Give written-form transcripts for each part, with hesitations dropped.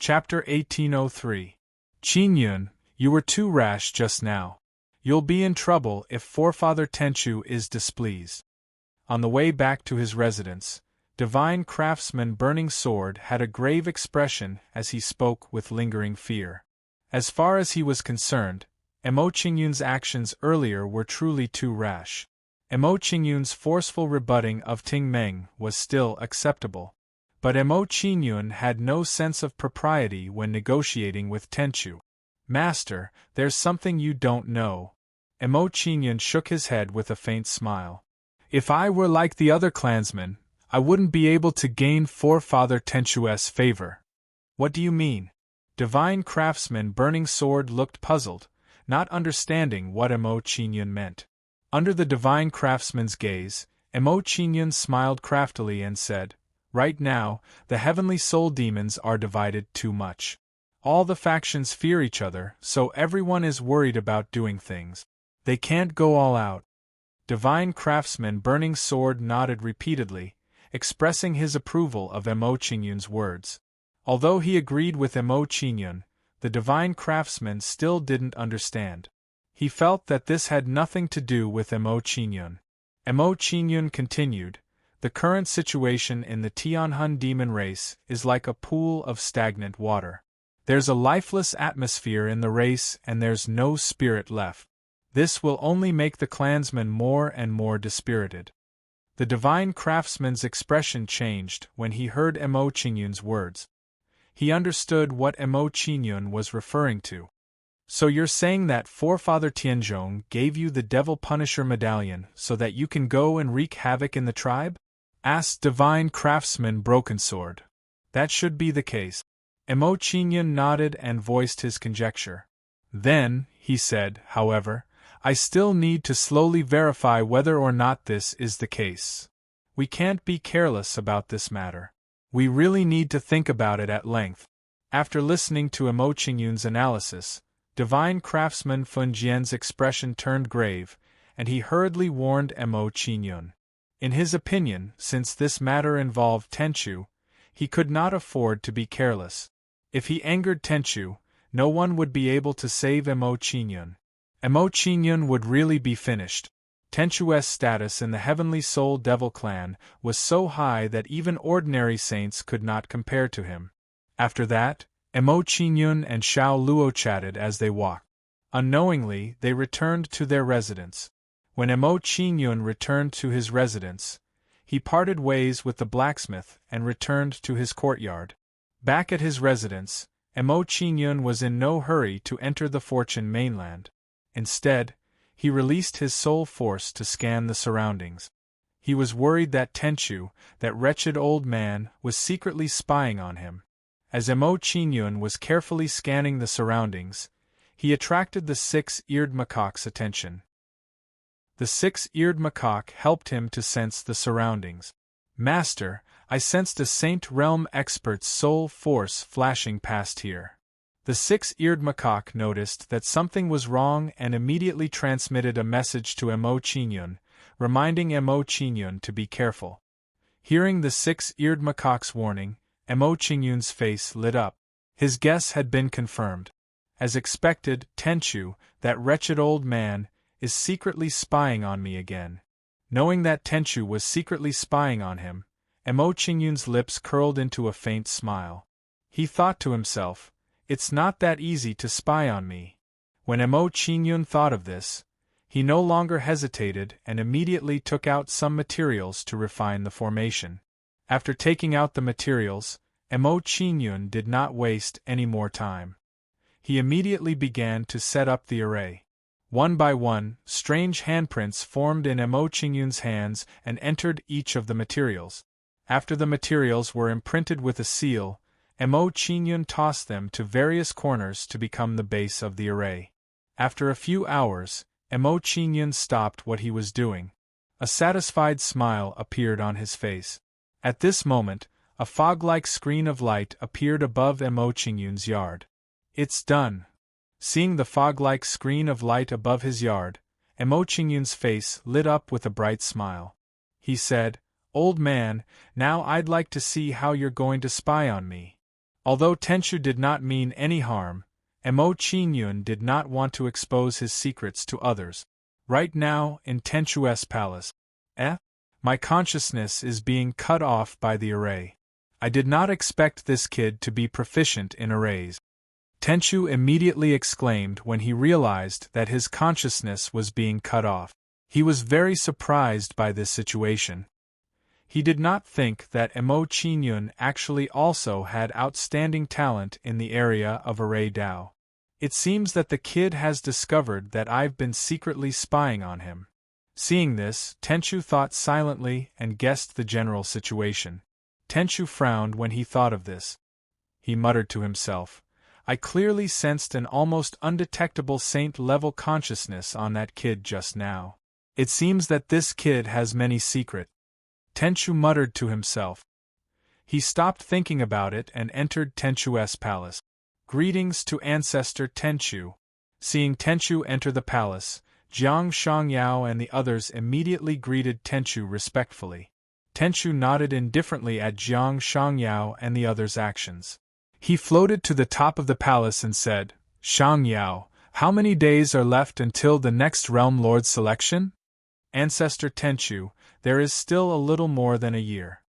Chapter 1803. Qingyun, you were too rash just now. You'll be in trouble if Forefather Tenchu is displeased. On the way back to his residence, Divine Craftsman Burning Sword had a grave expression as he spoke with lingering fear. As far as he was concerned, Emo Qingyun's actions earlier were truly too rash. Emo Qingyun's forceful rebutting of Ting Meng was still acceptable. But Emo Qingyun had no sense of propriety when negotiating with Tenchu. Master, there's something you don't know. Emo Qingyun shook his head with a faint smile. If I were like the other clansmen, I wouldn't be able to gain Forefather Tenchu's favor. What do you mean? Divine Craftsman Burning Sword looked puzzled, not understanding what Emo Qingyun meant. Under the Divine Craftsman's gaze, Emo Qingyun smiled craftily and said, "Right now, the heavenly soul demons are divided too much. All the factions fear each other, so everyone is worried about doing things. They can't go all out." Divine Craftsman Burning Sword nodded repeatedly, expressing his approval of Emo Qingyun's words. Although he agreed with Emo Qingyun, the Divine Craftsman still didn't understand. He felt that this had nothing to do with Emo Qingyun. Emo Qingyun continued, "The current situation in the Tianhun demon race is like a pool of stagnant water. There's a lifeless atmosphere in the race and there's no spirit left. This will only make the clansmen more and more dispirited." The Divine Craftsman's expression changed when he heard Emo Qingyun's words. He understood what Emo Qingyun was referring to. "So you're saying that Forefather Tianzhong gave you the Devil Punisher medallion so that you can go and wreak havoc in the tribe?" asked Divine Craftsman Broken Sword. "That should be the case." Emo Qingyun nodded and voiced his conjecture. "Then," he said, "however, I still need to slowly verify whether or not this is the case. We can't be careless about this matter. We really need to think about it at length." After listening to Emo Qingyun's analysis, Divine Craftsman Funjian's expression turned grave, and he hurriedly warned Emo Qingyun. In his opinion, since this matter involved Tenchu, he could not afford to be careless. If he angered Tenchu, no one would be able to save Emo Qingyun. Emo Qingyun would really be finished. Tenchu's status in the Heavenly Soul Devil clan was so high that even ordinary saints could not compare to him. After that, Emo Qingyun and Xiao Luo chatted as they walked. Unknowingly, they returned to their residence. When Emo Qingyun returned to his residence, he parted ways with the blacksmith and returned to his courtyard. Back at his residence, Emo Qingyun was in no hurry to enter the Fortune mainland. Instead, he released his soul force to scan the surroundings. He was worried that Tenchu, that wretched old man, was secretly spying on him. As Emo Qingyun was carefully scanning the surroundings, he attracted the six-eared macaque's attention. The six-eared macaque helped him to sense the surroundings. "Master, I sensed a Saint Realm expert's soul force flashing past here." The six-eared macaque noticed that something was wrong and immediately transmitted a message to Emo Qingyun, reminding Emo Qingyun to be careful. Hearing the six-eared macaque's warning, Emo Qingyun's face lit up. His guess had been confirmed. As expected, Tenchu, that wretched old man, is secretly spying on me again. Knowing that Tenchu was secretly spying on him, Emo Qingyun's lips curled into a faint smile. He thought to himself, "It's not that easy to spy on me." When Emo Qingyun thought of this, he no longer hesitated and immediately took out some materials to refine the formation. After taking out the materials, Emo Qingyun did not waste any more time. He immediately began to set up the array. One by one, strange handprints formed in Emo Qingyun's hands and entered each of the materials. After the materials were imprinted with a seal, Emo Qingyun tossed them to various corners to become the base of the array. After a few hours, Emo Qingyun stopped what he was doing. A satisfied smile appeared on his face. At this moment, a fog-like screen of light appeared above Emo Qingyun's yard. "It's done." Seeing the fog-like screen of light above his yard, Emo Qingyun's face lit up with a bright smile. He said, "Old man, now I'd like to see how you're going to spy on me." Although Tenchu did not mean any harm, Mo Qingyun did not want to expose his secrets to others. Right now, in Tenchu's palace. My consciousness is being cut off by the array. I did not expect this kid to be proficient in arrays. Tenchu immediately exclaimed when he realized that his consciousness was being cut off. He was very surprised by this situation. He did not think that Mo Qingyun actually also had outstanding talent in the area of array Dao. It seems that the kid has discovered that I've been secretly spying on him. Seeing this, Tenchu thought silently and guessed the general situation. Tenchu frowned when he thought of this. He muttered to himself, I clearly sensed an almost undetectable saint-level consciousness on that kid just now. It seems that this kid has many secrets. Tenchu muttered to himself. He stopped thinking about it and entered Tenchu's palace. Greetings to Ancestor Tenchu. Seeing Tenchu enter the palace, Jiang Shangyao and the others immediately greeted Tenchu respectfully. Tenchu nodded indifferently at Jiang Shangyao and the others' actions. He floated to the top of the palace and said, Shangyao, how many days are left until the next Realm Lord selection? Ancestor Tenchu, there is still a little more than a year.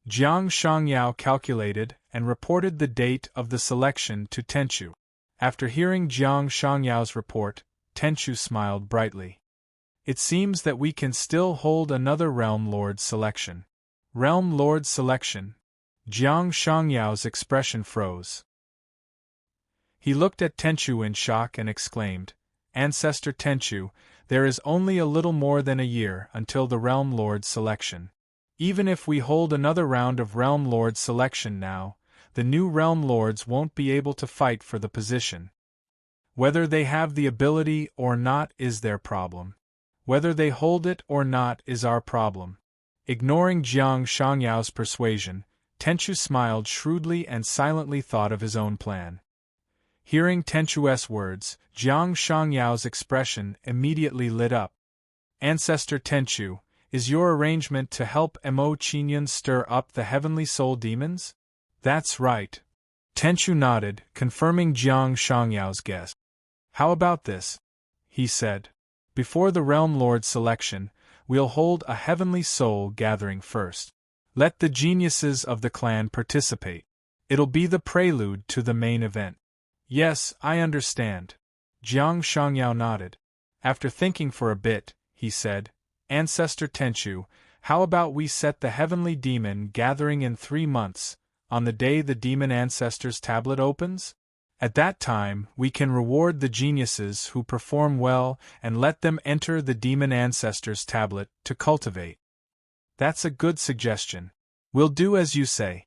Jiang Shangyao calculated and reported the date of the selection to Tenchu. After hearing Jiang Shangyao's report, Tenchu smiled brightly. It seems that we can still hold another Realm Lord selection. Realm Lord selection? Jiang Shangyao's expression froze. He looked at Tenchu in shock and exclaimed, Ancestor Tenchu, there is only a little more than a year until the Realm Lord selection. Even if we hold another round of Realm Lord selection now, the new Realm Lords won't be able to fight for the position. Whether they have the ability or not is their problem. Whether they hold it or not is our problem. Ignoring Jiang Shangyao's persuasion, Tenchu smiled shrewdly and silently thought of his own plan. Hearing Tenchu's words, Jiang Shangyao's expression immediately lit up. Ancestor Tenchu, is your arrangement to help Mo Qingyun stir up the heavenly soul demons? That's right. Tenchu nodded, confirming Jiang Shangyao's guess. How about this? He said. Before the Realm Lord selection, we'll hold a heavenly soul gathering first. Let the geniuses of the clan participate. It'll be the prelude to the main event. Yes, I understand. Jiang Shangyao nodded. After thinking for a bit, he said, Ancestor Tenchu, how about we set the heavenly demon gathering in 3 months, on the day the Demon Ancestors tablet opens? At that time, we can reward the geniuses who perform well and let them enter the Demon Ancestors tablet to cultivate. That's a good suggestion. We'll do as you say.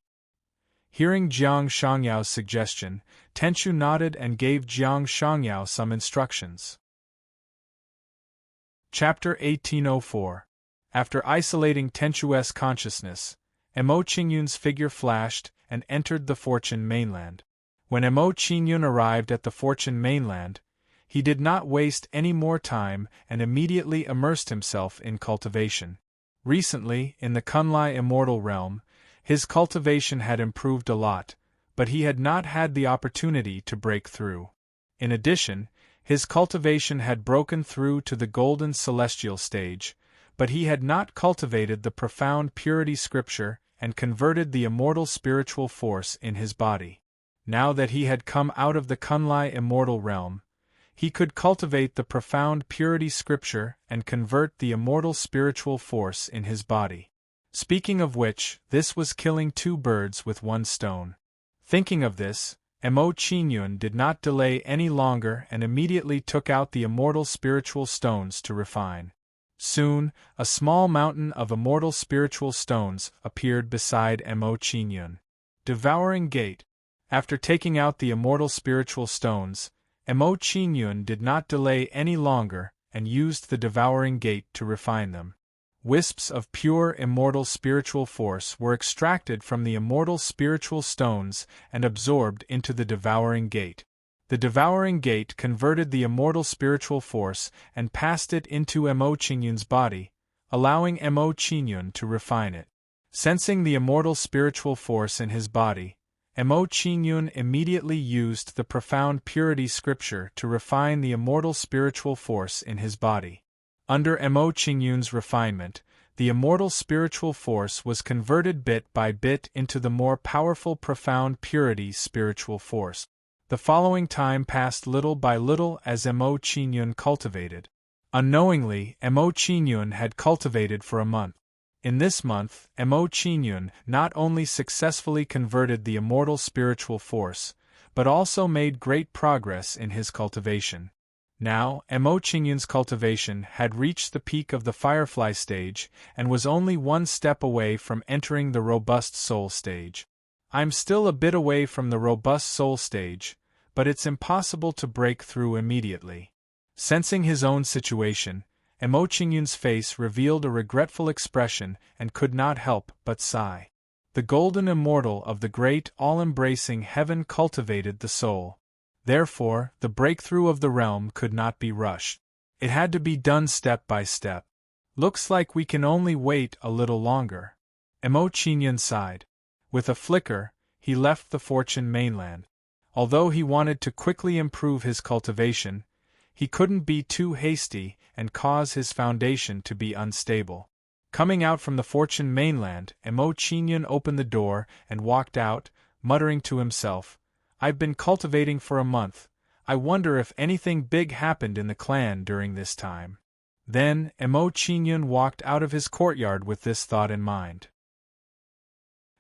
Hearing Jiang Shangyao's suggestion, Tenchu nodded and gave Jiang Shangyao some instructions. Chapter 1804. After isolating Tenchu's consciousness, Mo Qingyun's figure flashed and entered the Fortune mainland. When Mo Qingyun arrived at the Fortune mainland, he did not waste any more time and immediately immersed himself in cultivation. Recently, in the Kunlai Immortal Realm, his cultivation had improved a lot, but he had not had the opportunity to break through. In addition, his cultivation had broken through to the Golden Celestial stage, but he had not cultivated the profound purity scripture and converted the immortal spiritual force in his body. Now that he had come out of the Kunlai Immortal Realm, he could cultivate the profound purity scripture and convert the immortal spiritual force in his body. Speaking of which, this was killing 2 birds with 1 stone. Thinking of this, Mo Qingyun did not delay any longer and immediately took out the immortal spiritual stones to refine. Soon, a small mountain of immortal spiritual stones appeared beside Mo Qingyun. Devouring Gate. After taking out the immortal spiritual stones, Mo Qingyun did not delay any longer and used the Devouring Gate to refine them. Wisps of pure immortal spiritual force were extracted from the immortal spiritual stones and absorbed into the Devouring Gate. The Devouring Gate converted the immortal spiritual force and passed it into Mo Qingyun's body, allowing Mo Qingyun to refine it. Sensing the immortal spiritual force in his body, Mo Qingyun immediately used the profound purity scripture to refine the immortal spiritual force in his body. Under Mo Qingyun's refinement, the immortal spiritual force was converted bit by bit into the more powerful profound purity spiritual force. The following time passed little by little as Mo Qingyun cultivated. Unknowingly, Mo Qingyun had cultivated for a month. In this month, Mo Qingyun not only successfully converted the immortal spiritual force, but also made great progress in his cultivation. Now, Mo Qingyun's cultivation had reached the peak of the firefly stage and was only one step away from entering the robust soul stage. I'm still a bit away from the robust soul stage, but it's impossible to break through immediately. Sensing his own situation, Mo Qingyun's face revealed a regretful expression and could not help but sigh. The golden immortal of the great all-embracing heaven cultivated the soul. Therefore, the breakthrough of the realm could not be rushed. It had to be done step by step. Looks like we can only wait a little longer. Mo Qingyun sighed. With a flicker, he left the Fortune mainland. Although he wanted to quickly improve his cultivation, he couldn't be too hasty and cause his foundation to be unstable. Coming out from the Fortune mainland, Mo Qingyun opened the door and walked out, muttering to himself, "I've been cultivating for a month. I wonder if anything big happened in the clan during this time." Then, Mo Qingyun walked out of his courtyard with this thought in mind.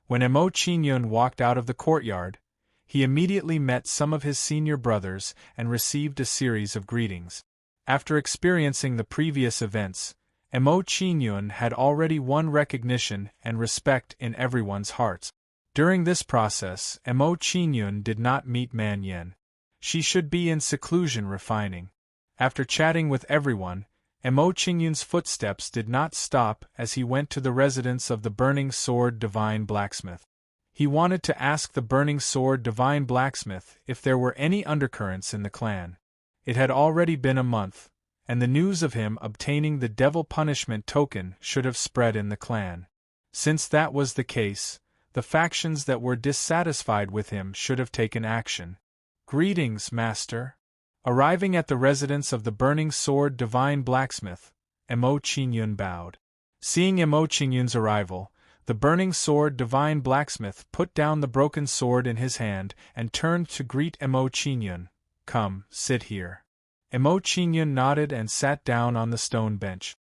When Mo Qingyun walked out of the courtyard, he immediately met some of his senior brothers and received a series of greetings. After experiencing the previous events, Mo Qingyun had already won recognition and respect in everyone's hearts. During this process, Mo Qingyun did not meet Man Yen. She should be in seclusion refining. After chatting with everyone, Mo Qingyun's footsteps did not stop as he went to the residence of the Burning Sword Divine Blacksmith. He wanted to ask the Burning Sword Divine Blacksmith if there were any undercurrents in the clan. It had already been a month, and the news of him obtaining the Devil Punishment token should have spread in the clan. Since that was the case, the factions that were dissatisfied with him should have taken action. "Greetings, Master." Arriving at the residence of the Burning Sword Divine Blacksmith, Mo Qingyun bowed. Seeing Mo Qingyun's arrival, the Burning Sword Divine Blacksmith put down the broken sword in his hand and turned to greet Mo Qingyun. "Come, sit here." Mo Qingyun nodded and sat down on the stone bench.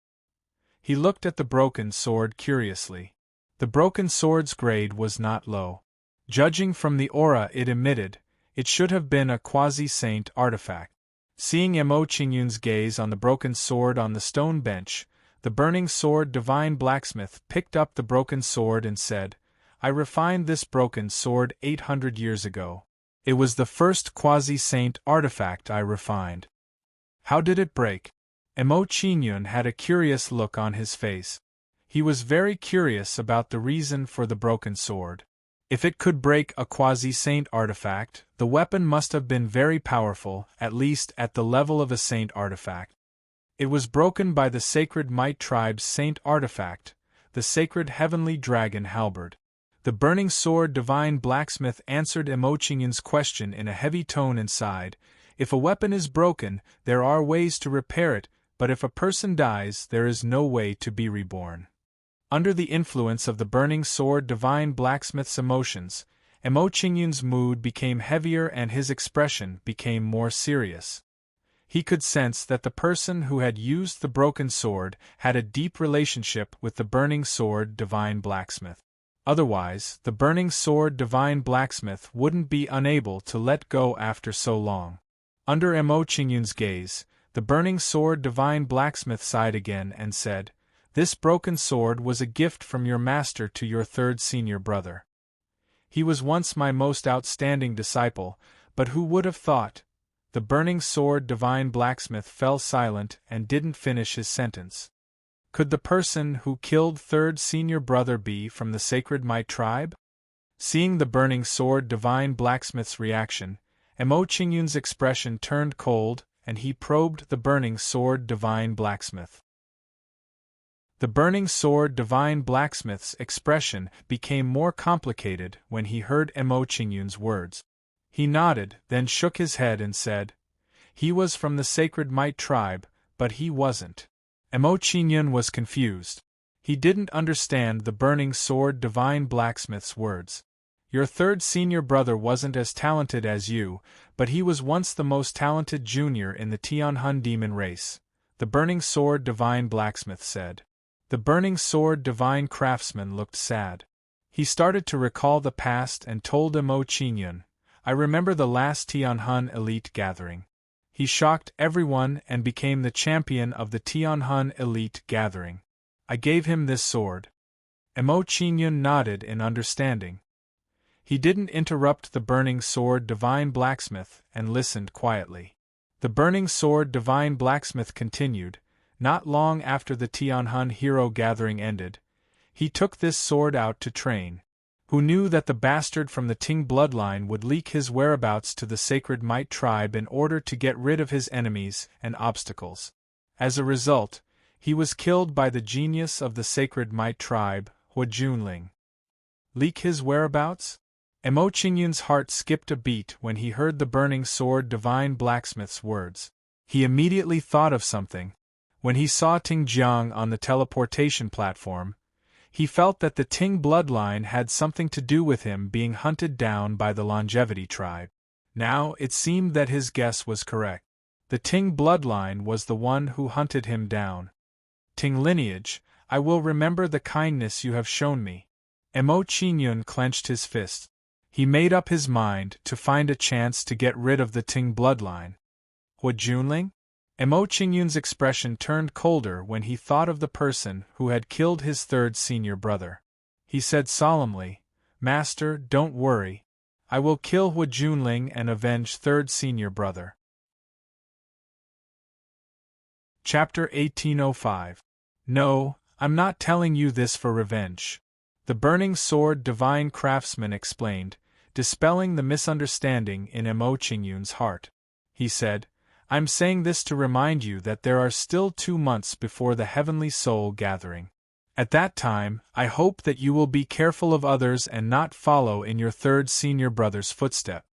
He looked at the broken sword curiously. The broken sword's grade was not low. Judging from the aura it emitted, it should have been a quasi-saint artifact. Seeing Mo Qingyun's gaze on the broken sword on the stone bench, the Burning Sword Divine Blacksmith picked up the broken sword and said, "I refined this broken sword 800 years ago. It was the first quasi-saint artifact I refined." "How did it break?" Mo Qingyun had a curious look on his face. He was very curious about the reason for the broken sword. If it could break a quasi-saint artifact, the weapon must have been very powerful, at least at the level of a saint artifact. It was broken by the Sacred Might Tribe's saint artifact, the Sacred Heavenly Dragon Halberd. The Burning Sword Divine Blacksmith answered Mo Qingyun's question in a heavy tone and sighed, "If a weapon is broken, there are ways to repair it, but if a person dies, there is no way to be reborn." Under the influence of the Burning Sword Divine Blacksmith's emotions, Mo Qingyun's mood became heavier and his expression became more serious. He could sense that the person who had used the broken sword had a deep relationship with the Burning Sword Divine Blacksmith. Otherwise, the Burning Sword Divine Blacksmith wouldn't be unable to let go after so long. Under Mo Qingyun's gaze, the Burning Sword Divine Blacksmith sighed again and said, "This broken sword was a gift from your master to your third senior brother. He was once my most outstanding disciple, but who would have thought?" The Burning Sword Divine Blacksmith fell silent and didn't finish his sentence. Could the person who killed third senior brother be from the Sacred Might Tribe? Seeing the Burning Sword Divine Blacksmith's reaction, Mo Qingyun's expression turned cold, and he probed the Burning Sword Divine Blacksmith. The burning sword divine blacksmith's expression became more complicated when he heard Emo Qingyun's words. He nodded, then shook his head and said, "He was from the Sacred Might tribe, but he wasn't." Emo Qingyun was confused. He didn't understand the burning sword divine blacksmith's words. "Your third senior brother wasn't as talented as you, but he was once the most talented junior in the Tianhun demon race," the burning sword divine blacksmith said. The burning sword divine craftsman looked sad. He started to recall the past and told Emo Qingyun, "I remember the last Tianhun elite gathering. He shocked everyone and became the champion of the Tianhun elite gathering. I gave him this sword." Emo Qingyun nodded in understanding. He didn't interrupt the burning sword divine blacksmith and listened quietly. The burning sword divine blacksmith continued, "Not long after the Tianhun hero gathering ended, he took this sword out to train. Who knew that the bastard from the Ting bloodline would leak his whereabouts to the Sacred Might tribe in order to get rid of his enemies and obstacles? As a result, he was killed by the genius of the Sacred Might tribe, Hua Junling." Leak his whereabouts? Emo Qingyun's heart skipped a beat when he heard the burning sword divine blacksmith's words. He immediately thought of something. When he saw Ting Jiang on the teleportation platform, he felt that the Ting bloodline had something to do with him being hunted down by the Longevity tribe. Now it seemed that his guess was correct. The Ting bloodline was the one who hunted him down. "Ting lineage, I will remember the kindness you have shown me." Emo Qingyun clenched his fist. He made up his mind to find a chance to get rid of the Ting bloodline. Hua Junling? Emo Qingyun's expression turned colder when he thought of the person who had killed his third senior brother. He said solemnly, "Master, don't worry. I will kill Hua Junling and avenge third senior brother." Chapter 1805. "No, I'm not telling you this for revenge," the burning sword divine craftsman explained, dispelling the misunderstanding in Emo Qingyun's heart. He said, "I'm saying this to remind you that there are still 2 months before the Heavenly Soul gathering. At that time, I hope that you will be careful of others and not follow in your third senior brother's footstep."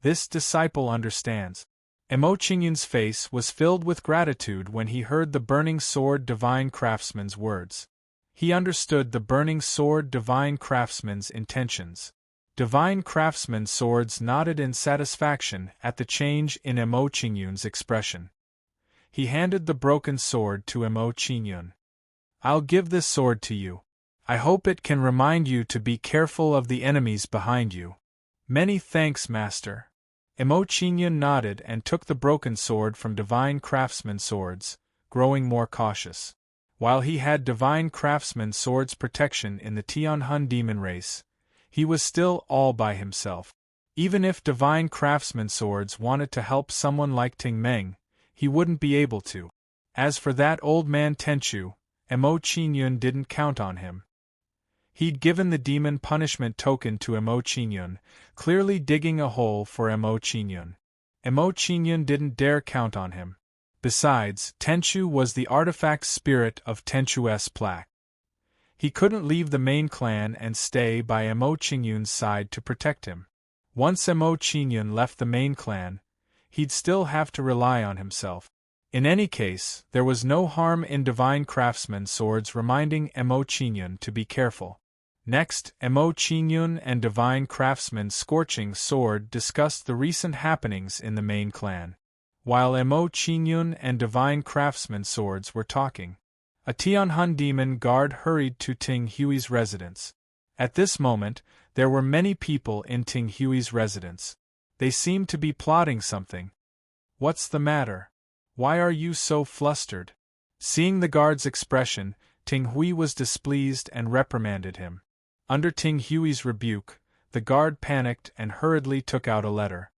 This disciple understands. Emo Qingyun's face was filled with gratitude when he heard the burning sword divine craftsman's words. He understood the burning sword divine craftsman's intentions. Divine craftsman swords nodded in satisfaction at the change in Emo Qingyun's expression. He handed the broken sword to Emo Qingyun. "I'll give this sword to you. I hope it can remind you to be careful of the enemies behind you." "Many thanks, Master." Emo Qingyun nodded and took the broken sword from Divine Craftsman Swords, growing more cautious. While he had Divine Craftsman Swords protection in the Tianhun demon race, he was still all by himself. Even if Divine Craftsman Swords wanted to help someone like Ting Meng, he wouldn't be able to. As for that old man Tenchu, Emo Qingyun didn't count on him. He'd given the demon punishment token to Emo Qingyun, clearly digging a hole for Emo Qingyun. Emo Qingyun didn't dare count on him. Besides, Tenchu was the artifact spirit of Tenchu's plaque. He couldn't leave the main clan and stay by Emo Qingyun's side to protect him. Once Emo Qingyun left the main clan, he'd still have to rely on himself. In any case, there was no harm in Divine Craftsman Swords reminding Emo Qingyun to be careful. Next, Emo Qingyun and Divine Craftsman Scorching Sword discussed the recent happenings in the main clan. While Emo Qingyun and Divine Craftsman Swords were talking, a Tianhun demon guard hurried to Ting Hui's residence. At this moment, there were many people in Ting Hui's residence. They seemed to be plotting something. "What's the matter? Why are you so flustered?" Seeing the guard's expression, Ting Hui was displeased and reprimanded him. Under Ting Hui's rebuke, the guard panicked and hurriedly took out a letter.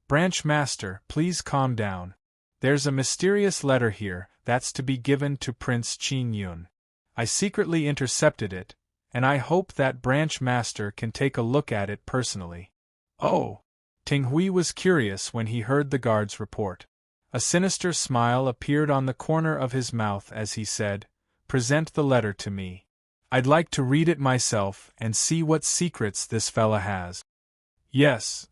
"Branch Master, please calm down. There's a mysterious letter here that's to be given to Prince Qin Yun. I secretly intercepted it, and I hope that Branch Master can take a look at it personally." "Oh!" Ting Hui was curious when he heard the guard's report. A sinister smile appeared on the corner of his mouth as he said, present the letter to me. I'd like to read it myself and see what secrets this fella has. Yes.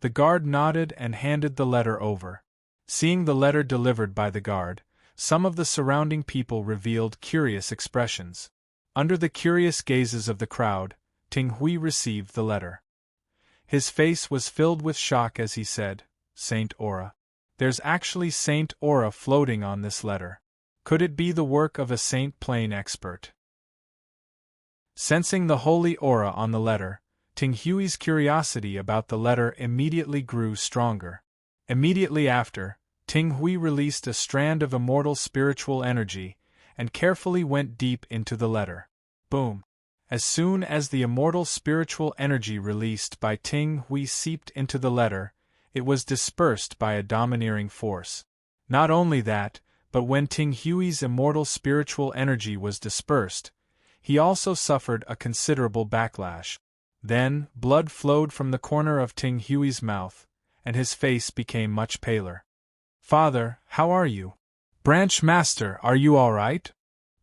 The guard nodded and handed the letter over. Seeing the letter delivered by the guard, some of the surrounding people revealed curious expressions. Under the curious gazes of the crowd, Ting Hui received the letter. His face was filled with shock as he said, "Saint Aura. There's actually Saint Aura floating on this letter. Could it be the work of a Saint Plane expert?" Sensing the holy aura on the letter, Ting Hui's curiosity about the letter immediately grew stronger. Immediately after, Ting Hui released a strand of immortal spiritual energy and carefully went deep into the letter. Boom! As soon as the immortal spiritual energy released by Ting Hui seeped into the letter, it was dispersed by a domineering force. Not only that, but when Ting Hui's immortal spiritual energy was dispersed, he also suffered a considerable backlash. Then, blood flowed from the corner of Ting Hui's mouth, and his face became much paler. "Father, how are you?" "Branch Master, are you all right?"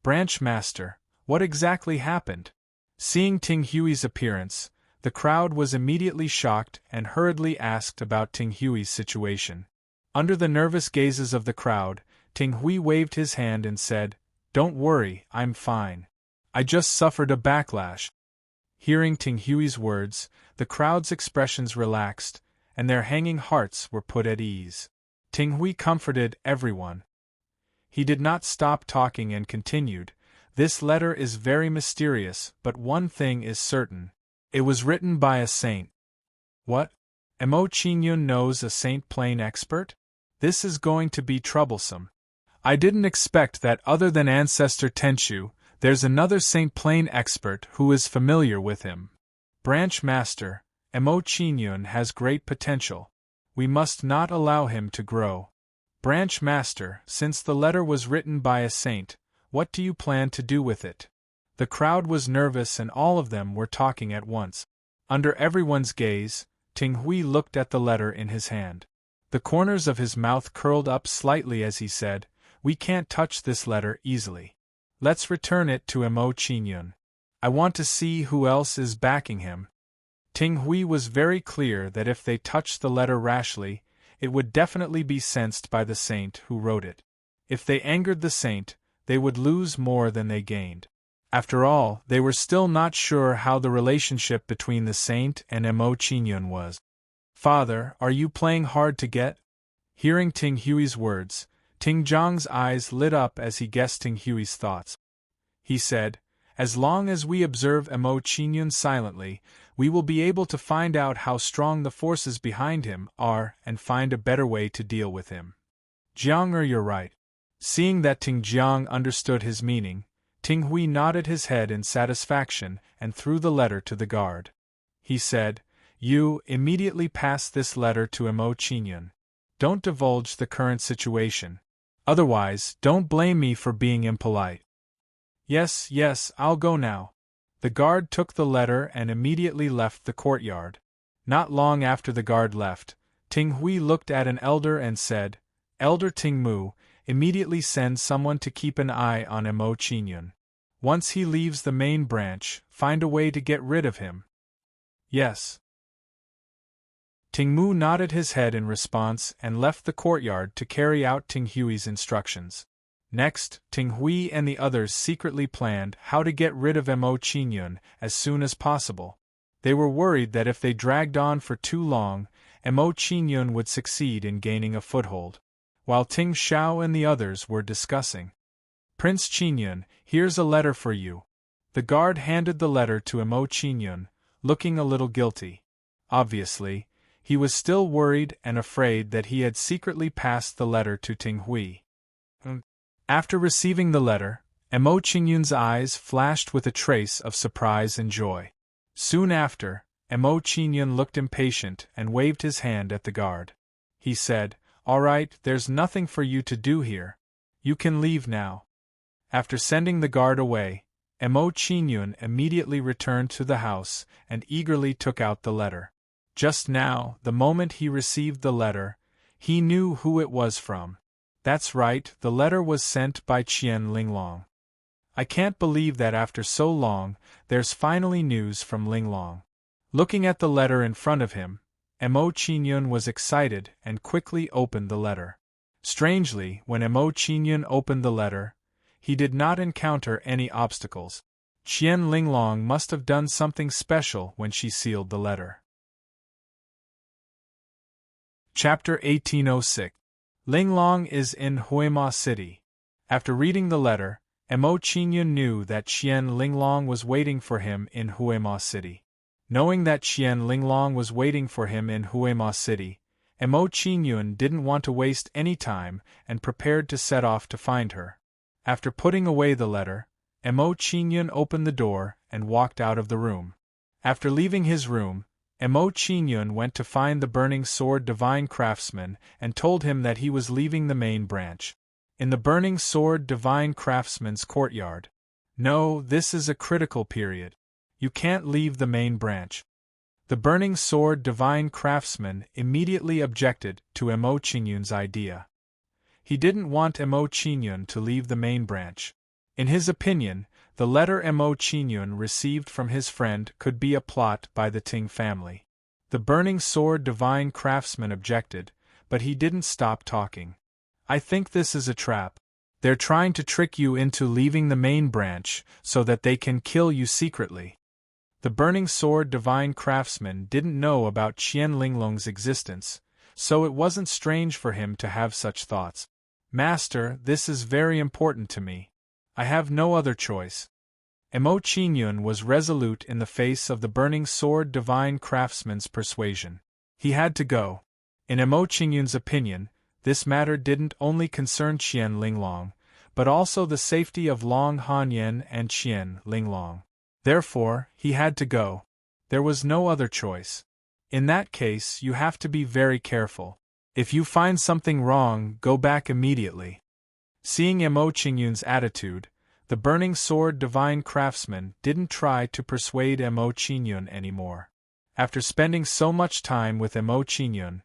"Branch Master, what exactly happened?" Seeing Ting Hui's appearance, the crowd was immediately shocked and hurriedly asked about Ting Hui's situation. Under the nervous gazes of the crowd, Ting Hui waved his hand and said, "Don't worry, I'm fine. I just suffered a backlash." Hearing Ting Hui's words, the crowd's expressions relaxed, and their hanging hearts were put at ease. Ting Hui comforted everyone. He did not stop talking and continued, "This letter is very mysterious, but one thing is certain. It was written by a saint." "What? Mo Qingyun knows a Saint Plane expert? This is going to be troublesome. I didn't expect that other than Ancestor Tenchu, there's another Saint Plane expert who is familiar with him. Branch Master, Mo Qingyun has great potential. We must not allow him to grow. Branch Master, since the letter was written by a saint, what do you plan to do with it?" The crowd was nervous and all of them were talking at once. Under everyone's gaze, Ting Hui looked at the letter in his hand. The corners of his mouth curled up slightly as he said, "We can't touch this letter easily. Let's return it to Mo Qingyun. I want to see who else is backing him." Ting Hui was very clear that if they touched the letter rashly, it would definitely be sensed by the saint who wrote it. If they angered the saint, they would lose more than they gained. After all, they were still not sure how the relationship between the saint and Mo Qingyun was. "Father, are you playing hard to get?" Hearing Ting Hui's words, Ting Zhang's eyes lit up as he guessed Ting Hui's thoughts. He said, "As long as we observe Mo Qingyun silently, we will be able to find out how strong the forces behind him are and find a better way to deal with him." "Jiang, you're right." Seeing that Ting Jiang understood his meaning, Ting Hui nodded his head in satisfaction and threw the letter to the guard. He said, "You immediately pass this letter to Mo Qingyun. Don't divulge the current situation. Otherwise, don't blame me for being impolite." Yes, I'll go now." The guard took the letter and immediately left the courtyard. Not long after the guard left, Ting Hui looked at an elder and said, "Elder Ting Mu, immediately send someone to keep an eye on Mo Qingyun. Once he leaves the main branch, find a way to get rid of him." "Yes." Ting Mu nodded his head in response and left the courtyard to carry out Ting Hui's instructions. Next, Ting Hui and the others secretly planned how to get rid of Mo Qingyun as soon as possible. They were worried that if they dragged on for too long, Mo Qingyun would succeed in gaining a foothold. While Ting Xiao and the others were discussing, "Prince Qingyun, here's a letter for you." The guard handed the letter to Mo Qingyun, looking a little guilty. Obviously, he was still worried and afraid that he had secretly passed the letter to Ting Hui. After receiving the letter, Mo Qingyun's eyes flashed with a trace of surprise and joy. Soon after, Mo Qingyun looked impatient and waved his hand at the guard. He said, "All right, there's nothing for you to do here. You can leave now." After sending the guard away, Mo Qingyun immediately returned to the house and eagerly took out the letter. Just now, the moment he received the letter, he knew who it was from. That's right, the letter was sent by Qian Linglong. I can't believe that after so long, there's finally news from Linglong. Looking at the letter in front of him, Mo Qingyun was excited and quickly opened the letter. Strangely, when Mo Qingyun opened the letter, he did not encounter any obstacles. Qian Linglong must have done something special when she sealed the letter. Chapter 1806. Linglong is in Huima City. After reading the letter, Mo Qingyun knew that Qian Linglong was waiting for him in Huima City. Knowing that Qian Linglong was waiting for him in Huima City, Mo Qingyun didn't want to waste any time and prepared to set off to find her. After putting away the letter, Mo Qingyun opened the door and walked out of the room. After leaving his room, Mo Qingyun went to find the Burning Sword Divine Craftsman and told him that he was leaving the main branch. In the Burning Sword Divine Craftsman's courtyard. No, this is a critical period. You can't leave the main branch. The Burning Sword Divine Craftsman immediately objected to Mo Qingyun's idea. He didn't want Mo Qingyun to leave the main branch. In his opinion, the letter Mo Qingyun received from his friend could be a plot by the Ting family. The Burning Sword Divine Craftsman objected, but he didn't stop talking. I think this is a trap. They're trying to trick you into leaving the main branch so that they can kill you secretly. The Burning Sword Divine Craftsman didn't know about Qian Linglong's existence, so it wasn't strange for him to have such thoughts. Master, this is very important to me. I have no other choice. Mo Qingyun was resolute in the face of the Burning Sword Divine Craftsman's persuasion. He had to go. In Mo Qingyun's opinion, this matter didn't only concern Qian Linglong, but also the safety of Long Hanyan and Qian Linglong. Therefore, he had to go. There was no other choice. In that case, you have to be very careful. If you find something wrong, go back immediately. Seeing Mo Qingyun's attitude, the Burning Sword Divine Craftsman didn't try to persuade Mo Qingyun anymore. After spending so much time with Mo Qingyun,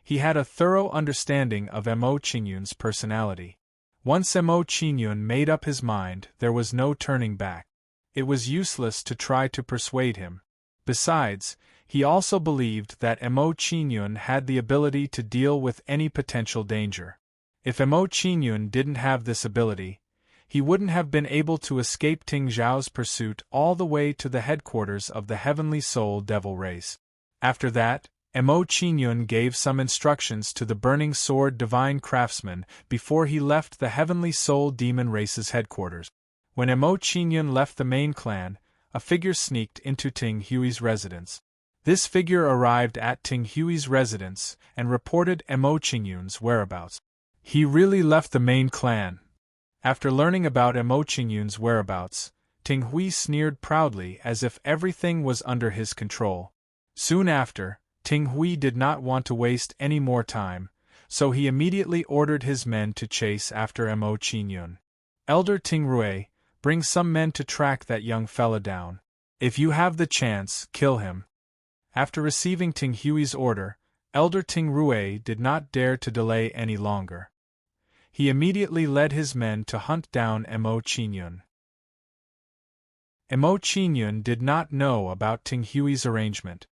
he had a thorough understanding of Mo Qingyun's personality. Once Mo Qingyun made up his mind, there was no turning back. It was useless to try to persuade him. Besides, he also believed that Mo Qingyun had the ability to deal with any potential danger. If Mo Qingyun didn't have this ability, he wouldn't have been able to escape Ting Zhao's pursuit all the way to the headquarters of the Heavenly Soul Devil race. After that, Mo Qingyun gave some instructions to the Burning Sword Divine Craftsman before he left the Heavenly Soul Demon race's headquarters. When Mo Qingyun left the main clan, a figure sneaked into Ting Hui's residence. This figure arrived at Ting Hui's residence and reported Mo Qingyun's whereabouts. He really left the main clan. After learning about Mo Qingyun's whereabouts, Ting Hui sneered proudly as if everything was under his control. Soon after, Ting Hui did not want to waste any more time, so he immediately ordered his men to chase after Mo Qingyun. Elder Ting Rui, bring some men to track that young fella down. If you have the chance, kill him. After receiving Ting Hui's order, Elder Ting Rui did not dare to delay any longer. He immediately led his men to hunt down Mo Qingyun. Mo Qingyun did not know about Ting Hui's arrangement.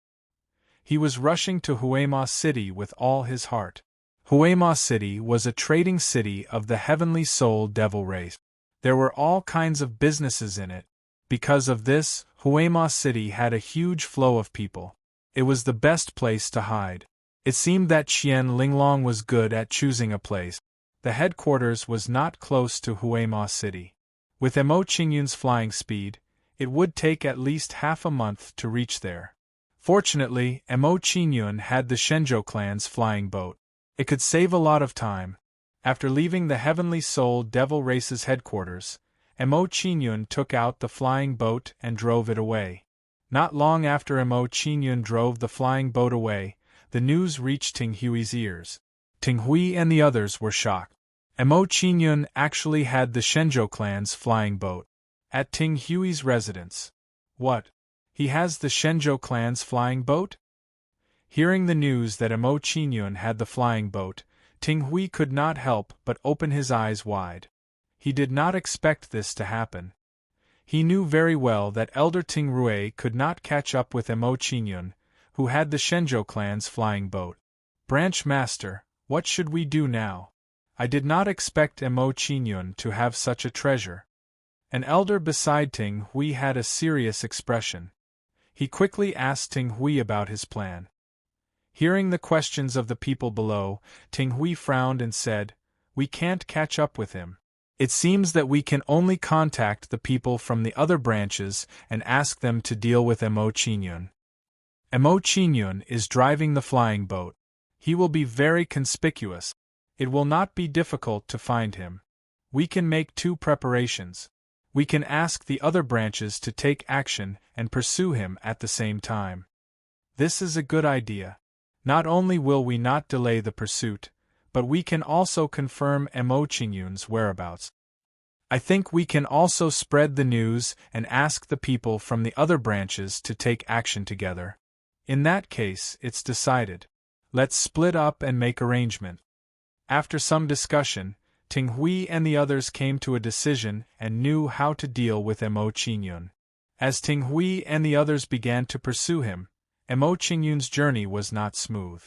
He was rushing to Huima City with all his heart. Huima City was a trading city of the Heavenly Soul Devil race. There were all kinds of businesses in it. Because of this, Huima City had a huge flow of people. It was the best place to hide. It seemed that Qian Linglong was good at choosing a place. The headquarters was not close to Huima City. With Mo Qingyun's flying speed, it would take at least half a month to reach there. Fortunately, Mo Qingyun had the Shenzhou clan's flying boat. It could save a lot of time. After leaving the Heavenly Soul Devil race's headquarters, Mo Qingyun took out the flying boat and drove it away. Not long after Mo Qingyun drove the flying boat away, the news reached Ting Hui's ears. Ting Hui and the others were shocked. Mo Qingyun actually had the Shenzhou clan's flying boat at Ting Hui's residence. What? He has the Shenzhou clan's flying boat? Hearing the news that Mo Qingyun had the flying boat, Ting Hui could not help but open his eyes wide. He did not expect this to happen. He knew very well that Elder Ting Rui could not catch up with Mo Qingyun, who had the Shenzhou clan's flying boat. Branch Master, what should we do now? I did not expect Mo Qingyun to have such a treasure. An elder beside Ting Hui had a serious expression. He quickly asked Ting Hui about his plan. Hearing the questions of the people below, Ting Hui frowned and said, "We can't catch up with him. It seems that we can only contact the people from the other branches and ask them to deal with Mo Qingyun. Mo Qingyun is driving the flying boat. He will be very conspicuous. It will not be difficult to find him. We can make two preparations. We can ask the other branches to take action and pursue him at the same time. This is a good idea. Not only will we not delay the pursuit, but we can also confirm Mo Qingyun's whereabouts. I think we can also spread the news and ask the people from the other branches to take action together. In that case, it's decided. Let's split up and make arrangement." After some discussion, Ting Hui and the others came to a decision and knew how to deal with Mo Qingyun. As Ting Hui and the others began to pursue him, Mo Qingyun's journey was not smooth.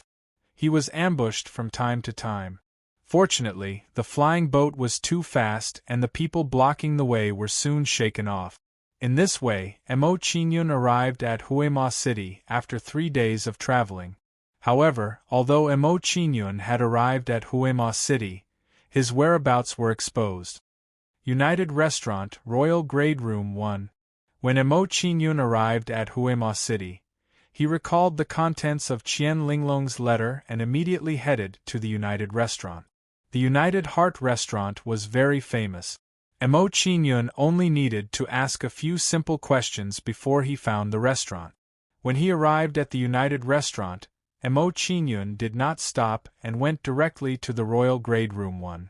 He was ambushed from time to time. Fortunately, the flying boat was too fast and the people blocking the way were soon shaken off. In this way, Mo Qingyun arrived at Huema City after 3 days of traveling. However, although Mo Qingyun had arrived at Huema City, his whereabouts were exposed. United Restaurant, Royal Grade Room 1. When Mo Qingyun arrived at Huema City, he recalled the contents of Qian Linglong's letter and immediately headed to the United Restaurant. The United Heart Restaurant was very famous. Mo Qingyun only needed to ask a few simple questions before he found the restaurant. When he arrived at the United Restaurant, Mo Qingyun did not stop and went directly to the Royal Grade Room 1.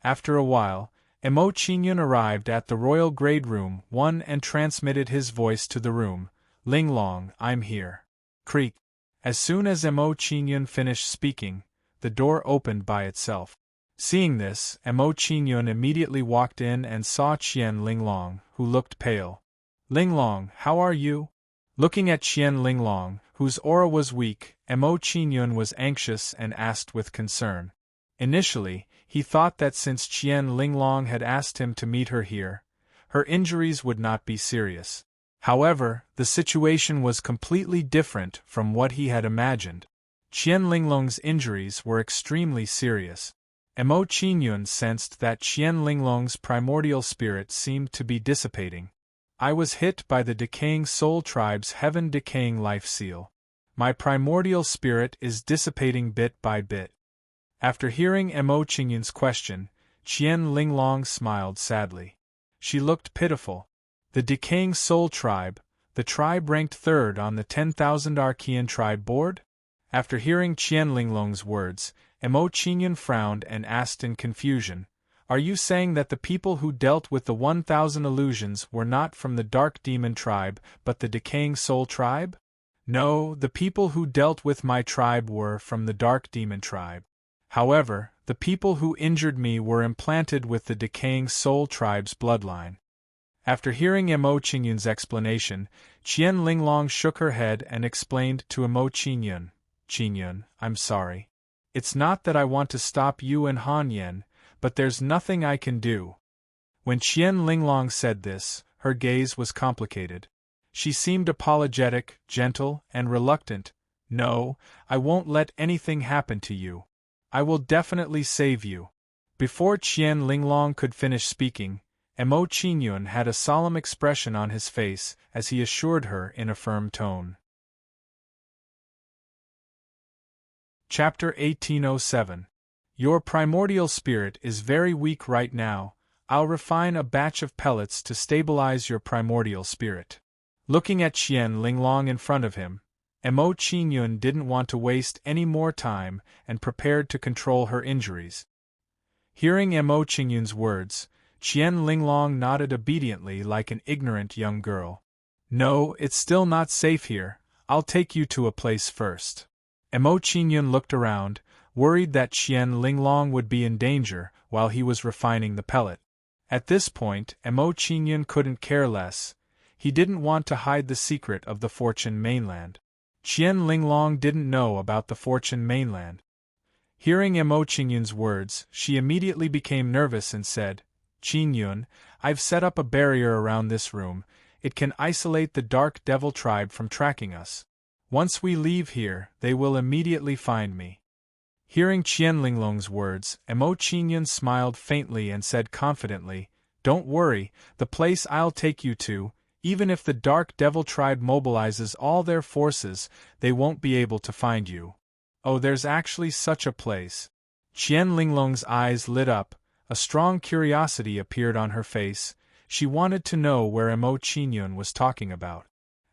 After a while, Mo Qingyun arrived at the Royal Grade Room 1 and transmitted his voice to the room. "Linglong, I'm here." Creak. As soon as Mo Qingyun finished speaking, the door opened by itself. Seeing this, Mo Qingyun immediately walked in and saw Qian Linglong, who looked pale. "Linglong, how are you?" Looking at Qian Linglong, whose aura was weak, Mo Qingyun was anxious and asked with concern. Initially, he thought that since Qian Linglong had asked him to meet her here, her injuries would not be serious. However, the situation was completely different from what he had imagined. Qian Linglong's injuries were extremely serious. Mo Qingyun sensed that Qian Linglong's primordial spirit seemed to be dissipating. "I was hit by the decaying soul tribe's heaven-decaying life seal. My primordial spirit is dissipating bit by bit." After hearing Mo Qingyun's question, Qian Linglong smiled sadly. She looked pitiful. The decaying soul tribe, the tribe ranked 3rd on the 10,000 Archean tribe board? After hearing Qian Linglong's words, Mo Qingyun frowned and asked in confusion, "Are you saying that the people who dealt with the 1,000 illusions were not from the Dark Demon tribe but the Decaying Soul tribe?" "No, the people who dealt with my tribe were from the Dark Demon tribe. However, the people who injured me were implanted with the Decaying Soul tribe's bloodline." After hearing Mo Qingyun's explanation, Qian Linglong shook her head and explained to Mo Qingyun, "Qingyun, I'm sorry. It's not that I want to stop you and Han Yen, but there's nothing I can do." When Qian Linglong said this, her gaze was complicated. She seemed apologetic, gentle, and reluctant. "No, I won't let anything happen to you. I will definitely save you." Before Qian Linglong could finish speaking, Mo Qingyun had a solemn expression on his face as he assured her in a firm tone. Chapter 1807. Your primordial spirit is very weak right now. I'll refine a batch of pellets to stabilize your primordial spirit. Looking at Qian Linglong in front of him, Mo Qingyun didn't want to waste any more time and prepared to control her injuries. Hearing Mo Qingyun's words, Qian Linglong nodded obediently like an ignorant young girl. "No, it's still not safe here. I'll take you to a place first." Mo Qingyun looked around, worried that Qian Linglong would be in danger while he was refining the pellet. At this point, Mo Qingyun couldn't care less. He didn't want to hide the secret of the Fortune mainland. Qian Linglong didn't know about the Fortune mainland. Hearing Mo Qingyun's words, she immediately became nervous and said, "Qingyun, I've set up a barrier around this room. It can isolate the Dark Devil tribe from tracking us. Once we leave here, they will immediately find me." Hearing Qian Linglong's words, Mo Qingyun smiled faintly and said confidently, "Don't worry, the place I'll take you to, even if the Dark Devil tribe mobilizes all their forces, they won't be able to find you." "Oh, there's actually such a place." Qian Linglong's eyes lit up, a strong curiosity appeared on her face. She wanted to know where Mo Qingyun was talking about.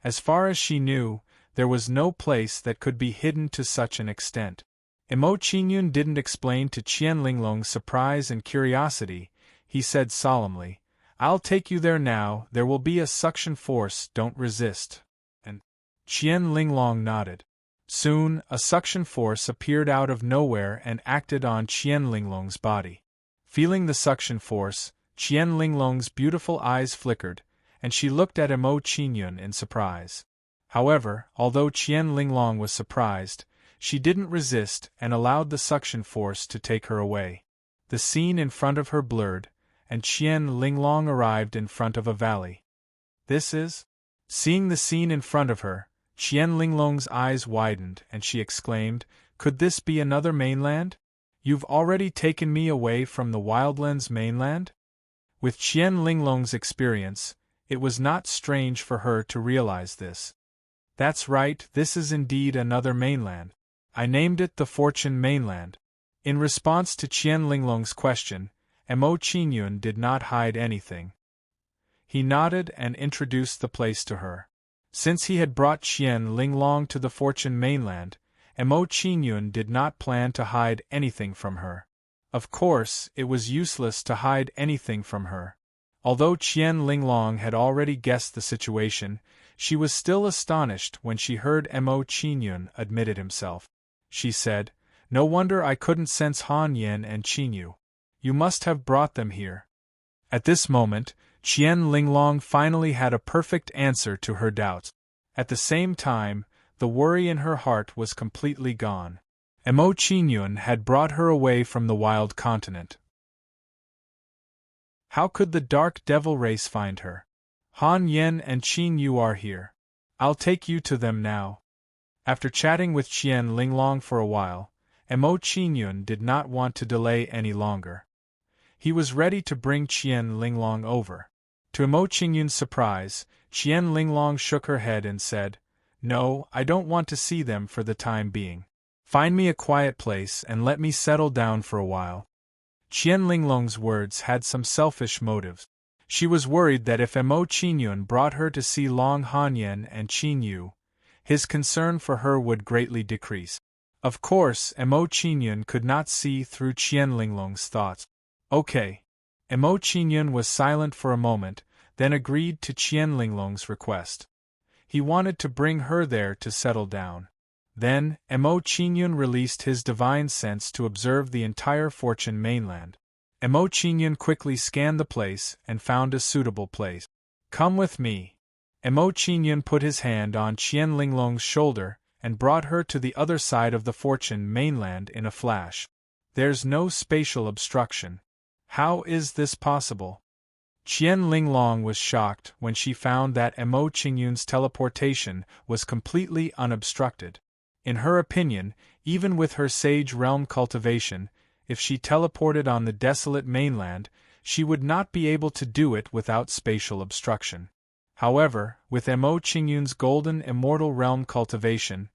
As far as she knew, there was no place that could be hidden to such an extent. Mo Qingyun didn't explain to Qian Linglong's surprise and curiosity. He said solemnly, "I'll take you there now. There will be a suction force, don't resist." And Qian Linglong nodded. Soon, a suction force appeared out of nowhere and acted on Qian Linglong's body. Feeling the suction force, Qian Linglong's beautiful eyes flickered, and she looked at Mo Qingyun in surprise. However, although Qian Linglong was surprised, she didn't resist and allowed the suction force to take her away. The scene in front of her blurred, and Qian Linglong arrived in front of a valley. "This is?" Seeing the scene in front of her, Qian Linglong's eyes widened and she exclaimed, "Could this be another mainland? You've already taken me away from the Wildlands mainland?" With Qian Linglong's experience, it was not strange for her to realize this. "That's right, this is indeed another mainland. I named it the Fortune mainland." In response to Qian Linglong's question, Mo Qingyun did not hide anything. He nodded and introduced the place to her. Since he had brought Qian Linglong to the Fortune mainland, Mo Qingyun did not plan to hide anything from her. Of course, it was useless to hide anything from her. Although Qian Linglong had already guessed the situation, she was still astonished when she heard Mo Qingyun admitted himself. She said, "No wonder I couldn't sense Han Yen and Qinyu. You must have brought them here." At this moment, Qian Linglong finally had a perfect answer to her doubts. At the same time, the worry in her heart was completely gone. Mo Qingyun had brought her away from the wild continent. How could the Dark Devil race find her? Han Yen and Qinyu are here. I'll take you to them now. After chatting with Qian Linglong for a while, Mo Qingyun did not want to delay any longer. He was ready to bring Qian Linglong over. To Mo Qingyun's surprise, Qian Linglong shook her head and said, "No, I don't want to see them for the time being. Find me a quiet place and let me settle down for a while." Qian Linglong's words had some selfish motives. She was worried that if Mo Qingyun brought her to see Long Han Yen and Qinyu, his concern for her would greatly decrease. Of course, Mo Qingyun could not see through Qian Linglong's thoughts. "Okay." Mo Qingyun was silent for a moment, then agreed to Qian Linglong's request. He wanted to bring her there to settle down. Then, Mo Qingyun released his divine sense to observe the entire Fortune mainland. Mo Qingyun quickly scanned the place and found a suitable place. "Come with me." Mo Qingyun put his hand on Qian Linglong's shoulder and brought her to the other side of the Fortune mainland in a flash. "There's no spatial obstruction. How is this possible?" Qian Linglong was shocked when she found that Mo Qingyun's teleportation was completely unobstructed. In her opinion, even with her Sage Realm cultivation, if she teleported on the desolate mainland, she would not be able to do it without spatial obstruction. However, with Mo Qingyun's Golden Immortal Realm cultivation,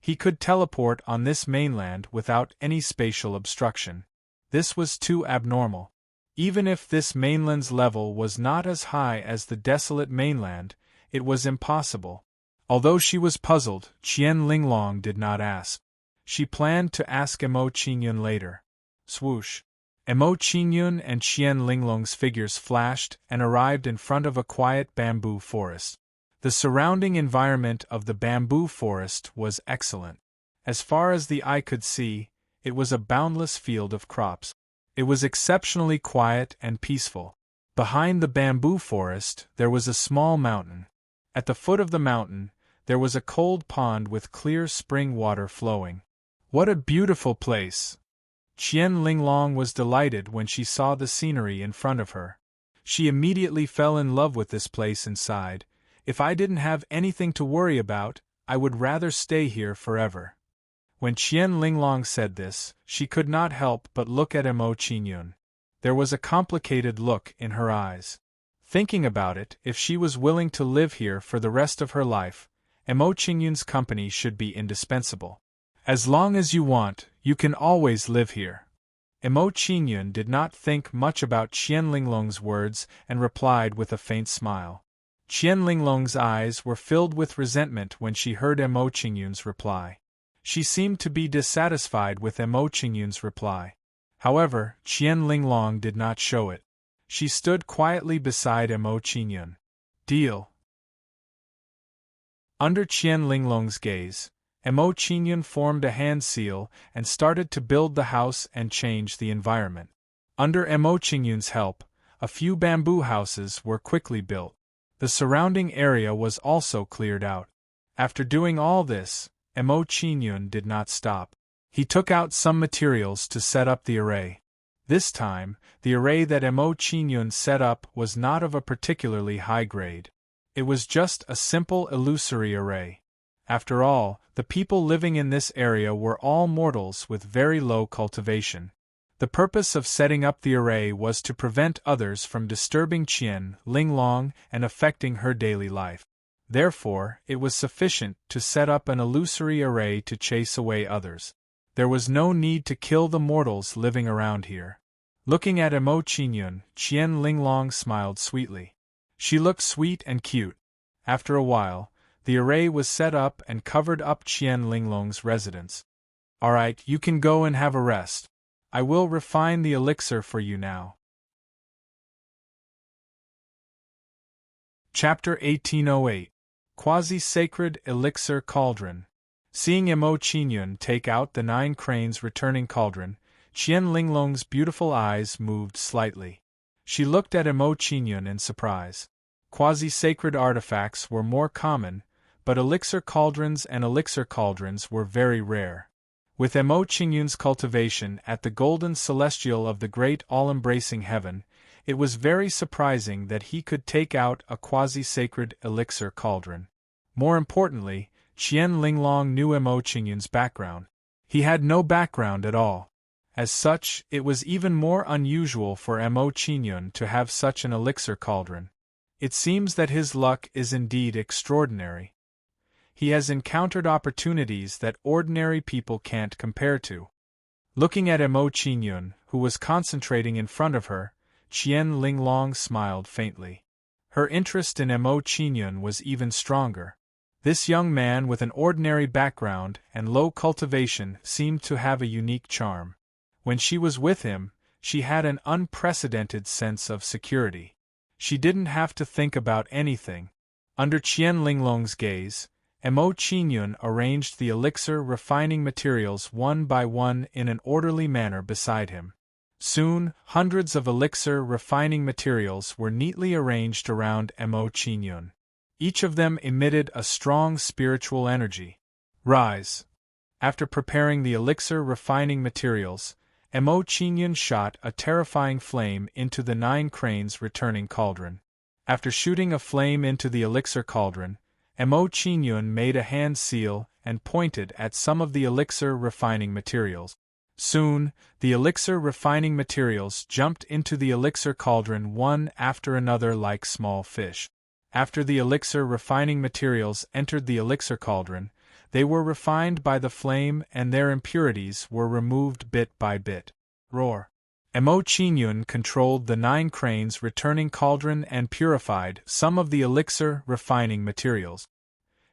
he could teleport on this mainland without any spatial obstruction. This was too abnormal. Even if this mainland's level was not as high as the desolate mainland, it was impossible. Although she was puzzled, Qian Linglong did not ask. She planned to ask Mo Qingyun later. Swoosh! Mo Qingyun and Qian Linglong's figures flashed and arrived in front of a quiet bamboo forest. The surrounding environment of the bamboo forest was excellent. As far as the eye could see, it was a boundless field of crops. It was exceptionally quiet and peaceful. Behind the bamboo forest, there was a small mountain. At the foot of the mountain, there was a cold pond with clear spring water flowing. What a beautiful place! Qian Linglong was delighted when she saw the scenery in front of her. She immediately fell in love with this place and sighed, "If I didn't have anything to worry about, I would rather stay here forever." When Qian Linglong said this, she could not help but look at Mo Qingyun. There was a complicated look in her eyes. Thinking about it, if she was willing to live here for the rest of her life, Mo Qingyun's company should be indispensable. "As long as you want, you can always live here." Mo Qingyun did not think much about Qian Linglong's words and replied with a faint smile. Qian Linglong's eyes were filled with resentment when she heard Mo Qingyun's reply. She seemed to be dissatisfied with Mo Qingyun's reply. However, Qian Linglong did not show it. She stood quietly beside Mo Qingyun. "Deal." Under Qian Linglong's gaze, Mo Qingyun formed a hand seal and started to build the house and change the environment. Under Mo Qingyun's help, a few bamboo houses were quickly built. The surrounding area was also cleared out. After doing all this, Mo Qingyun did not stop. He took out some materials to set up the array. This time, the array that Mo Qingyun set up was not of a particularly high grade. It was just a simple illusory array. After all, the people living in this area were all mortals with very low cultivation. The purpose of setting up the array was to prevent others from disturbing Qian Linglong and affecting her daily life. Therefore, it was sufficient to set up an illusory array to chase away others. There was no need to kill the mortals living around here. Looking at Mo Qingyun, Qian Linglong smiled sweetly. She looked sweet and cute. After a while, the array was set up and covered up Qian Linglong's residence. "Alright, you can go and have a rest. I will refine the elixir for you now." Chapter 1808. Quasi-Sacred Elixir Cauldron. Seeing Mo Qingyun take out the 9 cranes returning cauldron, Qian Linglong's beautiful eyes moved slightly. She looked at Mo Qingyun in surprise. Quasi-sacred artifacts were more common, but elixir cauldrons were very rare. With Mo Qingyun's cultivation at the golden celestial of the great all-embracing heaven, it was very surprising that he could take out a quasi-sacred elixir cauldron. More importantly, Qian Linglong knew Mo Qingyun's background. He had no background at all. As such, it was even more unusual for Mo Qingyun to have such an elixir cauldron. It seems that his luck is indeed extraordinary. He has encountered opportunities that ordinary people can't compare to. Looking at Mo Qingyun, who was concentrating in front of her, Qian Linglong smiled faintly. Her interest in Mo Qingyun was even stronger. This young man with an ordinary background and low cultivation seemed to have a unique charm. When she was with him, she had an unprecedented sense of security. She didn't have to think about anything. Under Qian Linglong's gaze, Mo Qingyun arranged the elixir refining materials one by one in an orderly manner beside him. Soon, hundreds of elixir refining materials were neatly arranged around Mo Qingyun. Each of them emitted a strong spiritual energy. "Rise." After preparing the elixir refining materials, Mo Qingyun shot a terrifying flame into the 9 cranes returning cauldron. After shooting a flame into the elixir cauldron, Mo Qingyun made a hand seal and pointed at some of the elixir refining materials. Soon, the elixir refining materials jumped into the elixir cauldron one after another like small fish. After the elixir refining materials entered the elixir cauldron, they were refined by the flame and their impurities were removed bit by bit. Roar. Mo Qingyun controlled the 9 cranes returning cauldron and purified some of the elixir refining materials.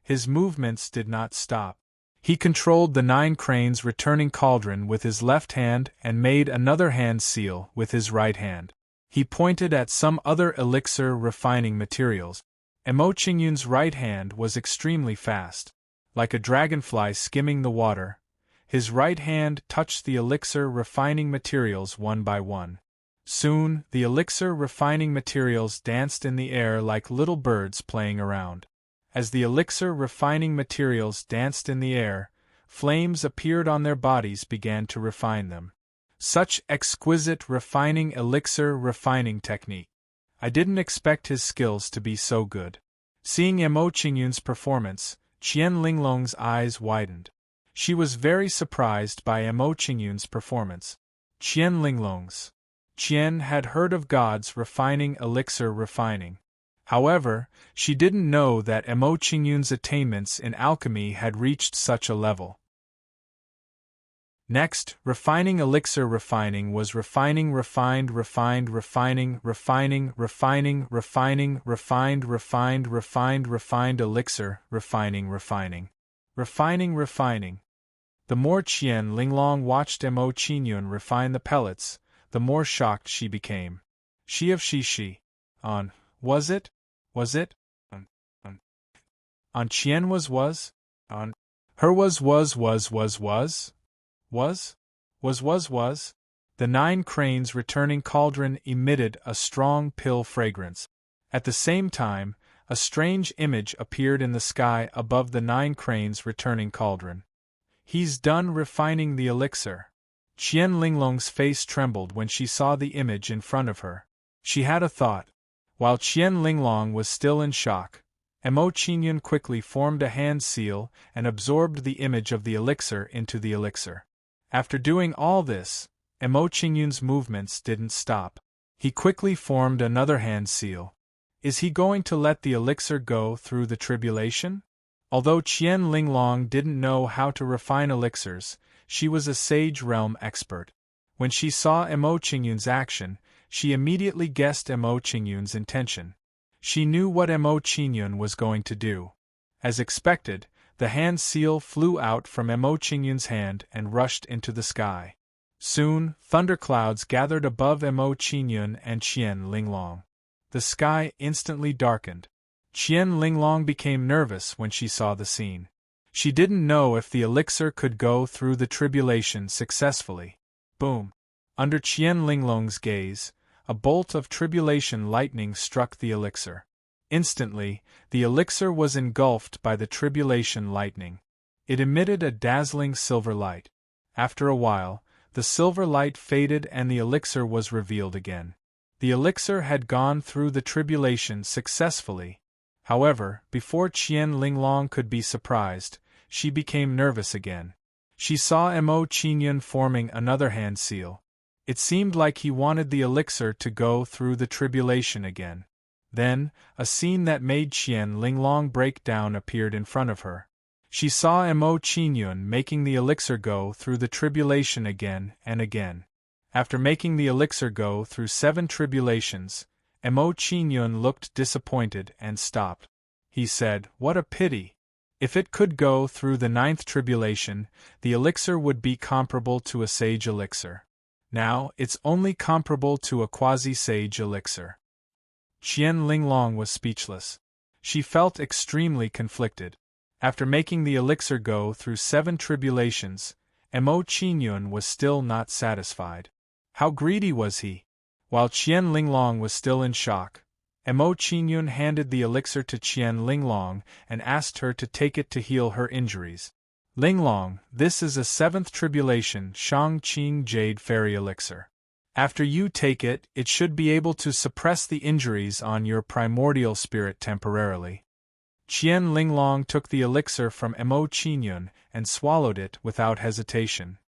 His movements did not stop. He controlled the 9 cranes returning cauldron with his left hand and made another hand seal with his right hand. He pointed at some other elixir refining materials. Mo Qingyun's right hand was extremely fast. Like a dragonfly skimming the water, his right hand touched the elixir refining materials one by one. Soon, the elixir refining materials danced in the air like little birds playing around. As the elixir refining materials danced in the air, flames appeared on their bodies began to refine them. Such exquisite refining elixir refining technique. I didn't expect his skills to be so good. Seeing Mo Qingyun's performance, Qian Linglong's eyes widened. She was very surprised by Mo Qingyun's performance. Qian Linglong's. Qian had heard of God's refining elixir refining. However, she didn't know that Mo Qingyun's attainments in alchemy had reached such a level. Next, refining elixir refining was refining refined refined refining refining refining refining refined refined refined refined elixir refining refining refining refining. The more Qian Linglong watched Mo Qingyun refine the pellets, the more shocked she became. She of she. On. Was it? Was it? On Qian was? On. Her was. The 9 cranes returning cauldron emitted a strong pill fragrance. At the same time, a strange image appeared in the sky above the 9 cranes returning cauldron. He's done refining the elixir. Qian Linglong's face trembled when she saw the image in front of her. She had a thought. While Qian Linglong was still in shock, Mo Qingyun quickly formed a hand seal and absorbed the image of the elixir into the elixir. After doing all this, Mo Qingyun's movements didn't stop. He quickly formed another hand seal. Is he going to let the elixir go through the tribulation? Although Qian Linglong didn't know how to refine elixirs, she was a Sage Realm expert. When she saw Mo Qingyun's action, she immediately guessed Mo Qingyun's intention. She knew what Mo Qingyun was going to do. As expected, the hand seal flew out from Mo Qingyun's hand and rushed into the sky. Soon, thunderclouds gathered above Mo Qingyun and Qian Linglong. The sky instantly darkened. Qian Linglong became nervous when she saw the scene. She didn't know if the elixir could go through the tribulation successfully. Boom! Under Qian Linglong's gaze, a bolt of tribulation lightning struck the elixir. Instantly, the elixir was engulfed by the tribulation lightning. It emitted a dazzling silver light. After a while, the silver light faded and the elixir was revealed again. The elixir had gone through the tribulation successfully. However, before Qian Linglong could be surprised, she became nervous again. She saw Mo Qingyun forming another hand seal. It seemed like he wanted the elixir to go through the tribulation again. Then, a scene that made Qian Linglong break down appeared in front of her. She saw Mo Qingyun making the elixir go through the tribulation again and again. After making the elixir go through 7 tribulations, Mo Qingyun looked disappointed and stopped. He said, "What a pity. If it could go through the 9th tribulation, the elixir would be comparable to a sage elixir. Now, it's only comparable to a quasi-sage elixir." Qian Linglong was speechless. She felt extremely conflicted. After making the elixir go through 7 tribulations, Mo Qingyun was still not satisfied. How greedy was he? While Qian Linglong was still in shock, Mo Qingyun handed the elixir to Qian Linglong and asked her to take it to heal her injuries. "Linglong, this is a 7th tribulation Shang-Qing Jade Fairy Elixir. After you take it, it should be able to suppress the injuries on your primordial spirit temporarily." Qian Linglong took the elixir from Mo Qingyun and swallowed it without hesitation.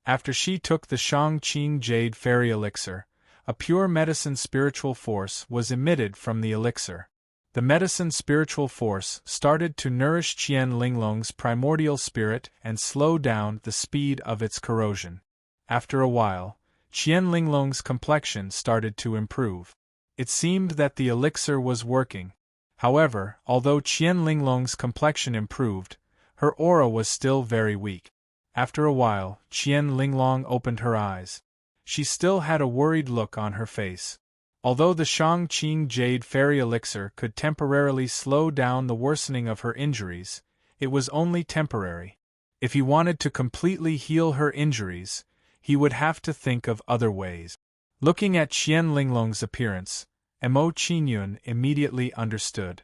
After she took the Shang-Qing Jade Fairy Elixir, a pure medicine spiritual force was emitted from the elixir. The medicine spiritual force started to nourish Qian Linglong's primordial spirit and slow down the speed of its corrosion. After a while, Qian Linglong's complexion started to improve. It seemed that the elixir was working. However, although Qian Linglong's complexion improved, her aura was still very weak. After a while, Qian Linglong opened her eyes. She still had a worried look on her face. Although the Shang-Qing Jade Fairy Elixir could temporarily slow down the worsening of her injuries, it was only temporary. If he wanted to completely heal her injuries, He would have to think of other ways. Looking at Qian Linglong's appearance, Mo Qingyun immediately understood.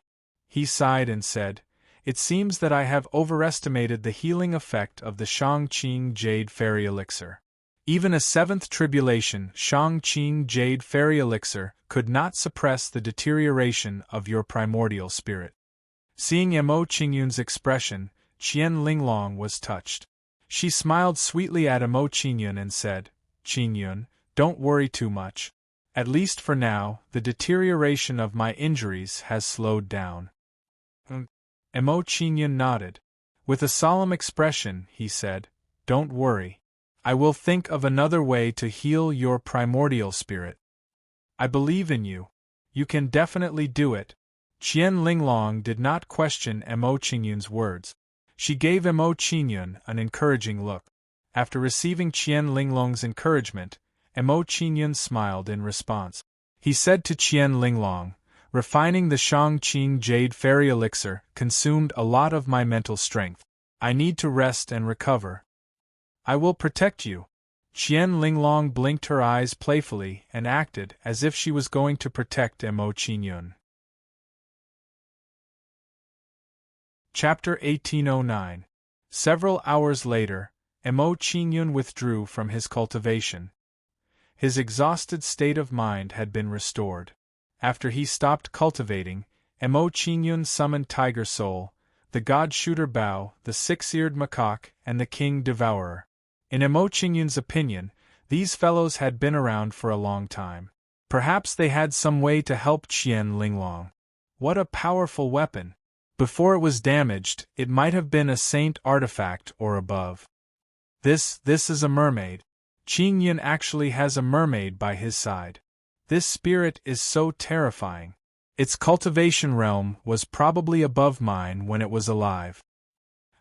He sighed and said, "It seems that I have overestimated the healing effect of the Shangqing Jade Fairy Elixir. Even a seventh tribulation Shangqing Jade Fairy Elixir could not suppress the deterioration of your primordial spirit." Seeing Mo Qingyun's expression, Qian Linglong was touched. She smiled sweetly at Mo Qingyun and said, "Qingyun, don't worry too much. At least for now, the deterioration of my injuries has slowed down." Mo Qingyun nodded. With a solemn expression, he said, "Don't worry. I will think of another way to heal your primordial spirit. I believe in you. You can definitely do it." Qian Linglong did not question Mo Qingyun's words. She gave Mo Qingyun an encouraging look. After receiving Qian Linglong's encouragement, Mo Qingyun smiled in response. He said to Qian Linglong, "Refining the Shangqing Jade Fairy Elixir consumed a lot of my mental strength. I need to rest and recover." "I will protect you." Qian Linglong blinked her eyes playfully and acted as if she was going to protect Mo Qingyun. Chapter 1809. Several hours later, Mo Qingyun withdrew from his cultivation. His exhausted state of mind had been restored. After he stopped cultivating, Mo Qingyun summoned Tiger Soul, the God Shooter Bao, the Six-Eared Macaque, and the King Devourer. In Mo Qingyun's opinion, these fellows had been around for a long time. Perhaps they had some way to help Qian Linglong. What a powerful weapon! Before it was damaged, it might have been a saint artifact or above. This is a mermaid. Qingyun actually has a mermaid by his side. This spirit is so terrifying. Its cultivation realm was probably above mine when it was alive.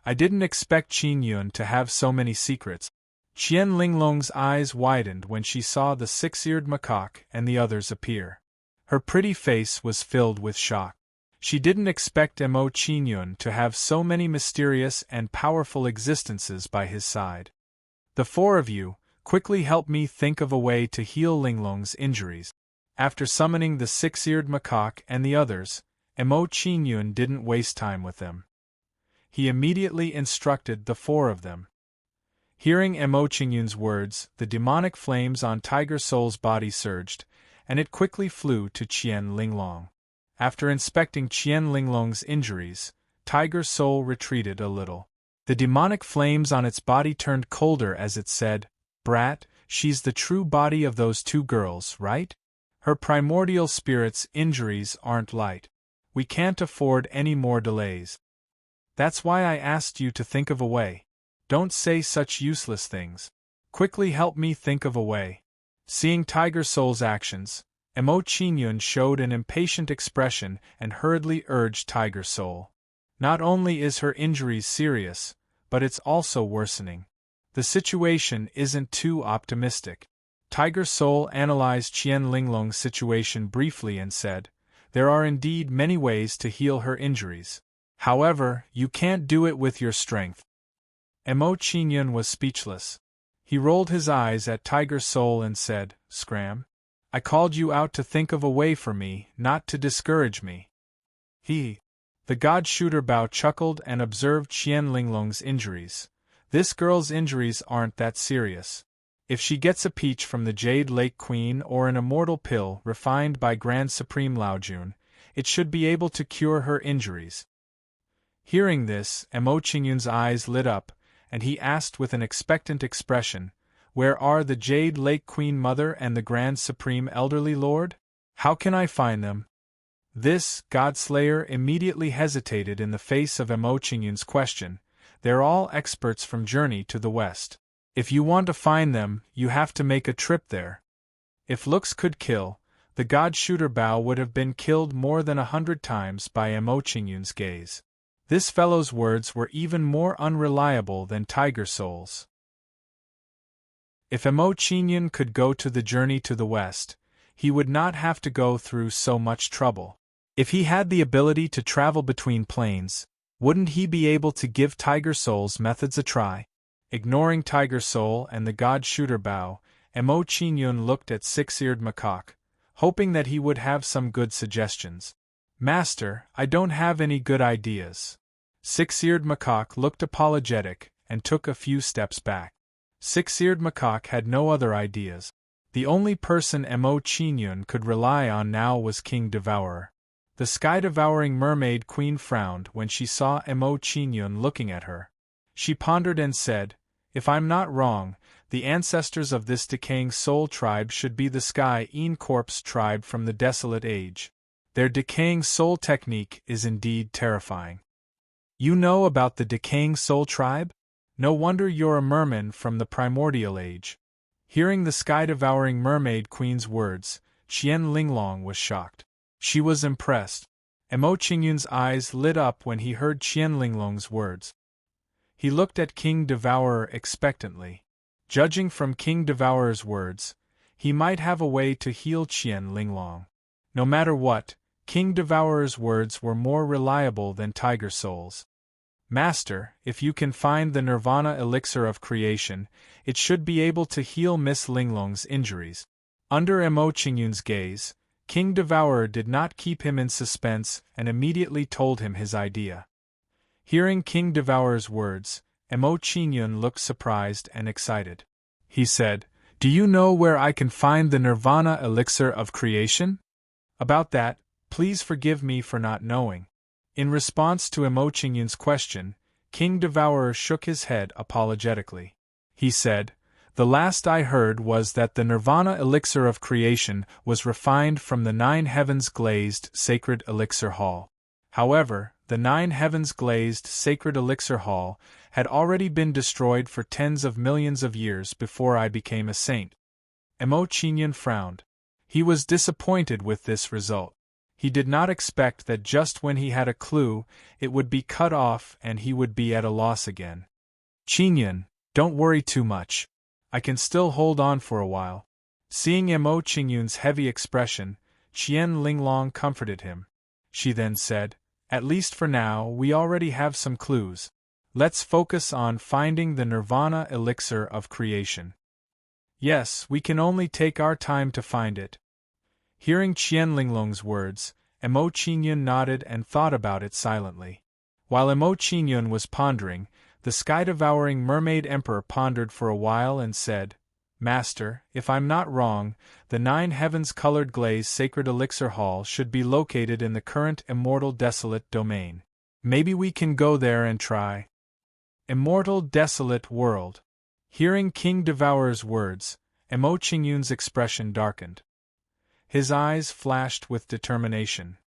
I didn't expect Qingyun to have so many secrets. Qian Linglong's eyes widened when she saw the Six-Eared Macaque and the others appear. Her pretty face was filled with shock. She didn't expect Mo Qingyun to have so many mysterious and powerful existences by his side. "The four of you, quickly help me think of a way to heal Linglong's injuries." After summoning the Six-Eared Macaque and the others, Mo Qingyun didn't waste time with them. He immediately instructed the four of them. Hearing Mo Qingyun's words, the demonic flames on Tiger Soul's body surged, and it quickly flew to Qian Linglong. After inspecting Qian Linglong's injuries, Tiger Soul retreated a little. The demonic flames on its body turned colder as it said, "Brat, she's the true body of those two girls, right? Her primordial spirit's injuries aren't light. We can't afford any more delays. That's why I asked you to think of a way. Don't say such useless things. Quickly help me think of a way." Seeing Tiger Soul's actions, Mo Qingyun showed an impatient expression and hurriedly urged Tiger Soul. "Not only is her injuries serious, but it's also worsening. The situation isn't too optimistic." Tiger Soul analyzed Qian Linglong's situation briefly and said, "There are indeed many ways to heal her injuries. However, you can't do it with your strength." Mo Qingyun was speechless. He rolled his eyes at Tiger Soul and said, "Scram? I called you out to think of a way for me, not to discourage me." The God Shooter Bao chuckled and observed Qian Linglong's injuries. "This girl's injuries aren't that serious. If she gets a peach from the Jade Lake Queen or an immortal pill refined by Grand Supreme Laojun, it should be able to cure her injuries." Hearing this, Mo Qingyun's eyes lit up, and he asked with an expectant expression, "Where are the Jade Lake Queen Mother and the Grand Supreme Elderly Lord? How can I find them?" This Godslayer immediately hesitated in the face of Mo Qingyun's question. "They're all experts from Journey to the West. If you want to find them, you have to make a trip there." If looks could kill, the God Shooter Bao would have been killed more than 100 times by Mo Qingyun's gaze. This fellow's words were even more unreliable than Tiger Soul's. If Mo Qingyun could go to the Journey to the West, he would not have to go through so much trouble. If he had the ability to travel between planes, wouldn't he be able to give Tiger Soul's methods a try? Ignoring Tiger Soul and the God Shooter Bao, Mo Qingyun looked at Six-Eared Macaque, hoping that he would have some good suggestions. Master, I don't have any good ideas. Six-Eared Macaque looked apologetic and took a few steps back. Six-Eared Macaque had no other ideas. The only person Mo Qingyun could rely on now was King Devourer. The sky-devouring mermaid queen frowned when she saw Mo Qingyun looking at her. She pondered and said, "If I'm not wrong, the ancestors of this decaying soul tribe should be the Sky-Een Corpse tribe from the Desolate Age. Their decaying soul technique is indeed terrifying." "You know about the decaying soul tribe? No wonder you're a merman from the Primordial Age." Hearing the sky-devouring mermaid queen's words, Qian Linglong was shocked. She was impressed. Mo Qingyun's eyes lit up when he heard Qian Linglong's words. He looked at King Devourer expectantly. Judging from King Devourer's words, he might have a way to heal Qian Linglong. No matter what, King Devourer's words were more reliable than Tiger Soul's. "Master, if you can find the Nirvana elixir of creation, it should be able to heal Miss Linglong's injuries." Under Mo Qingyun's gaze, King Devourer did not keep him in suspense and immediately told him his idea. Hearing King Devourer's words, Mo Qingyun looked surprised and excited. He said, "Do you know where I can find the Nirvana elixir of creation?" "About that, please forgive me for not knowing." In response to Mo Qingyun's question, King Devourer shook his head apologetically. He said, "The last I heard was that the Nirvana elixir of creation was refined from the Nine Heavens Glazed Sacred Elixir Hall. However, the Nine Heavens Glazed Sacred Elixir Hall had already been destroyed for tens of millions of years before I became a saint." Mo Qingyun frowned. He was disappointed with this result. He did not expect that just when he had a clue, it would be cut off and he would be at a loss again. "Qingyun, don't worry too much. I can still hold on for a while." Seeing Mo Qingyun's heavy expression, Qian Linglong comforted him. She then said, "At least for now, we already have some clues. Let's focus on finding the Nirvana elixir of creation." "Yes, we can only take our time to find it." Hearing Qian Linglong's words, Mo Qingyun nodded and thought about it silently. While Mo Qingyun was pondering, the sky-devouring mermaid emperor pondered for a while and said, "Master, if I'm not wrong, the Nine Heavens-colored glaze Sacred Elixir Hall should be located in the current Immortal Desolate domain. Maybe we can go there and try." Immortal Desolate World. Hearing King Devourer's words, Mo Qingyun's expression darkened. His eyes flashed with determination.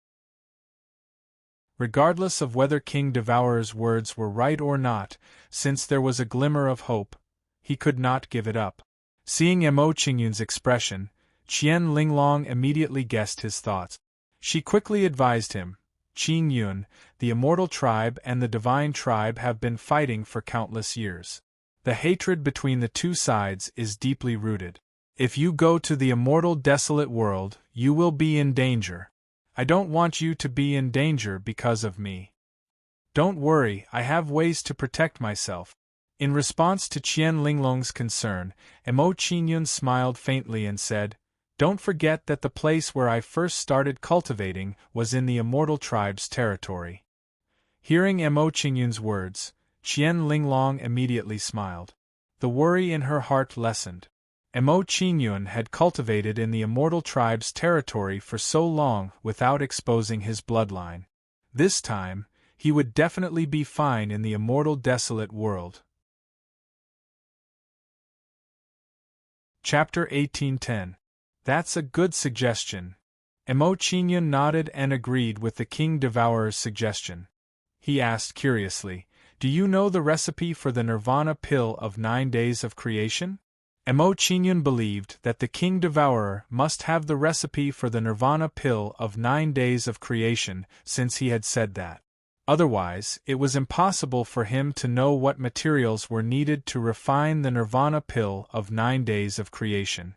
Regardless of whether King Devourer's words were right or not, since there was a glimmer of hope, he could not give it up. Seeing Mo Qingyun's expression, Qian Linglong immediately guessed his thoughts. She quickly advised him, "Qingyun, the Immortal Tribe and the Divine Tribe have been fighting for countless years. The hatred between the two sides is deeply rooted. If you go to the Immortal Desolate World, you will be in danger. I don't want you to be in danger because of me." "Don't worry, I have ways to protect myself." In response to Qian Linglong's concern, Mo Qingyun smiled faintly and said, "Don't forget that the place where I first started cultivating was in the Immortal Tribe's territory." Hearing Mo Qingyun's words, Qian Linglong immediately smiled. The worry in her heart lessened. Mo Qingyun had cultivated in the Immortal Tribe's territory for so long without exposing his bloodline. This time, he would definitely be fine in the Immortal Desolate World. Chapter 1810. That's a good suggestion. Mo Qingyun nodded and agreed with the King Devourer's suggestion. He asked curiously, "Do you know the recipe for the Nirvana pill of 9 days of creation?" Mo Qingyun believed that the King Devourer must have the recipe for the Nirvana pill of 9 days of creation, since he had said that. Otherwise, it was impossible for him to know what materials were needed to refine the Nirvana pill of 9 days of creation.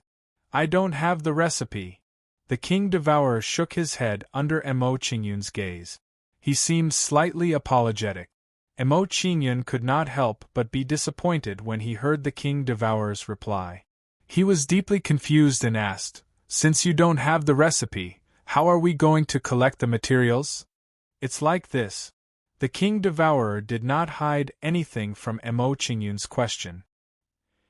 "I don't have the recipe." The King Devourer shook his head under Mo Qingyun's gaze. He seemed slightly apologetic. Emo Qingyun could not help but be disappointed when he heard the King Devourer's reply. He was deeply confused and asked, "Since you don't have the recipe, how are we going to collect the materials?" "It's like this." The King Devourer did not hide anything from Emo Qingyun's question.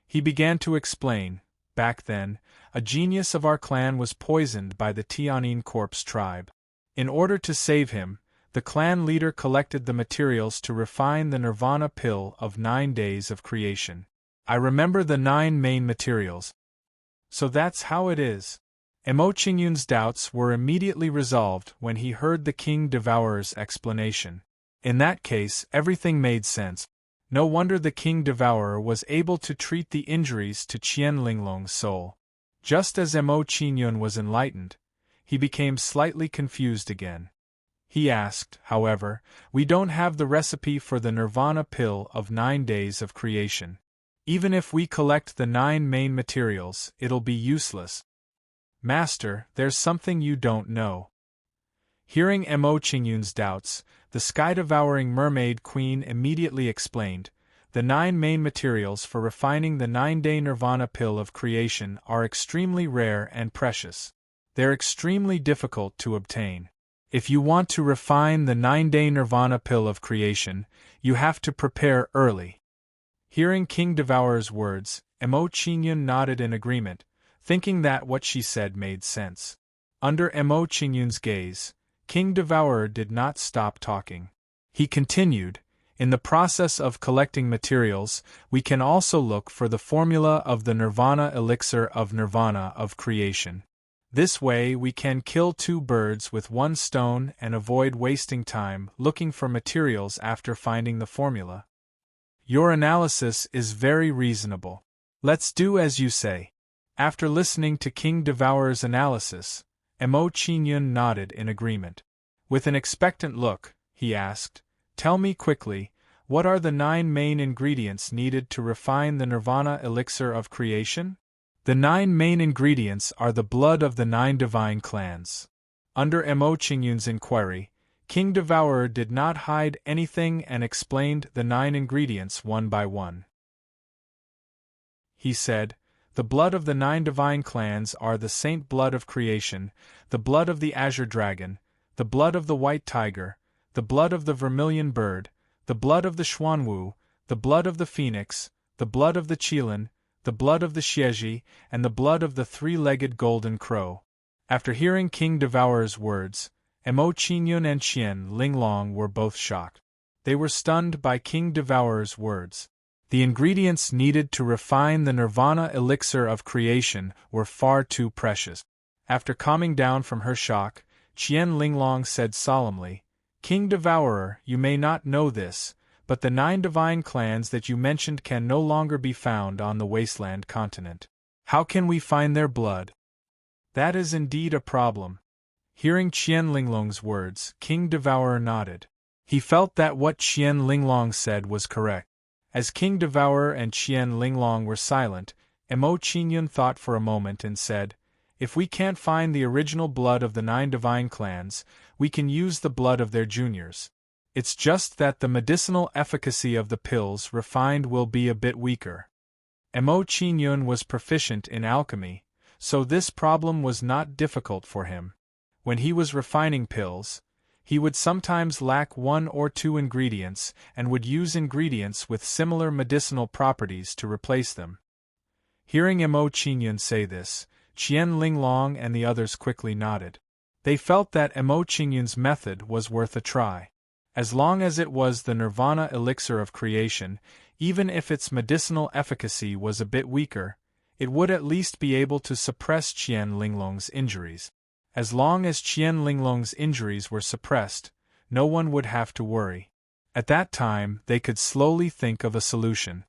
He began to explain. Back then, a genius of our clan was poisoned by the Tianyin Corpse tribe. In order to save him, the clan leader collected the materials to refine the Nirvana pill of 9 days of creation. I remember the 9 main materials. So that's how it is. Emo Qingyun's doubts were immediately resolved when he heard the King Devourer's explanation. In that case, everything made sense. No wonder the King Devourer was able to treat the injuries to Qian Linglong's soul. Just as Emo Qingyun was enlightened, he became slightly confused again. He asked, however, "We don't have the recipe for the Nirvana pill of 9 days of creation. Even if we collect the 9 main materials, it'll be useless." "Master, there's something you don't know." Hearing Emo Qingyun's doubts, the sky-devouring mermaid queen immediately explained, "The 9 main materials for refining the 9-day Nirvana pill of creation are extremely rare and precious. They're extremely difficult to obtain. If you want to refine the 9-day Nirvana pill of creation, you have to prepare early." Hearing King Devourer's words, Emo Qingyun nodded in agreement, thinking that what she said made sense. Under Emo Qingyun's gaze, King Devourer did not stop talking. He continued, "In the process of collecting materials, we can also look for the formula of the Nirvana elixir of Nirvana of creation. This way we can kill 2 birds with 1 stone and avoid wasting time looking for materials after finding the formula." "Your analysis is very reasonable. Let's do as you say." After listening to King Devourer's analysis, Emo Qingyun nodded in agreement. With an expectant look, he asked, "Tell me quickly, what are the 9 main ingredients needed to refine the Nirvana elixir of creation?" "The 9 main ingredients are the blood of the 9 divine clans." Under Emo Qingyun's inquiry, King Devourer did not hide anything and explained the 9 ingredients one by one. He said, "The blood of the 9 divine clans are the saint blood of creation, the blood of the azure dragon, the blood of the white tiger, the blood of the vermilion bird, the blood of the xuanwu, the blood of the phoenix, the blood of the qilin, the blood of the xieji, and the blood of the 3-legged golden crow." After hearing King Devourer's words, Emo Qingyun and Qian Linglong were both shocked. They were stunned by King Devourer's words. The ingredients needed to refine the Nirvana elixir of creation were far too precious. After calming down from her shock, Qian Linglong said solemnly, "King Devourer, you may not know this, but the 9 divine clans that you mentioned can no longer be found on the wasteland continent. How can we find their blood?" "That is indeed a problem." Hearing Qian Linglong's words, King Devourer nodded. He felt that what Qian Linglong said was correct. As King Devourer and Qian Linglong were silent, Emo Qingyun thought for a moment and said, "If we can't find the original blood of the 9 divine clans, we can use the blood of their juniors. It's just that the medicinal efficacy of the pills refined will be a bit weaker." Emo Qingyun was proficient in alchemy, so this problem was not difficult for him. When he was refining pills, he would sometimes lack 1 or 2 ingredients and would use ingredients with similar medicinal properties to replace them. Hearing Emo Qingyun say this, Qian Linglong and the others quickly nodded. They felt that Emo Qingyun's method was worth a try. As long as it was the Nirvana elixir of creation, even if its medicinal efficacy was a bit weaker, it would at least be able to suppress Qian Linglong's injuries. As long as Qian Linglong's injuries were suppressed, no one would have to worry. At that time, they could slowly think of a solution.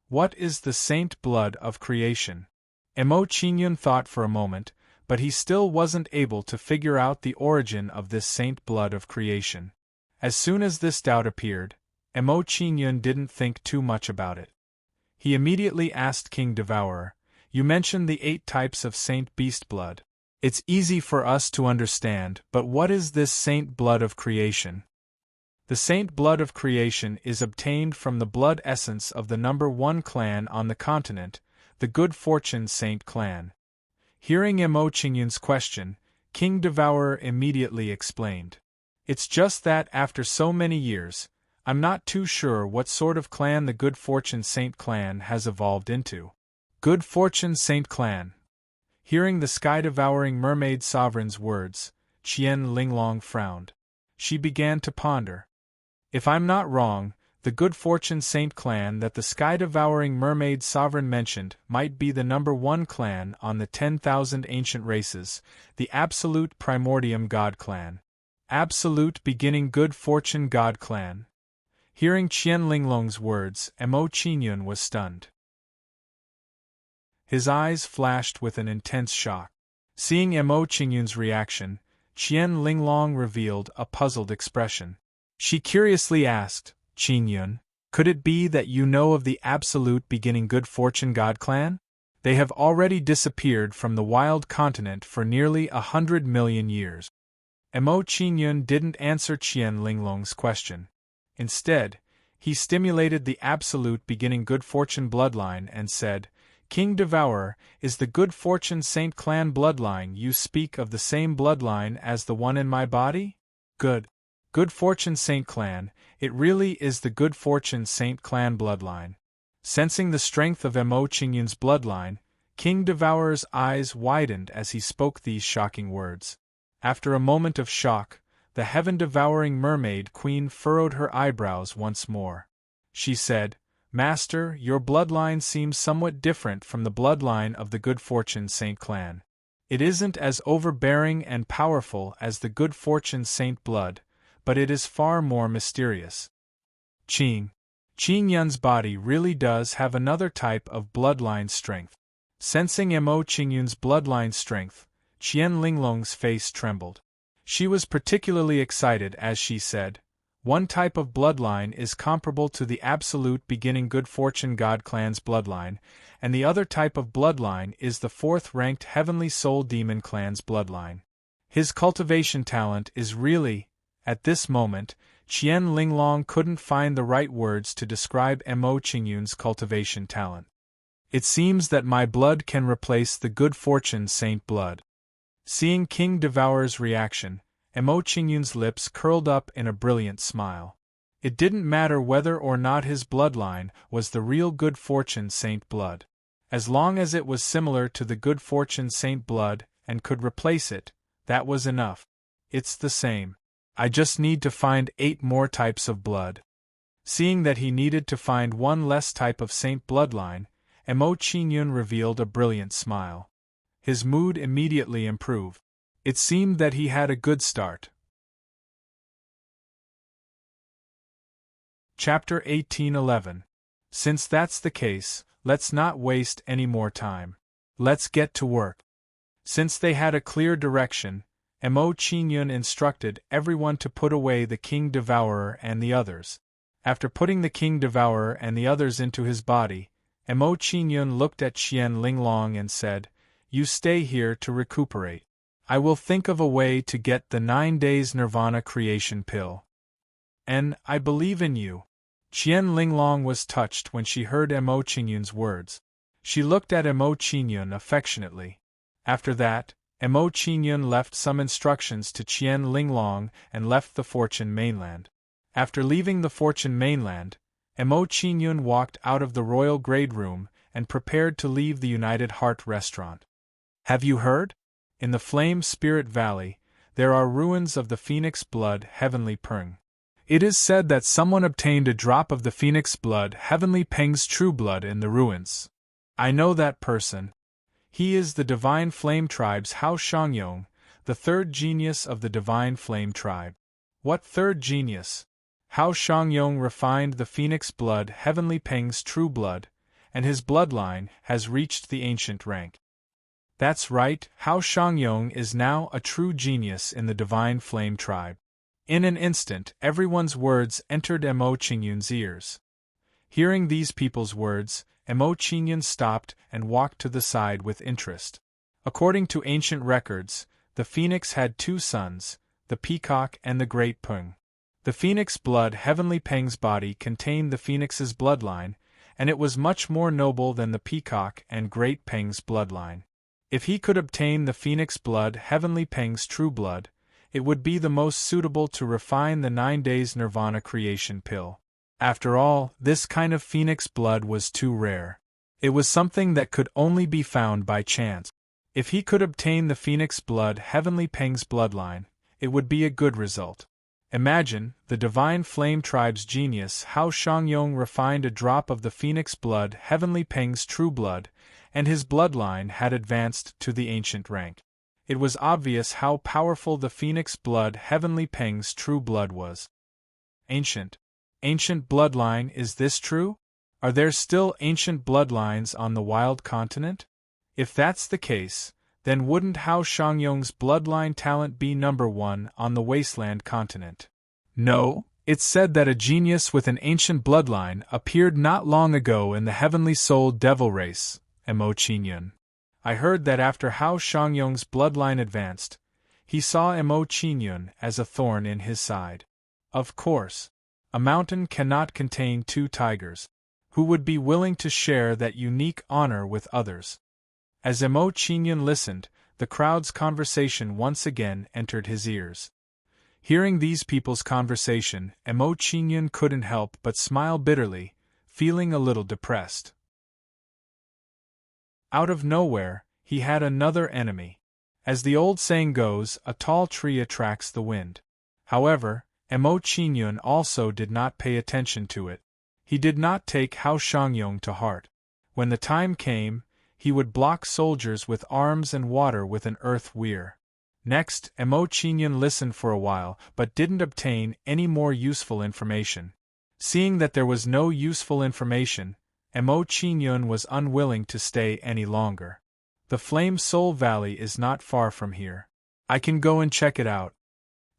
What is the saint blood of creation? Emo Qingyun thought for a moment, but he still wasn't able to figure out the origin of this saint blood of creation. As soon as this doubt appeared, Emo Qingyun didn't think too much about it. He immediately asked King Devourer, "You mentioned the 8 types of saint beast blood. It's easy for us to understand, but what is this saint blood of creation?" The saint blood of creation is obtained from the blood essence of the number 1 clan on the continent, the Good Fortune Saint clan. Hearing Mo Qingyun's question, King Devourer immediately explained. It's just that after so many years, I'm not too sure what sort of clan the Good Fortune Saint clan has evolved into. Good Fortune Saint clan. Hearing the sky-devouring mermaid sovereign's words, Qian Linglong frowned. She began to ponder. If I'm not wrong, the Good Fortune Saint clan that the sky-devouring mermaid sovereign mentioned might be the number 1 clan on the 10,000 ancient races, the Absolute Primordium God clan. Absolute Beginning Good Fortune God clan. Hearing Qian Linglong's words, Mo Qingyun was stunned. His eyes flashed with an intense shock. Seeing Mo Qingyun's reaction, Qian Linglong revealed a puzzled expression. She curiously asked, Qingyun, could it be that you know of the Absolute Beginning Good Fortune God clan? They have already disappeared from the wild continent for nearly 100 million years. Mo Qingyun didn't answer Qian Linglong's question. Instead, he stimulated the Absolute Beginning Good Fortune bloodline and said, King Devourer, is the Good Fortune Saint clan bloodline you speak of the same bloodline as the one in my body? Good Fortune Saint clan, it really is the Good Fortune Saint clan bloodline. Sensing the strength of Mo Qingyun's bloodline, King Devourer's eyes widened as he spoke these shocking words. After a moment of shock, the heaven-devouring mermaid queen furrowed her eyebrows once more. She said, Master, your bloodline seems somewhat different from the bloodline of the Good Fortune Saint clan. It isn't as overbearing and powerful as the Good Fortune Saint blood, but it is far more mysterious. Qingyun's body really does have another type of bloodline strength. Sensing Mo Qingyun's bloodline strength, Qian Linglong's face trembled. She was particularly excited as she said, one type of bloodline is comparable to the Absolute Beginning Good Fortune God clan's bloodline, and the other type of bloodline is the 4th-ranked Heavenly Soul Demon clan's bloodline. His cultivation talent is really, at this moment, Qian Linglong couldn't find the right words to describe Mo Qingyun's cultivation talent. It seems that my blood can replace the Good Fortune Saint blood. Seeing King Devourer's reaction, Mo Qingyun's lips curled up in a brilliant smile. It didn't matter whether or not his bloodline was the real Good Fortune Saint blood. As long as it was similar to the Good Fortune Saint blood and could replace it, that was enough. It's the same. I just need to find 8 more types of blood. Seeing that he needed to find one less type of saint bloodline, Mo Qingyun revealed a brilliant smile. His mood immediately improved. It seemed that he had a good start. Chapter 1811. Since that's the case, let's not waste any more time. Let's get to work. Since they had a clear direction, Mo Qingyun instructed everyone to put away the King Devourer and the others. After putting the King Devourer and the others into his body, Mo Qingyun looked at Qian Linglong and said, You stay here to recuperate. I will think of a way to get the 9 days Nirvana creation pill. And I believe in you. Qian Linglong was touched when she heard Mo Qingyun's words. She looked at Mo Qingyun affectionately. After that, Mo Qingyun left some instructions to Qian Linglong and left the Fortune mainland. After leaving the Fortune mainland, Mo Qingyun walked out of the royal grade room and prepared to leave the United Heart restaurant. Have you heard? In the Flame Spirit Valley, there are ruins of the Phoenix Blood Heavenly Peng. It is said that someone obtained a drop of the Phoenix Blood Heavenly Peng's true blood in the ruins. I know that person. He is the Divine Flame Tribe's Hao Shangyong, the 3rd genius of the Divine Flame Tribe. What 3rd genius? Hao Shangyong refined the Phoenix Blood Heavenly Peng's true blood, and his bloodline has reached the ancient rank. That's right, Hao Shangyong is now a true genius in the Divine Flame Tribe. In an instant, everyone's words entered Mo Qingyun's ears. Hearing these people's words, Mo Qingyun stopped and walked to the side with interest. According to ancient records, the phoenix had 2 sons, the peacock and the great Peng. The phoenix blood Heavenly Peng's body contained the phoenix's bloodline, and it was much more noble than the peacock and Great Peng's bloodline. If he could obtain the phoenix blood Heavenly Peng's true blood, it would be the most suitable to refine the 9 days nirvana creation pill. After all, this kind of phoenix blood was too rare. It was something that could only be found by chance. If he could obtain the phoenix blood Heavenly Peng's bloodline, it would be a good result. Imagine, the Divine Flame Tribe's genius how Shangyong refined a drop of the phoenix blood Heavenly Peng's true blood, and his bloodline had advanced to the ancient rank. It was obvious how powerful the phoenix blood Heavenly Peng's true blood was. Ancient bloodline, is this true? Are there still ancient bloodlines on the wild continent? If that's the case, then wouldn't Hao Shangyong's bloodline talent be #1 on the wasteland continent? No, it's said that a genius with an ancient bloodline appeared not long ago in the heavenly soul devil race, Mo Qingyun. I heard that after Hao Shangyong's bloodline advanced, he saw Mo Qingyun as a thorn in his side. Of course, a mountain cannot contain 2 tigers. Who would be willing to share that unique honor with others? As Mo Qingyun listened, the crowd's conversation once again entered his ears. Hearing these people's conversation, Mo Qingyun couldn't help but smile bitterly, feeling a little depressed. Out of nowhere, he had another enemy. As the old saying goes, a tall tree attracts the wind. However, Mo Qingyun also did not pay attention to it. He did not take Hao Shangyong to heart. When the time came, he would block soldiers with arms and water with an earth weir. Next, Mo Qingyun listened for a while but didn't obtain any more useful information. Seeing that there was no useful information, Mo Qingyun was unwilling to stay any longer. The Flame Soul Valley is not far from here. I can go and check it out.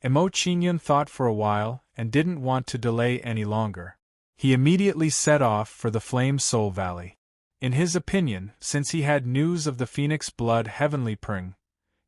Mo Qingyun thought for a while and didn't want to delay any longer. He immediately set off for the Flame Soul Valley. In his opinion, since he had news of the phoenix blood Heavenly Peng,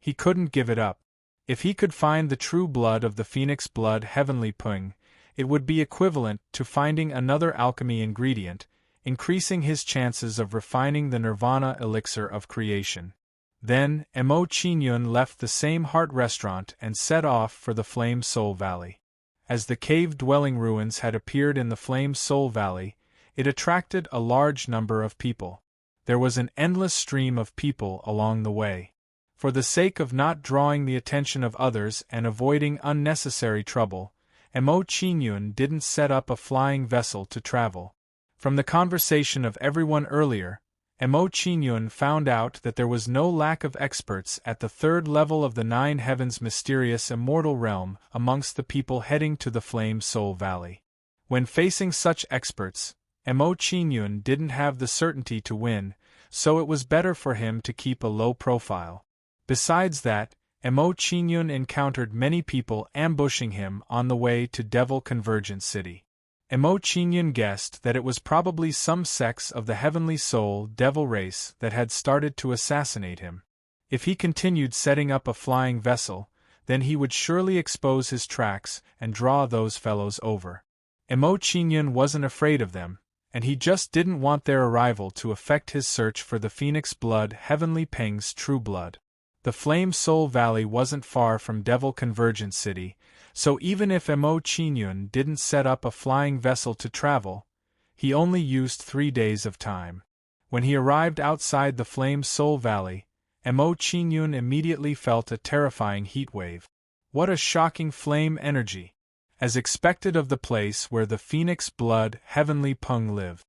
he couldn't give it up. If he could find the true blood of the phoenix blood Heavenly Peng, it would be equivalent to finding another alchemy ingredient, increasing his chances of refining the nirvana elixir of creation. Then, Mo Qingyun left the same heart restaurant and set off for the Flame Soul Valley. As the cave-dwelling ruins had appeared in the Flame Soul Valley, it attracted a large number of people. There was an endless stream of people along the way. For the sake of not drawing the attention of others and avoiding unnecessary trouble, Mo Qingyun didn't set up a flying vessel to travel. From the conversation of everyone earlier, Mo Qingyun found out that there was no lack of experts at the 3rd level of the 9 heavens mysterious immortal realm amongst the people heading to the Flame Soul Valley. When facing such experts, Mo Qingyun didn't have the certainty to win, so it was better for him to keep a low profile. Besides that, Mo Qingyun encountered many people ambushing him on the way to Devil Convergent City. Mo Qingyun guessed that it was probably some sects of the Heavenly Soul Devil race that had started to assassinate him. If he continued setting up a flying vessel, then he would surely expose his tracks and draw those fellows over. Mo Qingyun wasn't afraid of them, and he just didn't want their arrival to affect his search for the phoenix blood Heavenly Peng's true blood. The Flame Soul Valley wasn't far from Devil Convergent City, so even if Mo Qingyun didn't set up a flying vessel to travel, he only used 3 days of time. When he arrived outside the Flame Soul Valley, Mo Qingyun immediately felt a terrifying heat wave. What a shocking flame energy! As expected of the place where the phoenix blood Heavenly Peng lived.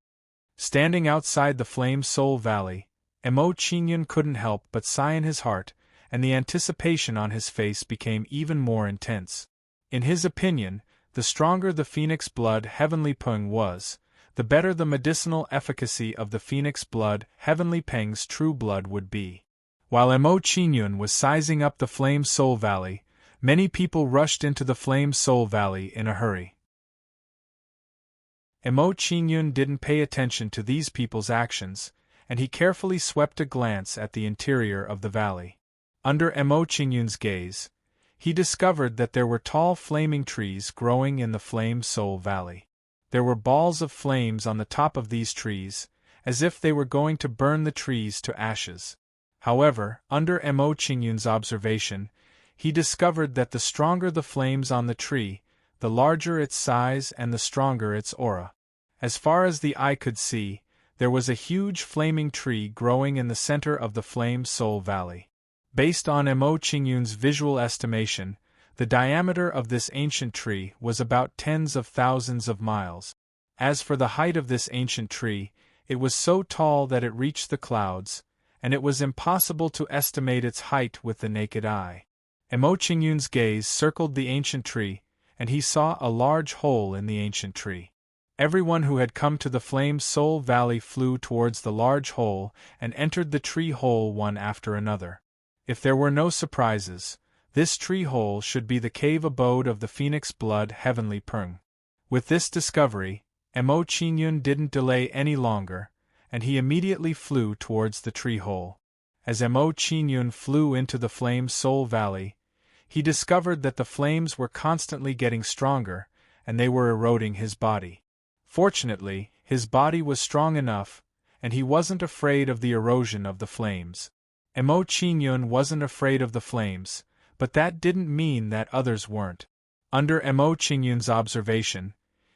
Standing outside the Flame Soul Valley, Mo Qingyun couldn't help but sigh in his heart, and the anticipation on his face became even more intense. In his opinion, the stronger the phoenix blood Heavenly Peng was, the better the medicinal efficacy of the phoenix blood Heavenly Peng's true blood would be. While Mo Qingyun was sizing up the Flame Soul Valley, many people rushed into the Flame Soul Valley in a hurry. Mo Qingyun didn't pay attention to these people's actions, and he carefully swept a glance at the interior of the valley. Under Mo Qingyun's gaze, he discovered that there were tall flaming trees growing in the Flame Soul Valley. There were balls of flames on the top of these trees, as if they were going to burn the trees to ashes. However, under Mo Qingyun's observation, he discovered that the stronger the flames on the tree, the larger its size and the stronger its aura. As far as the eye could see, there was a huge flaming tree growing in the center of the Flame Soul Valley. Based on Mo Qingyun's visual estimation, the diameter of this ancient tree was about tens of thousands of miles. As for the height of this ancient tree, it was so tall that it reached the clouds, and it was impossible to estimate its height with the naked eye. Mo Qingyun's gaze circled the ancient tree, and he saw a large hole in the ancient tree. Everyone who had come to the Flame Soul Valley flew towards the large hole and entered the tree hole one after another. If there were no surprises, this tree hole should be the cave abode of the Phoenix Blood Heavenly Peng. With this discovery, Mo Qingyun didn't delay any longer, and he immediately flew towards the tree hole. As Mo Qingyun flew into the Flame Soul Valley, he discovered that the flames were constantly getting stronger, and they were eroding his body. Fortunately, his body was strong enough, and he wasn't afraid of the erosion of the flames. Mo Qingyun wasn't afraid of the flames, but that didn't mean that others weren't. Under Mo Qingyun's observation,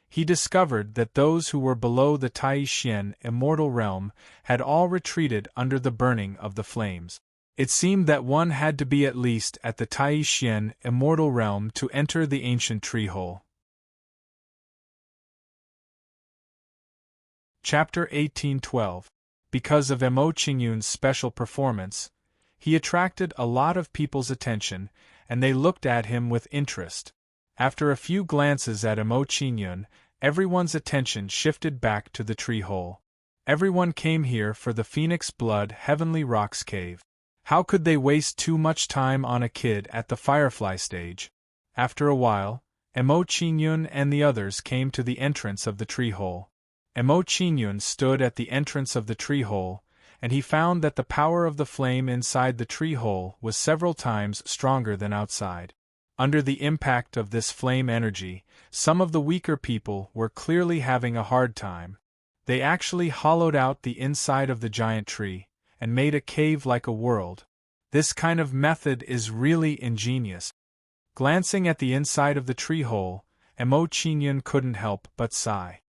he discovered that those who were below the Tai-Xian immortal realm had all retreated under the burning of the flames. It seemed that one had to be at least at the Tai-Xian immortal realm to enter the ancient tree hole. Chapter 1812. Because of Mo Qingyun's special performance, he attracted a lot of people's attention, and they looked at him with interest. After a few glances at Mo Qingyun, everyone's attention shifted back to the tree hole. Everyone came here for the Phoenix Blood Heavenly Rocks Cave. How could they waste too much time on a kid at the Firefly stage? After a while, Mo Qingyun and the others came to the entrance of the tree hole. Mo Qingyun stood at the entrance of the tree hole, and he found that the power of the flame inside the tree hole was several times stronger than outside. Under the impact of this flame energy, some of the weaker people were clearly having a hard time. They actually hollowed out the inside of the giant tree, and made a cave like a world. This kind of method is really ingenious. Glancing at the inside of the tree hole, Mo Qingyun couldn't help but sigh.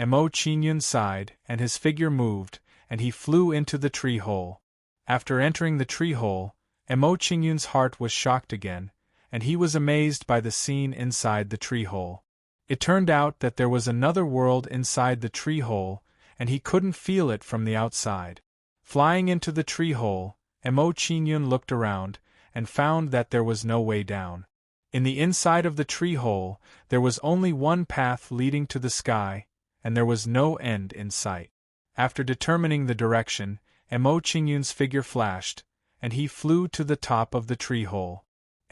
Mo Qingyun sighed, and his figure moved, and he flew into the tree hole. After entering the tree hole, Mo Qingyun's heart was shocked again, and he was amazed by the scene inside the tree hole. It turned out that there was another world inside the tree hole, and he couldn't feel it from the outside. Flying into the tree hole, Mo Qingyun looked around, and found that there was no way down. In the inside of the tree hole, there was only one path leading to the sky, and there was no end in sight. After determining the direction, Mo Qingyun's figure flashed, and he flew to the top of the tree hole.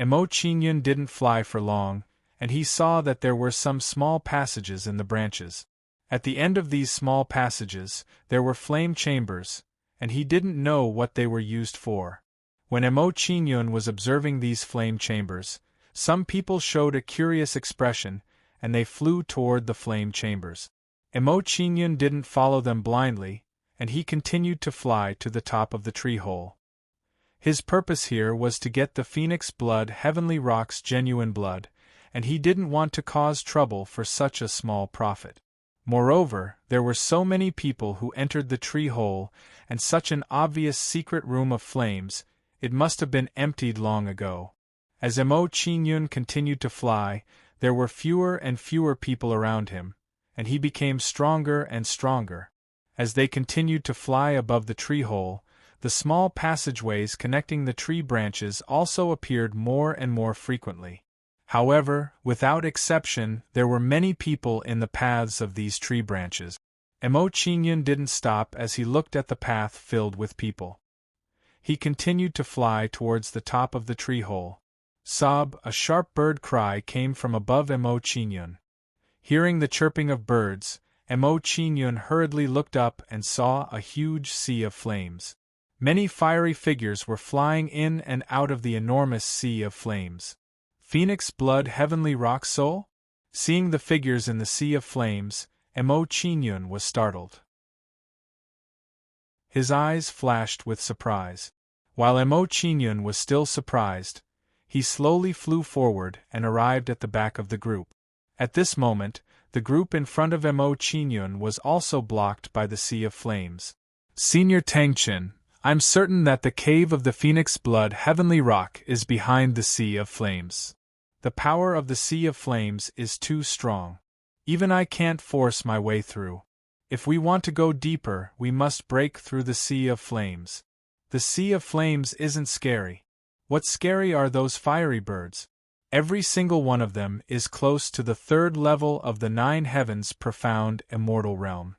Mo Qingyun didn't fly for long, and he saw that there were some small passages in the branches. At the end of these small passages, there were flame chambers, and he didn't know what they were used for. When Mo Qingyun was observing these flame chambers, some people showed a curious expression, and they flew toward the flame chambers. Mo Qingyun didn't follow them blindly, and he continued to fly to the top of the tree hole. His purpose here was to get the Phoenix Blood Heavenly Rock's genuine blood, and he didn't want to cause trouble for such a small profit. Moreover, there were so many people who entered the tree hole, and such an obvious secret room of flames, it must have been emptied long ago. As Mo Qingyun continued to fly, there were fewer and fewer people around him, and he became stronger and stronger. As they continued to fly above the tree hole, the small passageways connecting the tree branches also appeared more and more frequently. However, without exception, there were many people in the paths of these tree branches. Mo Qingyun didn't stop as he looked at the path filled with people. He continued to fly towards the top of the tree hole. Sob, a sharp bird cry came from above Mo Qingyun. Hearing the chirping of birds, Mo Qingyun hurriedly looked up and saw a huge sea of flames. Many fiery figures were flying in and out of the enormous sea of flames. Phoenix blood heavenly rock soul? Seeing the figures in the sea of flames, Mo Qingyun was startled. His eyes flashed with surprise. While Mo Qingyun was still surprised, he slowly flew forward and arrived at the back of the group. At this moment, the group in front of Mo Qingyun was also blocked by the sea of flames. Senior Tangchen, I'm certain that the cave of the Phoenix Blood Heavenly Rock is behind the sea of flames. The power of the sea of flames is too strong. Even I can't force my way through. If we want to go deeper, we must break through the sea of flames. The sea of flames isn't scary. What's scary are those fiery birds. Every single one of them is close to the third level of the 9 heavens profound immortal realm.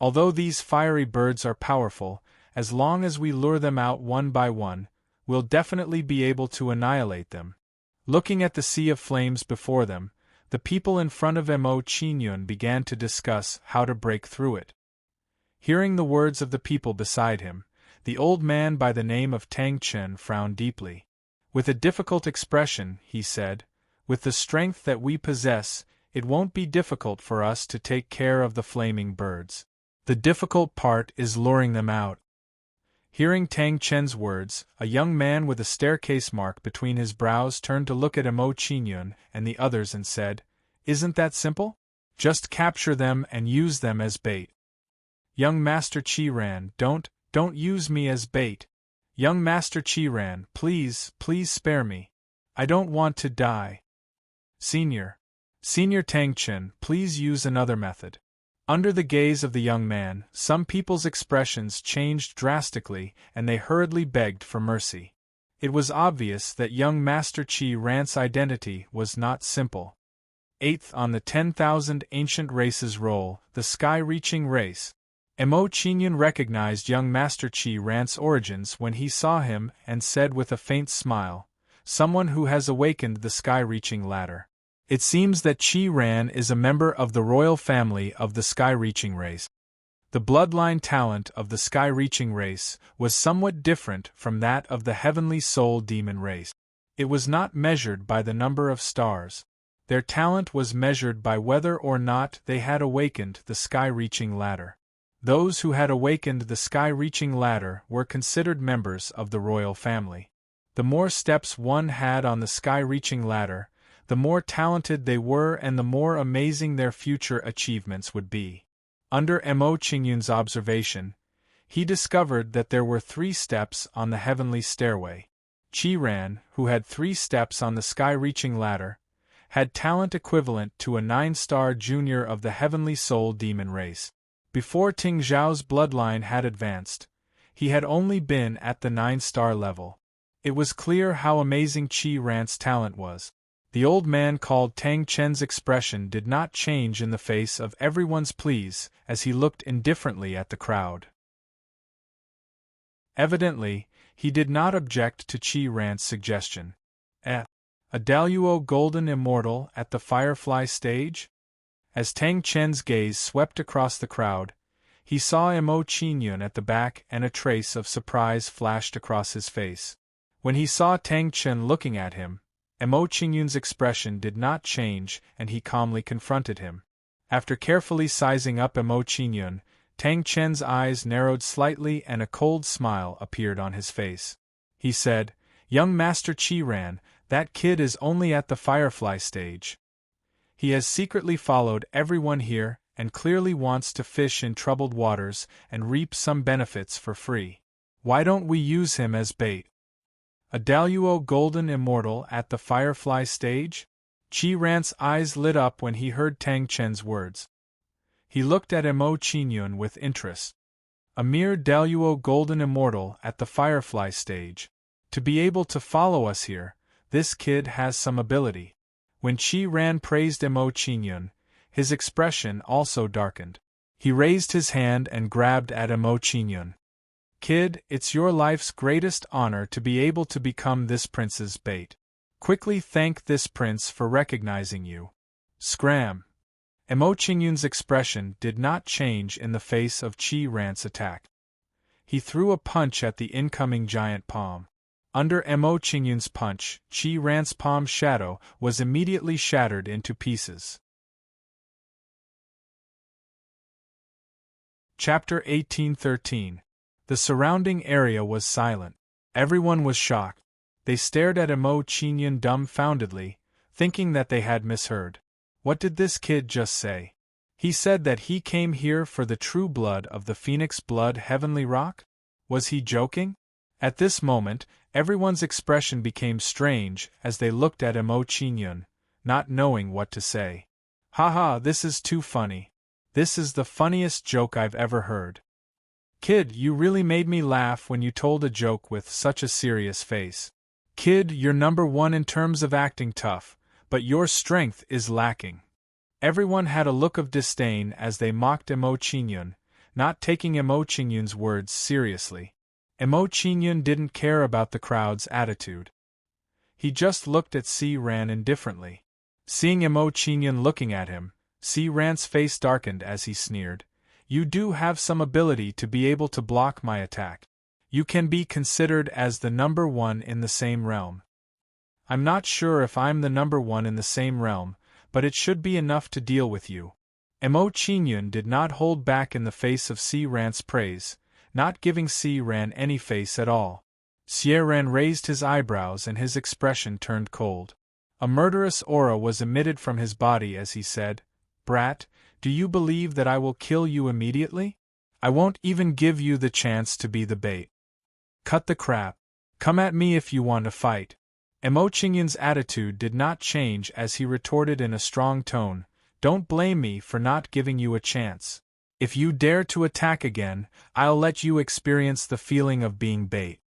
Although these fiery birds are powerful, as long as we lure them out one by one, we'll definitely be able to annihilate them. Looking at the sea of flames before them, the people in front of Mo Qingyun began to discuss how to break through it. Hearing the words of the people beside him, the old man by the name of Tang Chen frowned deeply. With a difficult expression, he said, "With the strength that we possess, it won't be difficult for us to take care of the flaming birds. The difficult part is luring them out." Hearing Tang Chen's words, a young man with a staircase mark between his brows turned to look at Mo Qingyun and the others and said, "Isn't that simple? Just capture them and use them as bait." "Young Master Qiran, don't use me as bait. Young Master Qiran, please spare me. I don't want to die. Senior Tangchen, please use another method." Under the gaze of the young man, some people's expressions changed drastically and they hurriedly begged for mercy. It was obvious that young Master Qi Ran's identity was not simple. 8th on the 10,000 Ancient Races roll, the Sky-Reaching Race. Mo Qingyun recognized young Master Qi Ran's origins when he saw him and said with a faint smile, "Someone who has awakened the Sky-Reaching Ladder. It seems that Qi Ran is a member of the royal family of the Sky-Reaching race." The bloodline talent of the Sky-Reaching race was somewhat different from that of the Heavenly Soul Demon race. It was not measured by the number of stars. Their talent was measured by whether or not they had awakened the Sky-Reaching Ladder. Those who had awakened the Sky-Reaching Ladder were considered members of the royal family. The more steps one had on the Sky-Reaching Ladder, the more talented they were and the more amazing their future achievements would be. Under Mo Qingyun's observation, he discovered that there were 3 steps on the heavenly stairway. Qi Ran, who had 3 steps on the Sky-Reaching Ladder, had talent equivalent to a 9-star junior of the Heavenly Soul Demon race. Before Ting Zhao's bloodline had advanced, he had only been at the 9-star level. It was clear how amazing Qi Ran's talent was. The old man called Tang Chen's expression did not change in the face of everyone's pleas as he looked indifferently at the crowd. Evidently, he did not object to Qi Ran's suggestion. A Daluo Golden Immortal at the Firefly stage? As Tang Chen's gaze swept across the crowd, he saw Mo Qingyun at the back and a trace of surprise flashed across his face. When he saw Tang Chen looking at him, Mo Qingyun's expression did not change and he calmly confronted him. After carefully sizing up Mo Qingyun, Tang Chen's eyes narrowed slightly and a cold smile appeared on his face. He said, "Young Master Qiran, that kid is only at the Firefly stage. He has secretly followed everyone here and clearly wants to fish in troubled waters and reap some benefits for free. Why don't we use him as bait?" A Daluo Golden Immortal at the Firefly stage? Qi Ran's eyes lit up when he heard Tang Chen's words. He looked at Mo Qingyun with interest. A mere Daluo Golden Immortal at the Firefly stage. To be able to follow us here, this kid has some ability. When Qi Ran praised Mo Qingyun, his expression also darkened. He raised his hand and grabbed at Mo Qingyun. "Kid, it's your life's greatest honor to be able to become this prince's bait. Quickly thank this prince for recognizing you." Scram! Mo Qingyun's expression did not change in the face of Qi Ran's attack. He threw a punch at the incoming giant palm. Under Mo Qingyun's punch, Qi Ran's palm shadow was immediately shattered into pieces. Chapter 1813. The surrounding area was silent. Everyone was shocked. They stared at Mo Qingyun dumbfoundedly, thinking that they had misheard. What did this kid just say? He said that he came here for the true blood of the Phoenix Blood Heavenly Rock? Was he joking? At this moment, everyone's expression became strange as they looked at Mo Qingyun, not knowing what to say. Haha, this is too funny. This is the funniest joke I've ever heard. Kid, you really made me laugh when you told a joke with such a serious face. Kid, you're number one in terms of acting tough, but your strength is lacking. Everyone had a look of disdain as they mocked Mo Qingyun, not taking Mo Qingyun's words seriously. Mo Qingyun didn't care about the crowd's attitude. He just looked at Si Ran indifferently. Seeing Mo Qingyun looking at him, Si Ran's face darkened as he sneered. You do have some ability to be able to block my attack. You can be considered as the number one in the same realm. I'm not sure if I'm the number one in the same realm, but it should be enough to deal with you. Mo Qingyun did not hold back in the face of Si Ran's praise, not giving Si Ran any face at all. Si Ran raised his eyebrows and his expression turned cold. A murderous aura was emitted from his body as he said, "Brat, do you believe that I will kill you immediately? I won't even give you the chance to be the bait. Cut the crap. Come at me if you want to fight." Mo Qingyun's attitude did not change as he retorted in a strong tone, "Don't blame me for not giving you a chance. If you dare to attack again, I'll let you experience the feeling of being bait."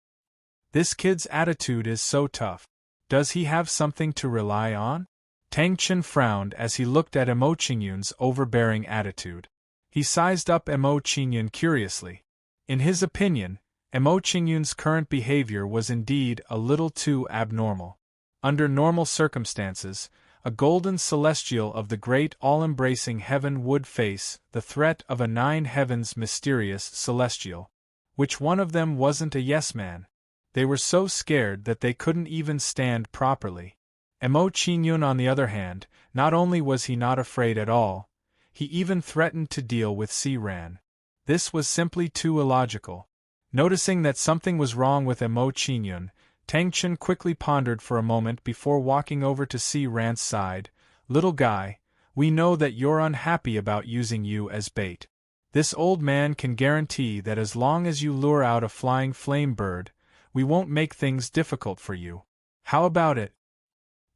This kid's attitude is so tough. Does he have something to rely on? Tang Chen frowned as he looked at Mo Qingyun's overbearing attitude. He sized up Mo Qingyun curiously. In his opinion, Mo Qingyun's current behavior was indeed a little too abnormal. Under normal circumstances, a golden celestial of the great all-embracing heaven would face the threat of a nine heavens mysterious celestial. Which one of them wasn't a yes-man? They were so scared that they couldn't even stand properly. Mo Qingyun, on the other hand, not only was he not afraid at all, he even threatened to deal with Si Ran. This was simply too illogical. Noticing that something was wrong with Mo Qingyun, Tang Chen quickly pondered for a moment before walking over to Si Ran's side. "Little guy, we know that you're unhappy about using you as bait. This old man can guarantee that as long as you lure out a flying flame bird, we won't make things difficult for you. How about it?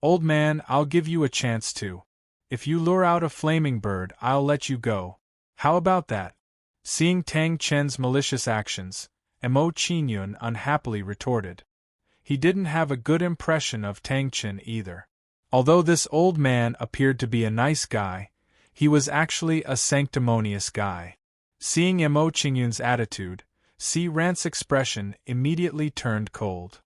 Old man, I'll give you a chance too. If you lure out a flaming bird, I'll let you go. How about that?" Seeing Tang Chen's malicious actions, Mo Qingyun unhappily retorted. He didn't have a good impression of Tang Chen either. Although this old man appeared to be a nice guy, he was actually a sanctimonious guy. Seeing Mo Qingyun's attitude, Si Ran's expression immediately turned cold.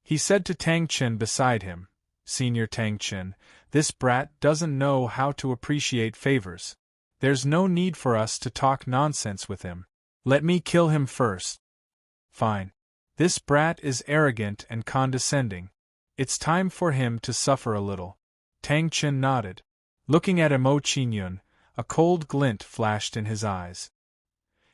He said to Tang Chen beside him, "Senior Tang Chen, this brat doesn't know how to appreciate favors. There's no need for us to talk nonsense with him. Let me kill him first." "Fine. This brat is arrogant and condescending. It's time for him to suffer a little." Tang Chen nodded. Looking at Mo Qingyun, a cold glint flashed in his eyes.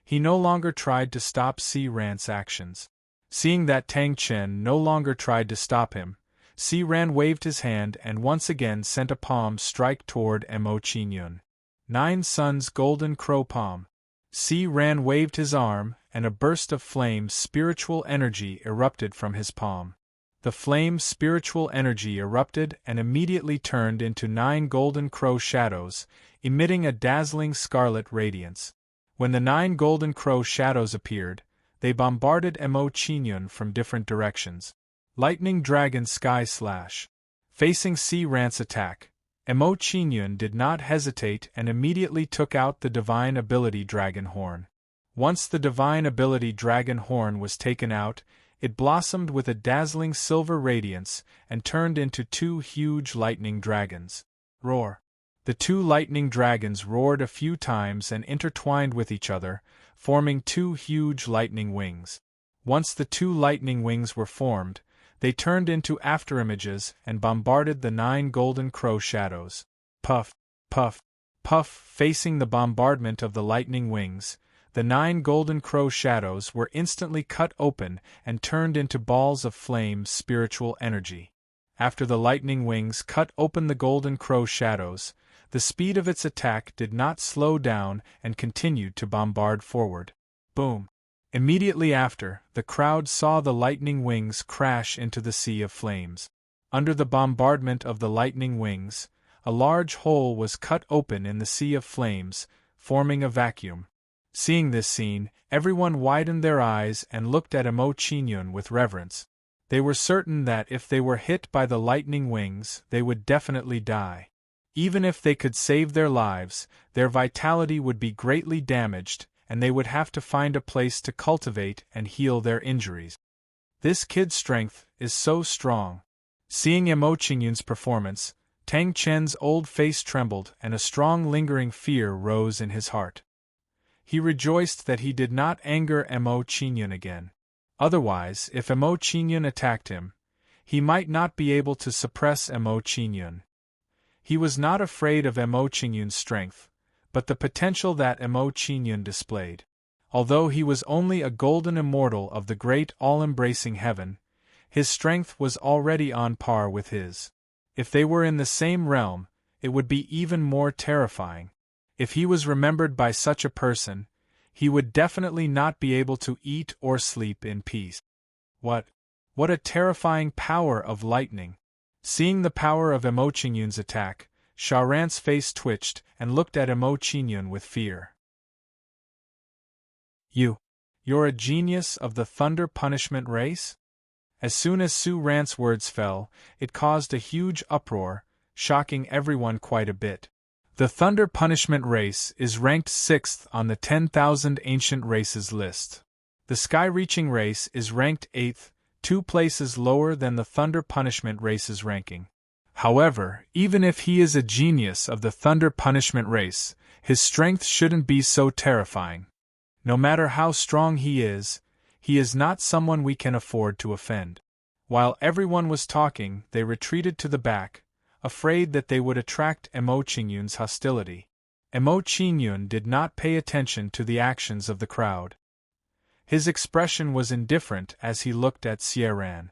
He no longer tried to stop Si Ran's actions. Seeing that Tang Chen no longer tried to stop him, Si Ran waved his hand and once again sent a palm strike toward Mo Qingyun. Nine Suns Golden Crow Palm. Si Ran waved his arm, and a burst of flame spiritual energy erupted from his palm. The flame spiritual energy erupted and immediately turned into 9 golden crow shadows, emitting a dazzling scarlet radiance. When the 9 golden crow shadows appeared, they bombarded Mo Qingyun from different directions. Lightning Dragon Sky Slash. Facing Si Ran's attack, Mo Qingyun did not hesitate and immediately took out the Divine Ability Dragon Horn. Once the Divine Ability Dragon Horn was taken out, it blossomed with a dazzling silver radiance and turned into 2 huge lightning dragons. Roar! The 2 lightning dragons roared a few times and intertwined with each other, forming 2 huge lightning wings. Once the two lightning wings were formed, they turned into afterimages and bombarded the 9 golden crow shadows. Puff, puff, puff. Facing the bombardment of the lightning wings, the 9 golden crow shadows were instantly cut open and turned into balls of flame spiritual energy. After the lightning wings cut open the golden crow shadows, the speed of its attack did not slow down and continued to bombard forward. Boom! Immediately after, the crowd saw the lightning wings crash into the sea of flames. Under the bombardment of the lightning wings, a large hole was cut open in the sea of flames, forming a vacuum. Seeing this scene, everyone widened their eyes and looked at Emo Chinyun with reverence. They were certain that if they were hit by the lightning wings, they would definitely die. Even if they could save their lives, their vitality would be greatly damaged, and they would have to find a place to cultivate and heal their injuries. This kid's strength is so strong. Seeing Emo Chinyun's performance, Tang Chen's old face trembled and a strong lingering fear rose in his heart. He rejoiced that he did not anger Emo Chinyun again. Otherwise, if Emo Chinyun attacked him, he might not be able to suppress Emo Chinyun. He was not afraid of Emo Chinyun's strength, but the potential that Emo Chinyun displayed. Although he was only a golden immortal of the great all-embracing heaven, his strength was already on par with his. If they were in the same realm, it would be even more terrifying. If he was remembered by such a person, he would definitely not be able to eat or sleep in peace. What a terrifying power of lightning! Seeing the power of Emo Chinyun's attack, Sharan's face twitched and looked at Emo Chinyun with fear. You're a genius of the thunder punishment race? As soon as Su Ran's words fell, it caused a huge uproar, shocking everyone quite a bit. The thunder punishment race is ranked 6th on the 10,000 ancient races list. The sky-reaching race is ranked 8th, 2 places lower than the thunder punishment race's ranking. However, even if he is a genius of the thunder punishment race, his strength shouldn't be so terrifying. No matter how strong he is not someone we can afford to offend. While everyone was talking, they retreated to the back, afraid that they would attract Emo Chinyun's hostility. Emo Chinyun did not pay attention to the actions of the crowd. His expression was indifferent as he looked at Sharan.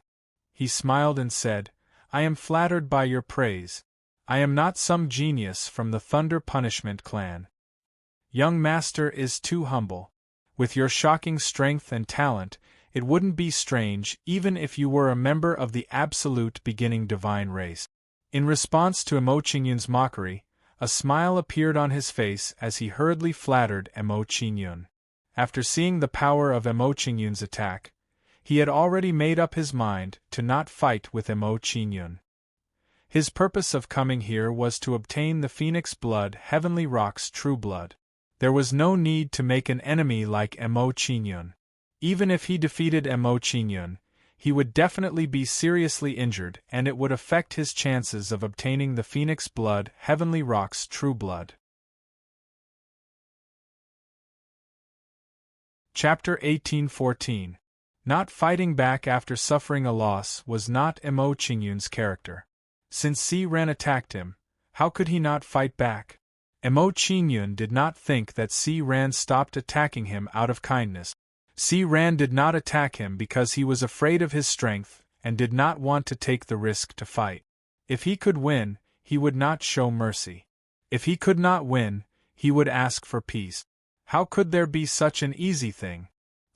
He smiled and said, "I am flattered by your praise. I am not some genius from the Thunder Punishment clan. Young master is too humble. With your shocking strength and talent, it wouldn't be strange even if you were a member of the absolute beginning divine race." In response to Emo Chinyun's mockery, a smile appeared on his face as he hurriedly flattered Emo Chinyun. After seeing the power of Emo Chinyun's attack, he had already made up his mind to not fight with Emo Chinyun. His purpose of coming here was to obtain the Phoenix Blood, Heavenly Rock's true blood. There was no need to make an enemy like Emo Chinyun. Even if he defeated Emo Chinyun, he would definitely be seriously injured and it would affect his chances of obtaining the Phoenix Blood, Heavenly Rock's true blood. Chapter 1814. Not fighting back after suffering a loss was not Emo Chinyun's character. Since Sharan attacked him, how could he not fight back? Emo Chinyun did not think that Sharan stopped attacking him out of kindness. Sharan did not attack him because he was afraid of his strength and did not want to take the risk to fight. If he could win, he would not show mercy. If he could not win, he would ask for peace. How could there be such an easy thing?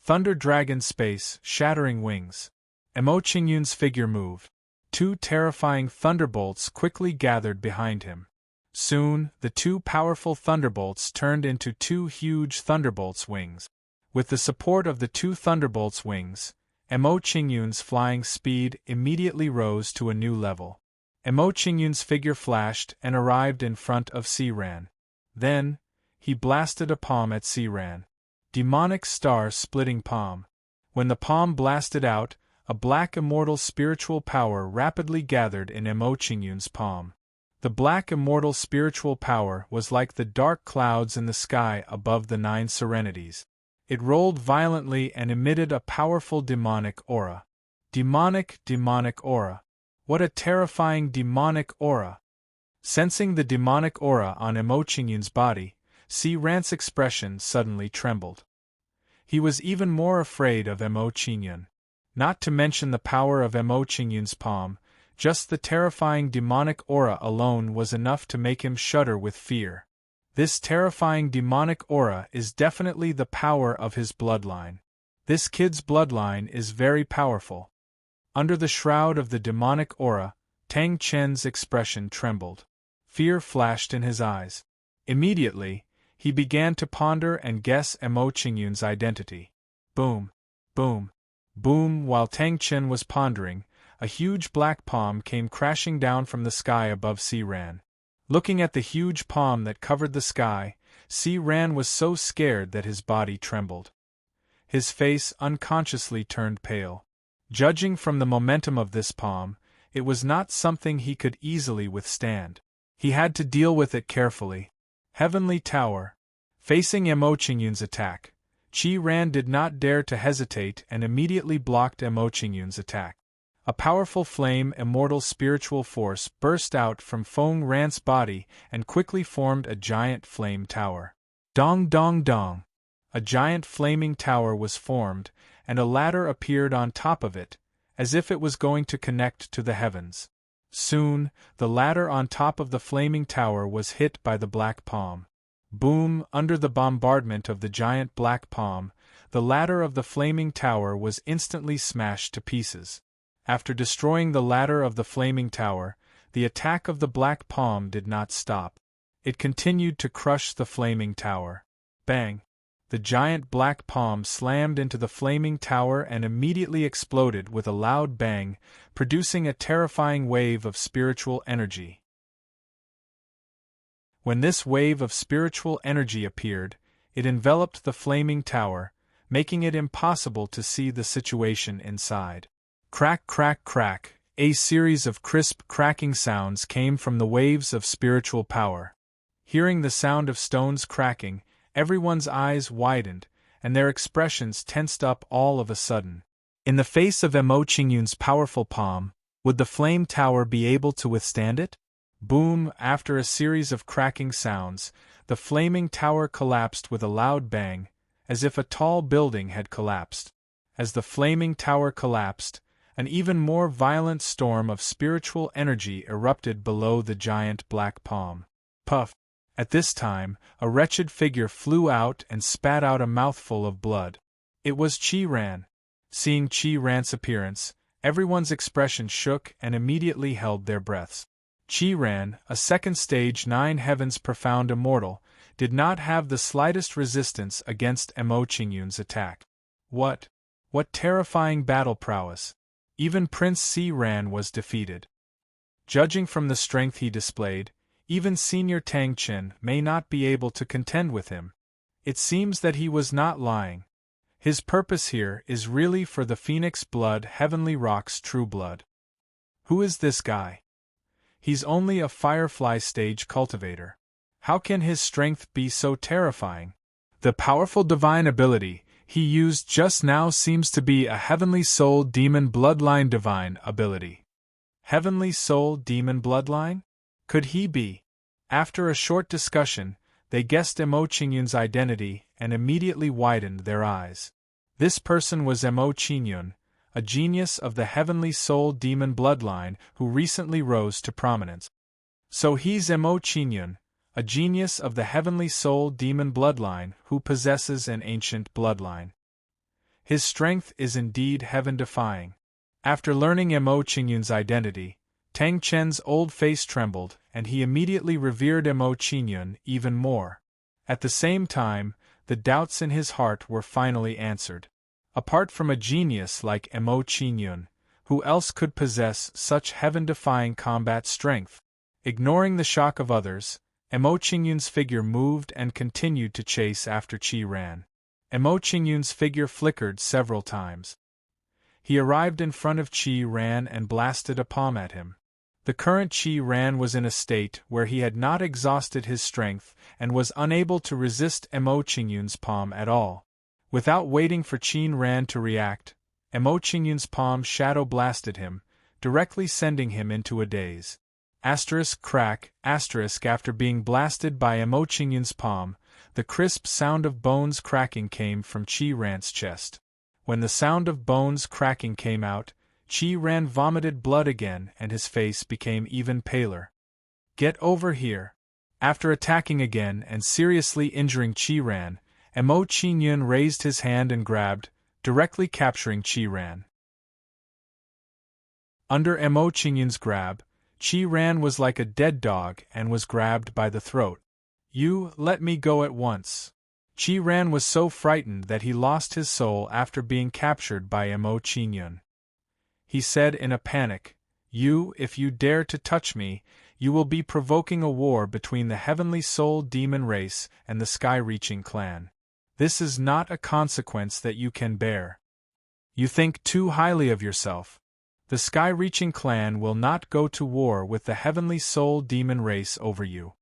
Thunder Dragon Space, Shattering Wings. Emo Chinyun's figure moved. 2 terrifying thunderbolts quickly gathered behind him. Soon, the 2 powerful thunderbolts turned into 2 huge thunderbolts' wings. With the support of the 2 thunderbolts' wings, Emo Chinyun's flying speed immediately rose to a new level. Emo Chinyun's figure flashed and arrived in front of Sharan. Then, he blasted a palm at Sharan. Demonic star-splitting palm. When the palm blasted out, a black immortal spiritual power rapidly gathered in Emo Chinyun's palm. The black immortal spiritual power was like the dark clouds in the sky above the 9 serenities. It rolled violently and emitted a powerful demonic aura. Demonic aura. What a terrifying demonic aura! Sensing the demonic aura on Emo Qingyun's body, Si-Ran's expression suddenly trembled. He was even more afraid of Emo Qingyun. Not to mention the power of Emo Qingyun's palm, just the terrifying demonic aura alone was enough to make him shudder with fear. This terrifying demonic aura is definitely the power of his bloodline. This kid's bloodline is very powerful. Under the shroud of the demonic aura, Tang Chen's expression trembled. Fear flashed in his eyes. Immediately, he began to ponder and guess Emo Qingyun's identity. Boom, boom, boom. While Tang Chen was pondering, a huge black palm came crashing down from the sky above Si-Ran. Looking at the huge palm that covered the sky, Si-Ran was so scared that his body trembled. His face unconsciously turned pale. Judging from the momentum of this palm, it was not something he could easily withstand. He had to deal with it carefully. Heavenly Tower. Facing Emo Qingyun's attack, Qi-Ran did not dare to hesitate and immediately blocked Emo Qingyun's attack. A powerful flame, immortal spiritual force burst out from Feng Ran's body and quickly formed a giant flame tower. Dong dong dong! A giant flaming tower was formed, and a ladder appeared on top of it, as if it was going to connect to the heavens. Soon, the ladder on top of the flaming tower was hit by the black palm. Boom! Under the bombardment of the giant black palm, the ladder of the flaming tower was instantly smashed to pieces. After destroying the ladder of the flaming tower, the attack of the black palm did not stop. It continued to crush the flaming tower. Bang! The giant black palm slammed into the flaming tower and immediately exploded with a loud bang, producing a terrifying wave of spiritual energy. When this wave of spiritual energy appeared, it enveloped the flaming tower, making it impossible to see the situation inside. Crack, crack, crack! A series of crisp cracking sounds came from the waves of spiritual power. Hearing the sound of stones cracking, everyone's eyes widened, and their expressions tensed up all of a sudden. In the face of Emo Qingyun's powerful palm, would the flame tower be able to withstand it? Boom! After a series of cracking sounds, the flaming tower collapsed with a loud bang, as if a tall building had collapsed. As the flaming tower collapsed, an even more violent storm of spiritual energy erupted below the giant black palm. Puff! At this time, a wretched figure flew out and spat out a mouthful of blood. It was Qi-Ran. Seeing Qi-Ran's appearance, everyone's expression shook and immediately held their breaths. Qi-Ran, a second stage 9 heavens profound immortal, did not have the slightest resistance against Emo Qingyun's attack. What terrifying battle prowess! Even Prince Si-Ran was defeated. Judging from the strength he displayed, even Senior Tang Chen may not be able to contend with him. It seems that he was not lying. His purpose here is really for the Phoenix blood Heavenly Rock's true blood. Who is this guy? He's only a Firefly stage cultivator. How can his strength be so terrifying? The powerful divine ability he used just now seems to be a Heavenly Soul Demon Bloodline divine ability. Heavenly Soul Demon Bloodline? Could he be? After a short discussion, they guessed Emo Qingyun's identity and immediately widened their eyes. This person was Emo Qingyun, a genius of the Heavenly Soul Demon Bloodline who recently rose to prominence. So he's Emo Qingyun, a genius of the Heavenly Soul Demon Bloodline who possesses an ancient bloodline. His strength is indeed heaven-defying. After learning Emo Qingyun's identity, Tang Chen's old face trembled, and he immediately revered Emo Qingyun even more. At the same time, the doubts in his heart were finally answered. Apart from a genius like Emo Qingyun, who else could possess such heaven-defying combat strength? Ignoring the shock of others, Emo Qingyun's figure moved and continued to chase after Qi-Ran. Emo Qingyun's figure flickered several times. He arrived in front of Qi-Ran and blasted a palm at him. The current Qi-Ran was in a state where he had not exhausted his strength and was unable to resist Emo Qingyun's palm at all. Without waiting for Qin Ran to react, Emo Qingyun's palm shadow blasted him, directly sending him into a daze. Crack, after being blasted by Emo Qingyun's palm, the crisp sound of bones cracking came from Qi Ran's chest. When the sound of bones cracking came out, Qi Ran vomited blood again and his face became even paler. Get over here. After attacking again and seriously injuring Qi Ran, Emo Qingyun raised his hand and grabbed, directly capturing Qi Ran. Under Emo Qingyun's grab, Qi Ran was like a dead dog and was grabbed by the throat. You, let me go at once. Qi Ran was so frightened that he lost his soul after being captured by Emo Qingyun. He said in a panic, if you dare to touch me, you will be provoking a war between the heavenly soul demon race and the sky-reaching clan. This is not a consequence that you can bear. You think too highly of yourself. The sky-reaching clan will not go to war with the heavenly soul demon race over you.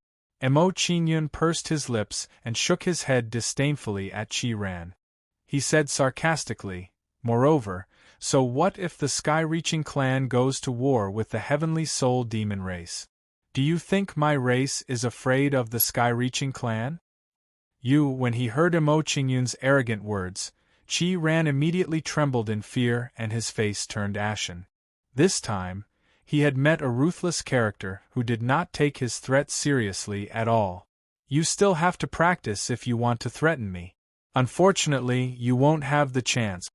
Emo Qingyun pursed his lips and shook his head disdainfully at Qi Ran. He said sarcastically, moreover, so what if the sky-reaching clan goes to war with the heavenly soul demon race? Do you think my race is afraid of the sky-reaching clan? When he heard Emo Qingyun's arrogant words, Qi Ran immediately trembled in fear and his face turned ashen. This time, he had met a ruthless character who did not take his threat seriously at all. You still have to practice if you want to threaten me. Unfortunately, you won't have the chance.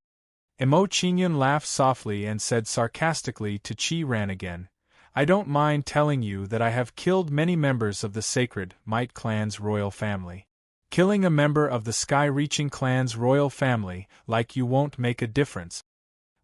Emo Qingyun laughed softly and said sarcastically to Qi Ran again, I don't mind telling you that I have killed many members of the Sacred Might Clan's royal family. Killing a member of the Sky-Reaching Clan's royal family like you won't make a difference.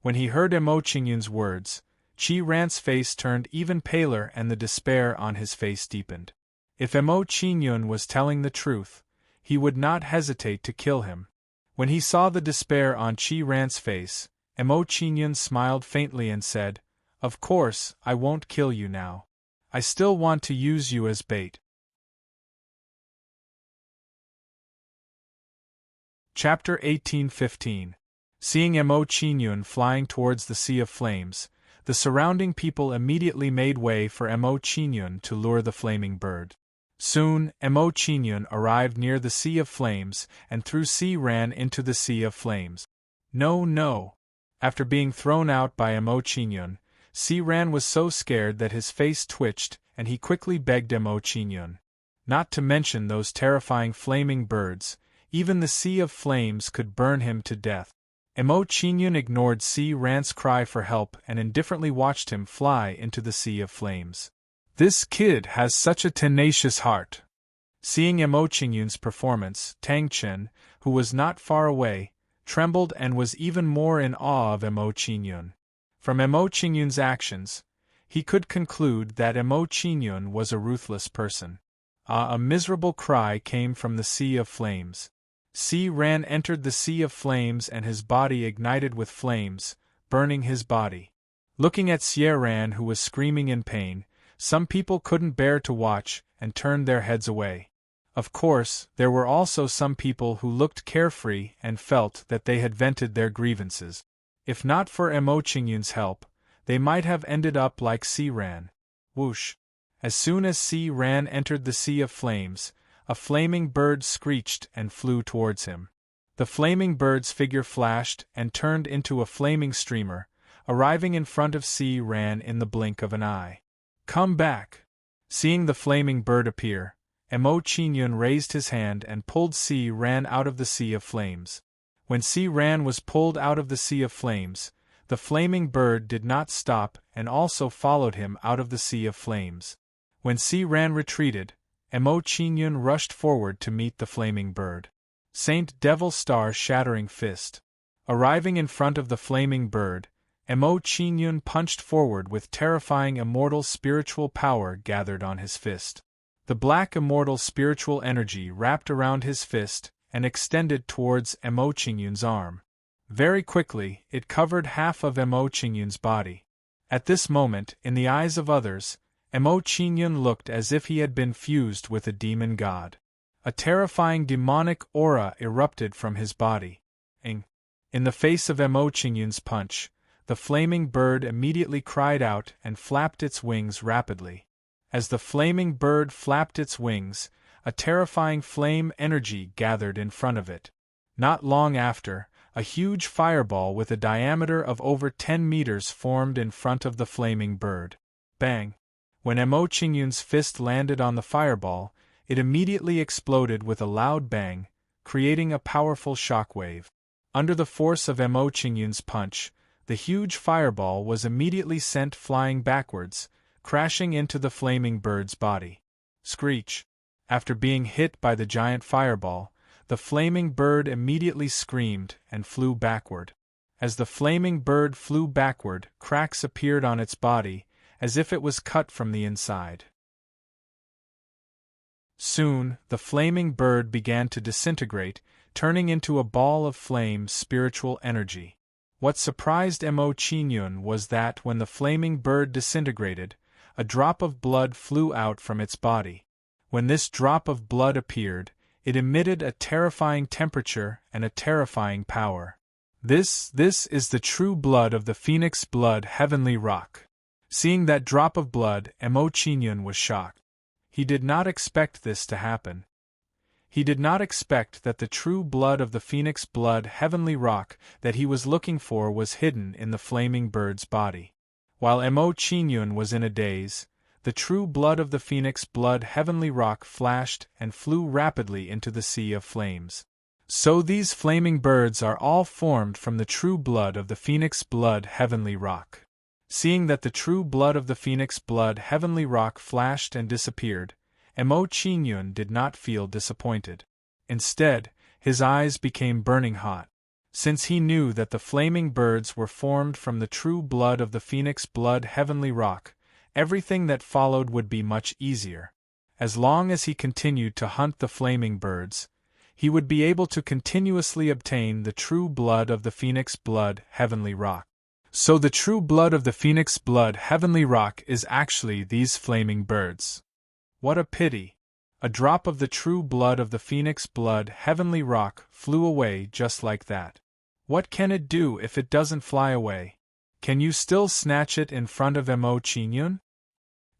When he heard Emo Qingyun's words, Qi Ran's face turned even paler and the despair on his face deepened. If Emo Qingyun was telling the truth, he would not hesitate to kill him. When he saw the despair on Qi Ran's face, Emo Qingyun smiled faintly and said, Of course, I won't kill you now. I still want to use you as bait. Chapter 1815. Seeing Emo Qingyun flying towards the Sea of Flames, the surrounding people immediately made way for Emo Qingyun to lure the flaming bird. Soon, Emo Qingyun arrived near the Sea of Flames and threw Qi Ran into the Sea of Flames. No. After being thrown out by Emo Qingyun, Qi Ran was so scared that his face twitched and he quickly begged Emo Qingyun. Not to mention those terrifying flaming birds, even the Sea of Flames could burn him to death. Emo Qingyun ignored Qi Ran's cry for help and indifferently watched him fly into the Sea of Flames. This kid has such a tenacious heart. Seeing Emo Qingyun's performance, Tang Chen, who was not far away, trembled and was even more in awe of Emo Qingyun. From Emo Qingyun's actions, he could conclude that Emo Qingyun was a ruthless person. A miserable cry came from the Sea of Flames. Qi Ran entered the Sea of Flames and his body ignited with flames, burning his body. Looking at Qi Ran who was screaming in pain, some people couldn't bear to watch and turned their heads away. Of course, there were also some people who looked carefree and felt that they had vented their grievances. If not for Emo Qingyun's help, they might have ended up like Qi Ran. Whoosh! As soon as Qi Ran entered the Sea of Flames, a flaming bird screeched and flew towards him. The flaming bird's figure flashed and turned into a flaming streamer, arriving in front of Qi Ran in the blink of an eye. Come back! Seeing the flaming bird appear, Emo Qingyun raised his hand and pulled Qi Ran out of the Sea of Flames. When Qi Ran was pulled out of the Sea of Flames, the flaming bird did not stop and also followed him out of the Sea of Flames. When Qi Ran retreated, Emo Qingyun rushed forward to meet the flaming bird. Saint Devil Star Shattering Fist. Arriving in front of the flaming bird, Emo Qingyun punched forward with terrifying immortal spiritual power gathered on his fist. The black immortal spiritual energy wrapped around his fist and extended towards Emo Qingyun's arm. Very quickly, it covered half of Emo Qingyun's body. At this moment, in the eyes of others, Emo Qingyun looked as if he had been fused with a demon god. A terrifying demonic aura erupted from his body. In the face of Mo Qingyun's punch, the flaming bird immediately cried out and flapped its wings rapidly. As the flaming bird flapped its wings, a terrifying flame energy gathered in front of it. Not long after, a huge fireball with a diameter of over 10 meters formed in front of the flaming bird. Bang! When Mo Qingyun's fist landed on the fireball, it immediately exploded with a loud bang, creating a powerful shockwave. Under the force of Mo Qingyun's punch, the huge fireball was immediately sent flying backwards, crashing into the flaming bird's body. Screech! After being hit by the giant fireball, the flaming bird immediately screamed and flew backward. As the flaming bird flew backward, cracks appeared on its body, as if it was cut from the inside. Soon, the flaming bird began to disintegrate, turning into a ball of flame spiritual energy. What surprised Mo Qingyun was that when the flaming bird disintegrated, a drop of blood flew out from its body. When this drop of blood appeared, it emitted a terrifying temperature and a terrifying power. This is the true blood of the phoenix blood heavenly rock. Seeing that drop of blood, Mo Qingyun was shocked. He did not expect this to happen. He did not expect that the true blood of the phoenix blood heavenly rock that he was looking for was hidden in the flaming bird's body. While Mo Qingyun was in a daze, the true blood of the phoenix blood heavenly rock flashed and flew rapidly into the sea of flames. So these flaming birds are all formed from the true blood of the phoenix blood heavenly rock. Seeing that the true blood of the phoenix blood heavenly rock flashed and disappeared, Mo Qingyun did not feel disappointed. Instead, his eyes became burning hot. Since he knew that the flaming birds were formed from the true blood of the phoenix blood heavenly rock, everything that followed would be much easier. As long as he continued to hunt the flaming birds, he would be able to continuously obtain the true blood of the phoenix blood heavenly rock. So the true blood of the phoenix blood heavenly rock is actually these flaming birds. What a pity! A drop of the true blood of the phoenix blood heavenly rock flew away just like that. What can it do if it doesn't fly away? Can you still snatch it in front of Mo Qingyun?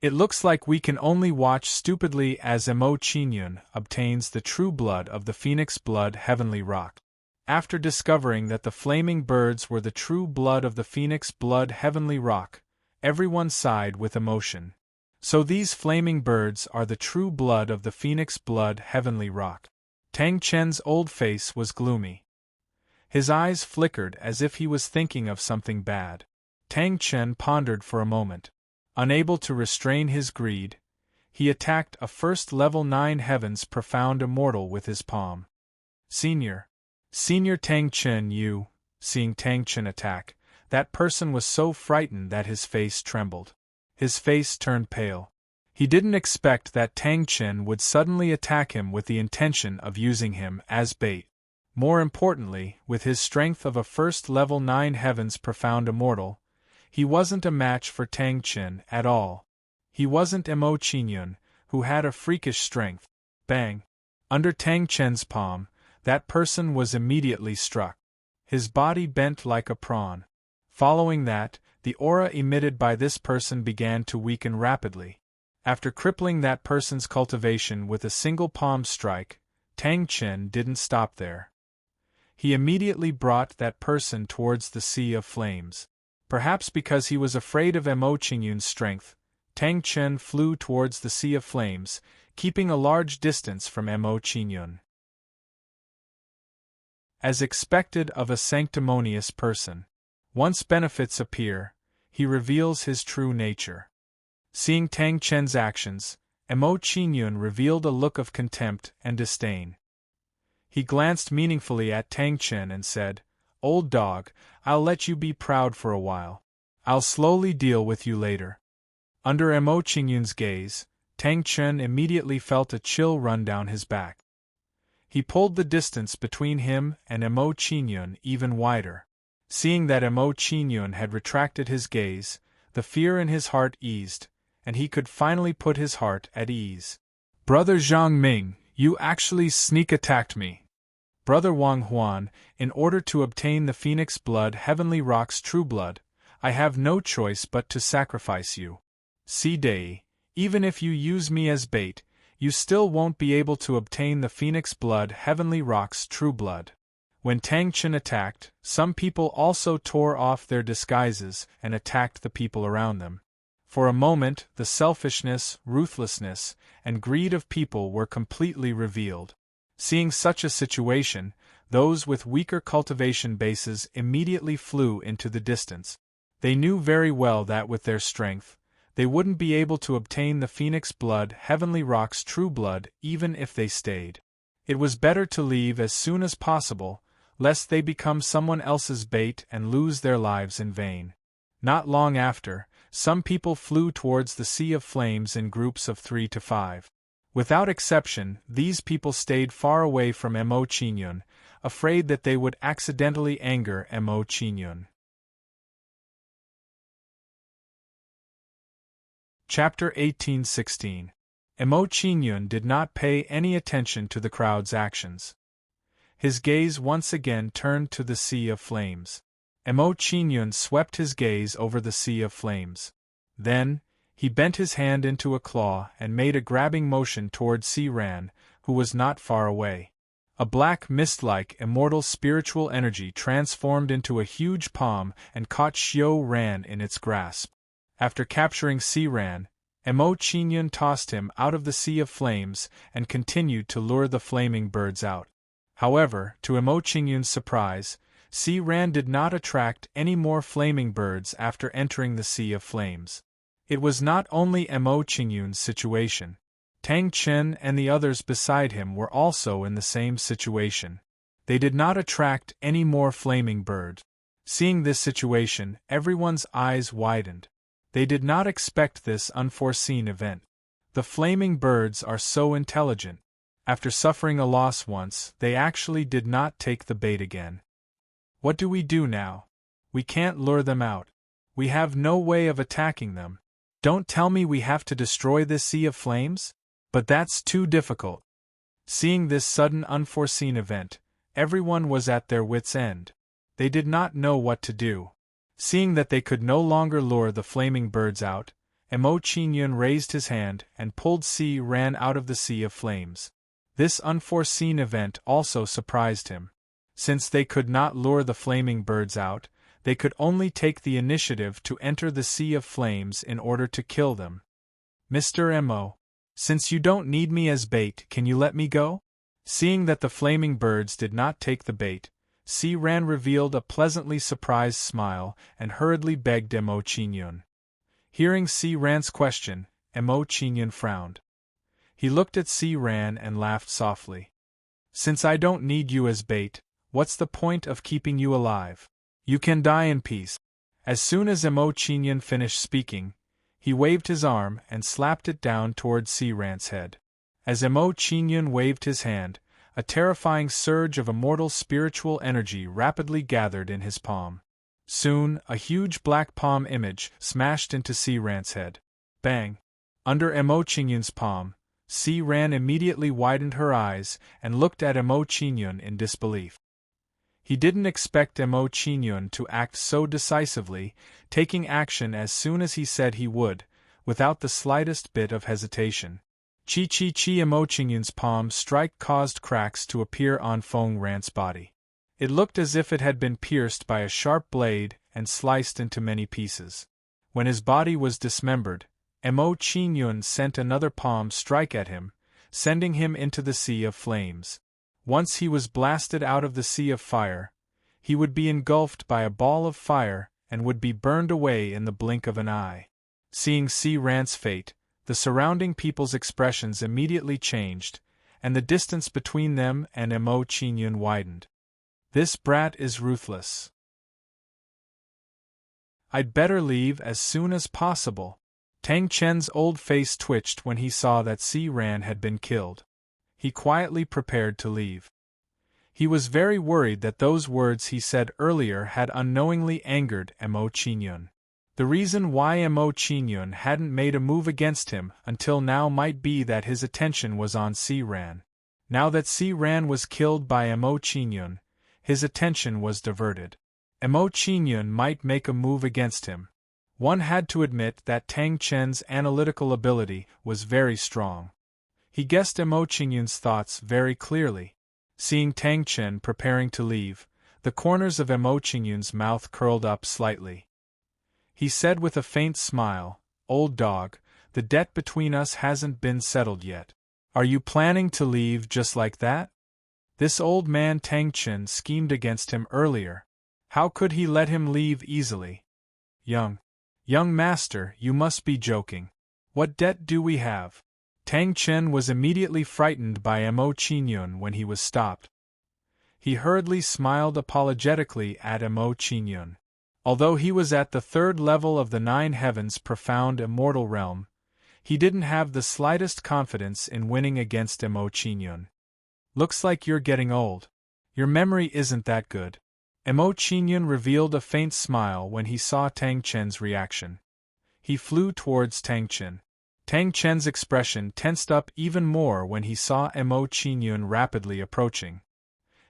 It looks like we can only watch stupidly as Mo Qingyun obtains the true blood of the phoenix blood heavenly rock. After discovering that the flaming birds were the true blood of the phoenix blood heavenly rock, everyone sighed with emotion. So these flaming birds are the true blood of the phoenix blood heavenly rock. Tang Chen's old face was gloomy. His eyes flickered as if he was thinking of something bad. Tang Chen pondered for a moment. Unable to restrain his greed, he attacked a first-level 9 heavens profound immortal with his palm. Senior Tang Chen, seeing Tang Chen attack, that person was so frightened that his face trembled. His face turned pale. He didn't expect that Tang Chen would suddenly attack him with the intention of using him as bait. More importantly, with his strength of a first-level 9 heavens profound immortal, he wasn't a match for Tang Chen at all. He wasn't Mo Qingyun, who had a freakish strength. Bang! Under Tang Chen's palm, that person was immediately struck. His body bent like a prawn. Following that, the aura emitted by this person began to weaken rapidly. After crippling that person's cultivation with a single palm strike, Tang Chen didn't stop there. He immediately brought that person towards the sea of flames. Perhaps because he was afraid of Mo Qingyun's strength, Tang Chen flew towards the sea of flames, keeping a large distance from Mo Qingyun. As expected of a sanctimonious person, once benefits appear, he reveals his true nature. Seeing Tang Chen's actions, Mo Qingyun revealed a look of contempt and disdain. He glanced meaningfully at Tang Chen and said, "Old dog, I'll let you be proud for a while. I'll slowly deal with you later." Under Mo Qingyun's gaze, Tang Chen immediately felt a chill run down his back. He pulled the distance between him and Mo Qingyun even wider. Seeing that Mo Qingyun had retracted his gaze, the fear in his heart eased, and he could finally put his heart at ease. "Brother Zhang Ming, you actually sneak attacked me. Brother Wang Huan, in order to obtain the phoenix blood Heavenly Rock's true blood, I have no choice but to sacrifice you. Si Dei, even if you use me as bait, you still won't be able to obtain the phoenix blood Heavenly Rock's true blood. When Tang Chen attacked, some people also tore off their disguises and attacked the people around them. For a moment, the selfishness, ruthlessness, and greed of people were completely revealed. Seeing such a situation, those with weaker cultivation bases immediately flew into the distance. They knew very well that with their strength, they wouldn't be able to obtain the phoenix blood Heavenly Rock's true blood even if they stayed. It was better to leave as soon as possible, lest they become someone else's bait and lose their lives in vain. Not long after, some people flew towards the Sea of Flames in groups of 3 to 5. Without exception, these people stayed far away from Mo Qingyun, afraid that they would accidentally anger Mo Qingyun. Chapter 1816. Mo Qingyun did not pay any attention to the crowd's actions. His gaze once again turned to the Sea of Flames. Mo Qingyun swept his gaze over the Sea of Flames. Then, he bent his hand into a claw and made a grabbing motion toward Si Ran, who was not far away. A black mist-like immortal spiritual energy transformed into a huge palm and caught Xiao Ran in its grasp. After capturing Si Ran, Mo Qingyun tossed him out of the Sea of Flames and continued to lure the flaming birds out. However, to Mo Qingyun's surprise, Si Ran did not attract any more flaming birds after entering the Sea of Flames. It was not only Mo Qingyun's situation. Tang Chen and the others beside him were also in the same situation. They did not attract any more flaming birds. Seeing this situation, everyone's eyes widened. They did not expect this unforeseen event. The flaming birds are so intelligent. After suffering a loss once, they actually did not take the bait again. What do we do now? We can't lure them out. We have no way of attacking them. Don't tell me we have to destroy this Sea of Flames? But that's too difficult. Seeing this sudden unforeseen event, everyone was at their wits' end. They did not know what to do. Seeing that they could no longer lure the flaming birds out, Mo Qingyun raised his hand and pulled Si Ran out of the Sea of Flames. This unforeseen event also surprised him. Since they could not lure the flaming birds out, they could only take the initiative to enter the Sea of Flames in order to kill them. Mr. Mo, since you don't need me as bait, can you let me go? Seeing that the flaming birds did not take the bait, Si Ran revealed a pleasantly surprised smile and hurriedly begged Mo Qingyun. Hearing Si Ran's question, Mo Qingyun frowned. He looked at Si Ran and laughed softly. Since I don't need you as bait, what's the point of keeping you alive? You can die in peace. As soon as Mo Qingyun finished speaking, he waved his arm and slapped it down toward Si Ran's head. As Mo Qingyun waved his hand, a terrifying surge of immortal spiritual energy rapidly gathered in his palm. Soon, a huge black palm image smashed into Si Ran's head. Bang! Under Mo Qingyun's palm, Si Ran immediately widened her eyes and looked at Mo Qingyun in disbelief. He didn't expect Mo Qingyun to act so decisively, taking action as soon as he said he would, without the slightest bit of hesitation. Chi Mo Qingyun's palm strike caused cracks to appear on Feng Ran's body. It looked as if it had been pierced by a sharp blade and sliced into many pieces. When his body was dismembered, Mo Qingyun sent another palm strike at him, sending him into the Sea of Flames. Once he was blasted out of the Sea of Fire, he would be engulfed by a ball of fire and would be burned away in the blink of an eye. Seeing Si Ran's fate, the surrounding people's expressions immediately changed, and the distance between them and Mo Qingyun widened. This brat is ruthless. I'd better leave as soon as possible. Tang Chen's old face twitched when he saw that Si Ran had been killed. He quietly prepared to leave. He was very worried that those words he said earlier had unknowingly angered Mo Qingyun. The reason why Mo Qingyun hadn't made a move against him until now might be that his attention was on Si Ran. Now that Serene was killed by Mo Qingyun, his attention was diverted. Mo Qingyun might make a move against him. One had to admit that Tang Chen's analytical ability was very strong. He guessed Mo Qingyun's thoughts very clearly. Seeing Tang Chen preparing to leave, the corners of Mo Qingyun's mouth curled up slightly. He said with a faint smile, "Old dog, the debt between us hasn't been settled yet. Are you planning to leave just like that?" This old man Tang Chen schemed against him earlier. How could he let him leave easily? Young master, you must be joking. What debt do we have?" Tang Chen was immediately frightened by Mo Qingyun when he was stopped. He hurriedly smiled apologetically at Mo Qingyun. Although he was at the 3rd level of the 9 heavens profound immortal realm, he didn't have the slightest confidence in winning against Mo Qingyun. "Looks like you're getting old. Your memory isn't that good." Mo Qingyun revealed a faint smile when he saw Tang Chen's reaction. He flew towards Tang Chen. Tang Chen's expression tensed up even more when he saw Mo Qingyun rapidly approaching.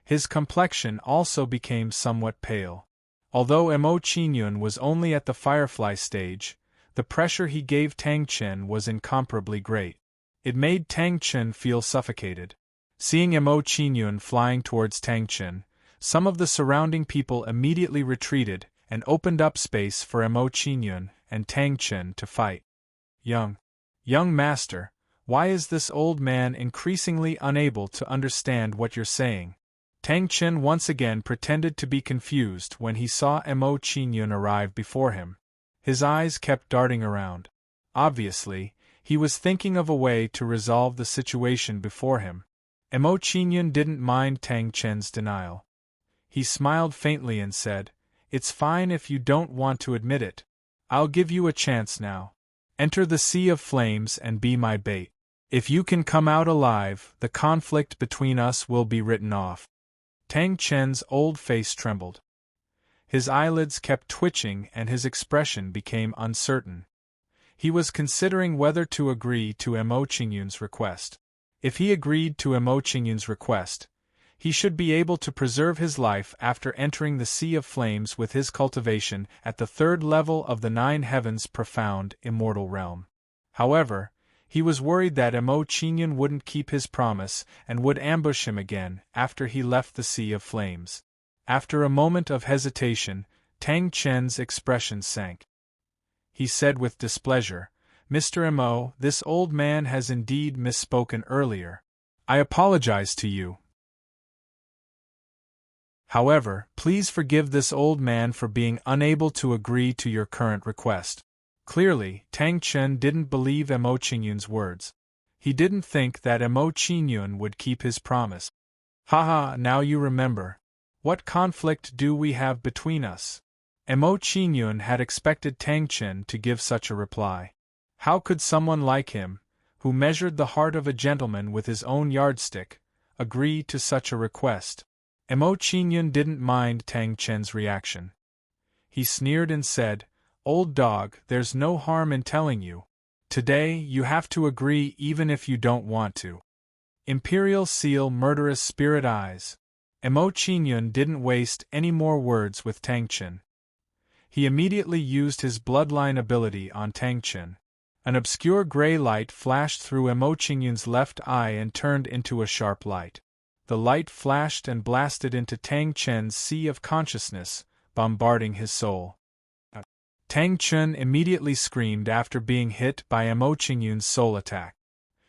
His complexion also became somewhat pale. Although Mo Qingyun was only at the firefly stage, the pressure he gave Tang Chen was incomparably great. It made Tang Chen feel suffocated. Seeing Mo Qingyun flying towards Tang Chen, some of the surrounding people immediately retreated and opened up space for Mo Qingyun and Tang Chen to fight. Young master, why is this old man increasingly unable to understand what you're saying?" Tang Chen once again pretended to be confused when he saw Mo Qingyun arrive before him. His eyes kept darting around. Obviously, he was thinking of a way to resolve the situation before him. Mo Qingyun didn't mind Tang Chen's denial. He smiled faintly and said, "It's fine if you don't want to admit it. I'll give you a chance now. Enter the Sea of Flames and be my bait. If you can come out alive, the conflict between us will be written off." Tang Chen's old face trembled. His eyelids kept twitching and his expression became uncertain. He was considering whether to agree to Mo Qingyun's request. If he agreed to Mo Qingyun's request, he should be able to preserve his life after entering the Sea of Flames with his cultivation at the 3rd level of the 9 heavens profound immortal realm. However, he was worried that Mo Qingyun wouldn't keep his promise and would ambush him again after he left the Sea of Flames. After a moment of hesitation, Tang Chen's expression sank. He said with displeasure, "Mr. Mo, this old man has indeed misspoken earlier. I apologize to you. However, please forgive this old man for being unable to agree to your current request." Clearly, Tang Chen didn't believe Mo Qingyun's words. He didn't think that Mo Qingyun would keep his promise. "Haha, now you remember. What conflict do we have between us?" Mo Qingyun had expected Tang Chen to give such a reply. How could someone like him, who measured the heart of a gentleman with his own yardstick, agree to such a request? Mo Qingyun didn't mind Tang Chen's reaction. He sneered and said, "Old dog, there's no harm in telling you. Today, you have to agree even if you don't want to." Imperial Seal Murderous Spirit Eyes. Mo Qingyun didn't waste any more words with Tang Chen. He immediately used his bloodline ability on Tang Chen. An obscure gray light flashed through Mo Qingyun's left eye and turned into a sharp light. The light flashed and blasted into Tang Chen's sea of consciousness, bombarding his soul. Tang Chen immediately screamed after being hit by Mo Qingyun's soul attack.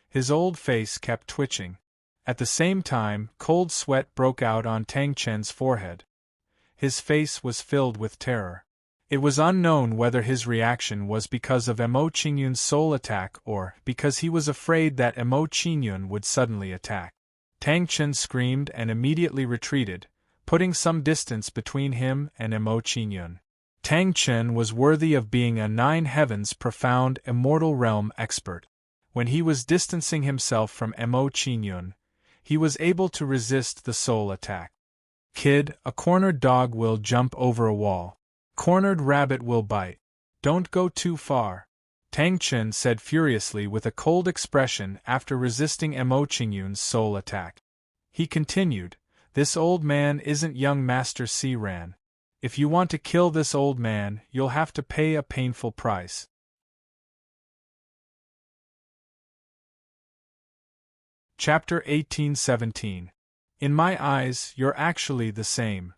His old face kept twitching. At the same time, cold sweat broke out on Tang Chen's forehead. His face was filled with terror. It was unknown whether his reaction was because of Mo Qingyun's soul attack or because he was afraid that Mo Qingyun would suddenly attack. Tang Chen screamed and immediately retreated, putting some distance between him and Mo Qingyun. Tang Chen was worthy of being a 9 heavens profound immortal realm expert. When he was distancing himself from Mo Qingyun, he was able to resist the soul attack. "Kid, a cornered dog will jump over a wall. Cornered rabbit will bite. Don't go too far," Tang Chen said furiously with a cold expression after resisting Mo Qingyun's soul attack. He continued, "This old man isn't young Master Serene. If you want to kill this old man, you'll have to pay a painful price." Chapter 1817. In my eyes, you're actually the same.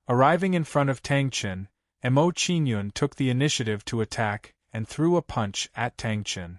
Arriving in front of Tang Chen, Mo Qingyun took the initiative to attack and threw a punch at Tang Chen.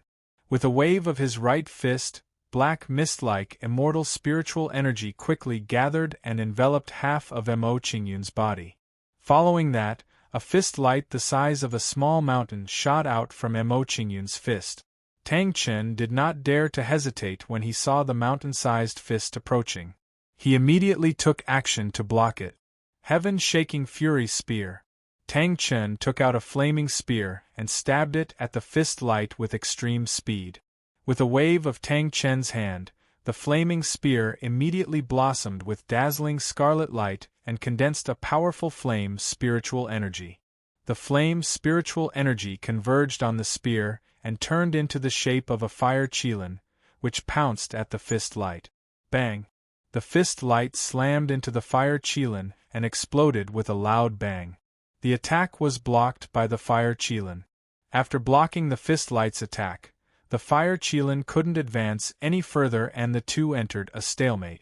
With a wave of his right fist, black mist-like immortal spiritual energy quickly gathered and enveloped half of Mo Qingyun's body. Following that, a fist light the size of a small mountain shot out from Mo Qingyun's fist. Tang Chen did not dare to hesitate when he saw the mountain-sized fist approaching. He immediately took action to block it. Heaven-shaking fury spear. Tang Chen took out a flaming spear and stabbed it at the fist light with extreme speed. With a wave of Tang Chen's hand, the flaming spear immediately blossomed with dazzling scarlet light and condensed a powerful flame spiritual energy. The flame spiritual energy converged on the spear and turned into the shape of a fire qilin, which pounced at the fist light. Bang! The fist light slammed into the fire qilin and exploded with a loud bang. The attack was blocked by the fire qilin. After blocking the fist light's attack, the fire qilin couldn't advance any further and the two entered a stalemate.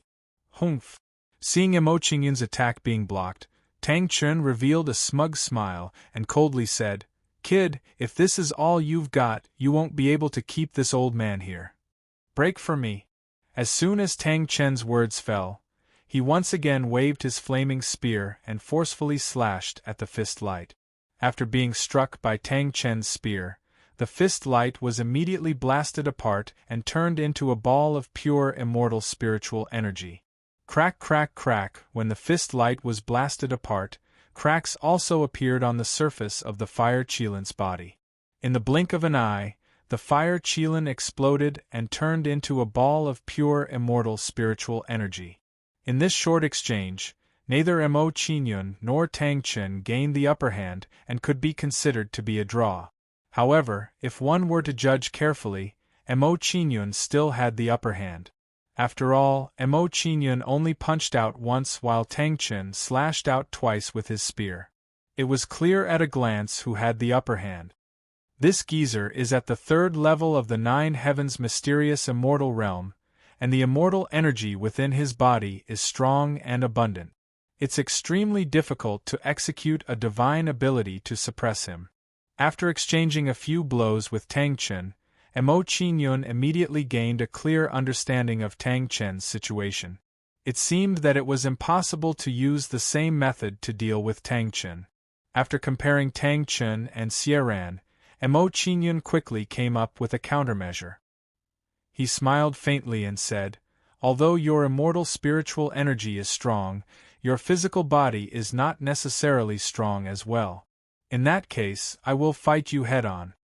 Humph! Seeing Mo Qingyun's attack being blocked, Tang Chen revealed a smug smile and coldly said, "Kid, if this is all you've got, you won't be able to keep this old man here. Break for me." As soon as Tang Chen's words fell, he once again waved his flaming spear and forcefully slashed at the fist light. After being struck by Tang Chen's spear, the fist light was immediately blasted apart and turned into a ball of pure immortal spiritual energy. Crack, crack, crack. When the fist light was blasted apart, cracks also appeared on the surface of the fire qilin's body. In the blink of an eye, the fire qilin exploded and turned into a ball of pure immortal spiritual energy. In this short exchange, neither Mo Qingyun nor Tang Chen gained the upper hand and could be considered to be a draw. However, if one were to judge carefully, Mo Qingyun still had the upper hand. After all, Mo Qingyun only punched out once while Tang Chen slashed out twice with his spear. It was clear at a glance who had the upper hand. This geezer is at the third level of the nine heavens' mysterious immortal realm, and the immortal energy within his body is strong and abundant. It's extremely difficult to execute a divine ability to suppress him. After exchanging a few blows with Tang Chen, Mo Qingyun immediately gained a clear understanding of Tang Chen's situation. It seemed that it was impossible to use the same method to deal with Tang Chen. After comparing Tang Chen and Serene, Mo Qingyun quickly came up with a countermeasure. He smiled faintly and said, "Although your immortal spiritual energy is strong, your physical body is not necessarily strong as well. In that case, I will fight you head-on."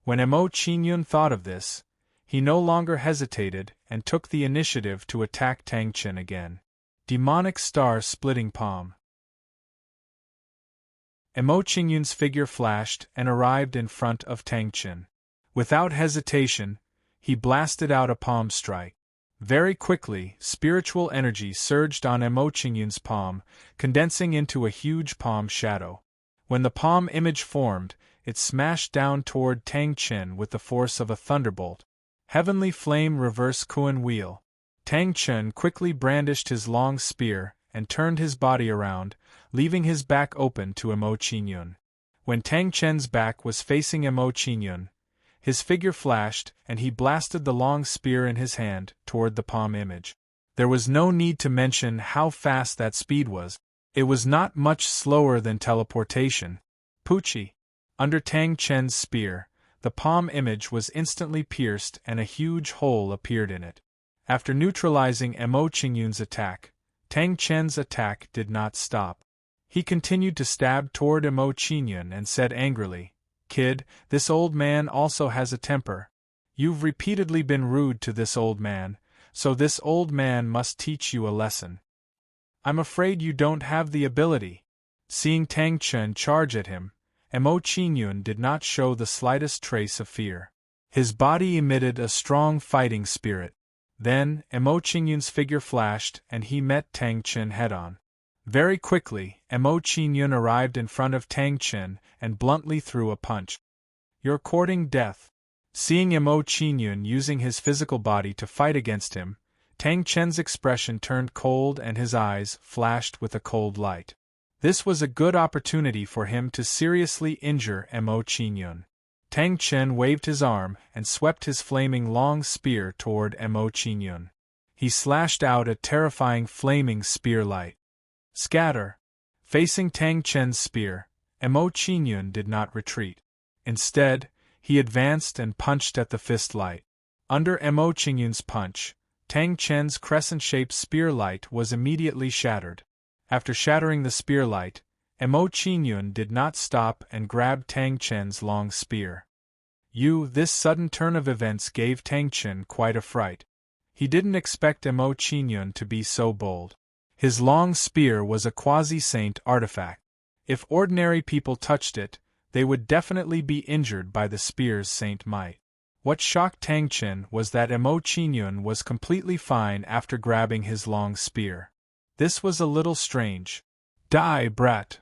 When Mo Qingyun thought of this, he no longer hesitated and took the initiative to attack Tang Chen again. Demonic star-splitting palm. Mo Qingyun's figure flashed and arrived in front of Tang Chen. Without hesitation, he blasted out a palm strike. Very quickly, spiritual energy surged on Mo Qingyun's palm, condensing into a huge palm shadow. When the palm image formed, it smashed down toward Tang Chen with the force of a thunderbolt. Heavenly flame reverse Kuan wheel. Tang Chen quickly brandished his long spear and turned his body around, leaving his back open to Mo Qingyun. When Tang Chen's back was facing Mo Qingyun, his figure flashed and he blasted the long spear in his hand toward the palm image. There was no need to mention how fast that speed was. It was not much slower than teleportation. Poochie! Under Tang Chen's spear, the palm image was instantly pierced and a huge hole appeared in it. After neutralizing Mo Qingyun's attack, Tang Chen's attack did not stop. He continued to stab toward Mo Qingyun and said angrily, "Kid, this old man also has a temper. You've repeatedly been rude to this old man, so this old man must teach you a lesson. I'm afraid you don't have the ability." Seeing Tang Chen charge at him, Mo Qingyun did not show the slightest trace of fear. His body emitted a strong fighting spirit. Then, Emo Qingyun's figure flashed and he met Tang Chen head-on. Very quickly, Emo Qingyun arrived in front of Tang Chen and bluntly threw a punch. "You're courting death." Seeing Emo Qingyun using his physical body to fight against him, Tang Chen's expression turned cold and his eyes flashed with a cold light. This was a good opportunity for him to seriously injure Emo Qingyun. Tang Chen waved his arm and swept his flaming long spear toward Emo Qingyun. He slashed out a terrifying flaming spear light. Scatter! Facing Tang Chen's spear, Emo Qingyun did not retreat. Instead, he advanced and punched at the fist light. Under Emo Qingyun's punch, Tang Chen's crescent-shaped spear light was immediately shattered. After shattering the spear light, Emo Qingyun did not stop and grabbed Tang Chen's long spear. This sudden turn of events gave Tang Chen quite a fright. He didn't expect Emo Qingyun to be so bold. His long spear was a quasi-saint artifact. If ordinary people touched it, they would definitely be injured by the spear's saint might. What shocked Tang Chen was that Emo Qingyun was completely fine after grabbing his long spear. This was a little strange. "Die, brat!"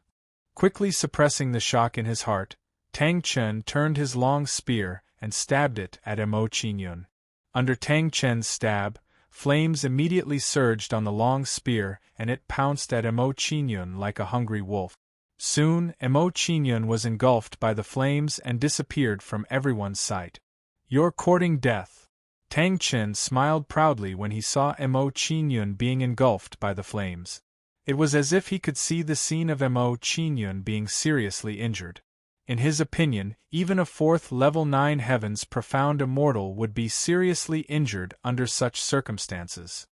Quickly suppressing the shock in his heart, Tang Chen turned his long spear and stabbed it at Emo Qingyun. Under Tang Chen's stab, flames immediately surged on the long spear and it pounced at Emo Qingyun like a hungry wolf. Soon, Emo Qingyun was engulfed by the flames and disappeared from everyone's sight. "You're courting death." Tang Chen smiled proudly when he saw Emo Qingyun being engulfed by the flames. It was as if he could see the scene of Emo Qingyun being seriously injured. In his opinion, even a 4th level 9 heavens profound immortal would be seriously injured under such circumstances.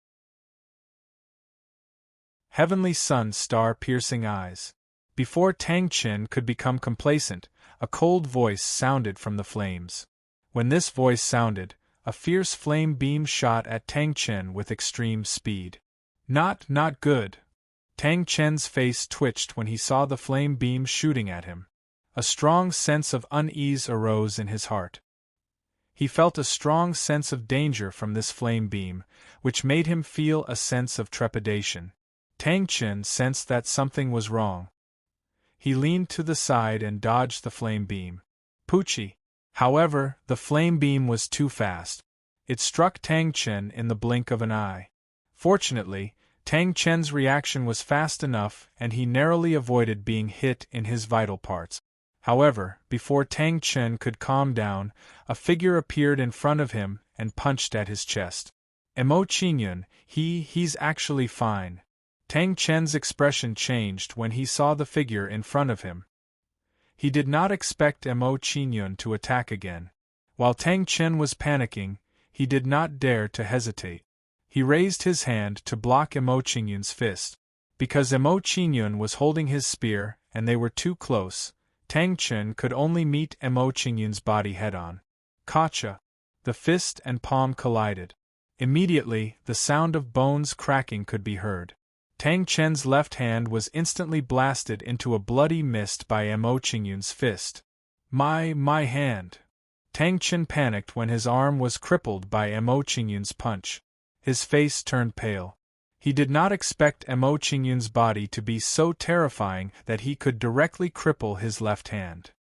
Heavenly Sun star-piercing eyes. Before Tang Chen could become complacent, a cold voice sounded from the flames. When this voice sounded, a fierce flame beam shot at Tang Chen with extreme speed. Not good. Tang Chen's face twitched when he saw the flame beam shooting at him. A strong sense of unease arose in his heart. He felt a strong sense of danger from this flame beam, which made him feel a sense of trepidation. Tang Chen sensed that something was wrong. He leaned to the side and dodged the flame beam. Poochie! However, the flame beam was too fast. It struck Tang Chen in the blink of an eye. Fortunately, Tang Chen's reaction was fast enough and he narrowly avoided being hit in his vital parts. However, before Tang Chen could calm down, a figure appeared in front of him and punched at his chest. "Emo Qingyun, he's actually fine." Tang Chen's expression changed when he saw the figure in front of him. He did not expect Emo Qingyun to attack again. While Tang Chen was panicking, he did not dare to hesitate. He raised his hand to block Emo Qingyun's fist. Because Emo Qingyun was holding his spear and they were too close, Tang Chen could only meet Emo Qingyun's body head-on. Kacha! The fist and palm collided. Immediately, the sound of bones cracking could be heard. Tang Chen's left hand was instantly blasted into a bloody mist by Emo Qingyun's fist. My hand! Tang Chen panicked when his arm was crippled by Emo Qingyun's punch. His face turned pale. He did not expect Emo Qingyun's body to be so terrifying that he could directly cripple his left hand.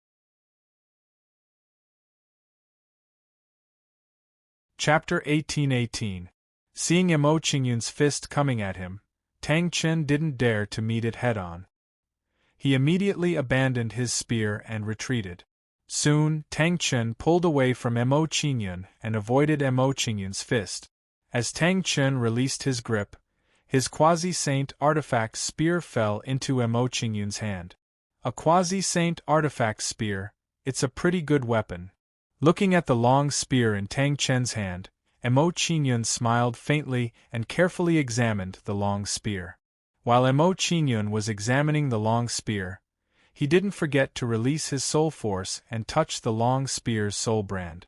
Chapter 1818. Seeing Emo Qingyun's fist coming at him, Tang Chen didn't dare to meet it head-on. He immediately abandoned his spear and retreated. Soon, Tang Chen pulled away from Emo Qingyun and avoided Emo Qingyun's fist. As Tang Chen released his grip, his quasi-saint artifact spear fell into Emo Qingyun's hand. A quasi-saint artifact spear, it's a pretty good weapon. Looking at the long spear in Tang Chen's hand, Emo Qingyun smiled faintly and carefully examined the long spear. While Emo Qingyun was examining the long spear, he didn't forget to release his soul force and touch the long spear's soul brand.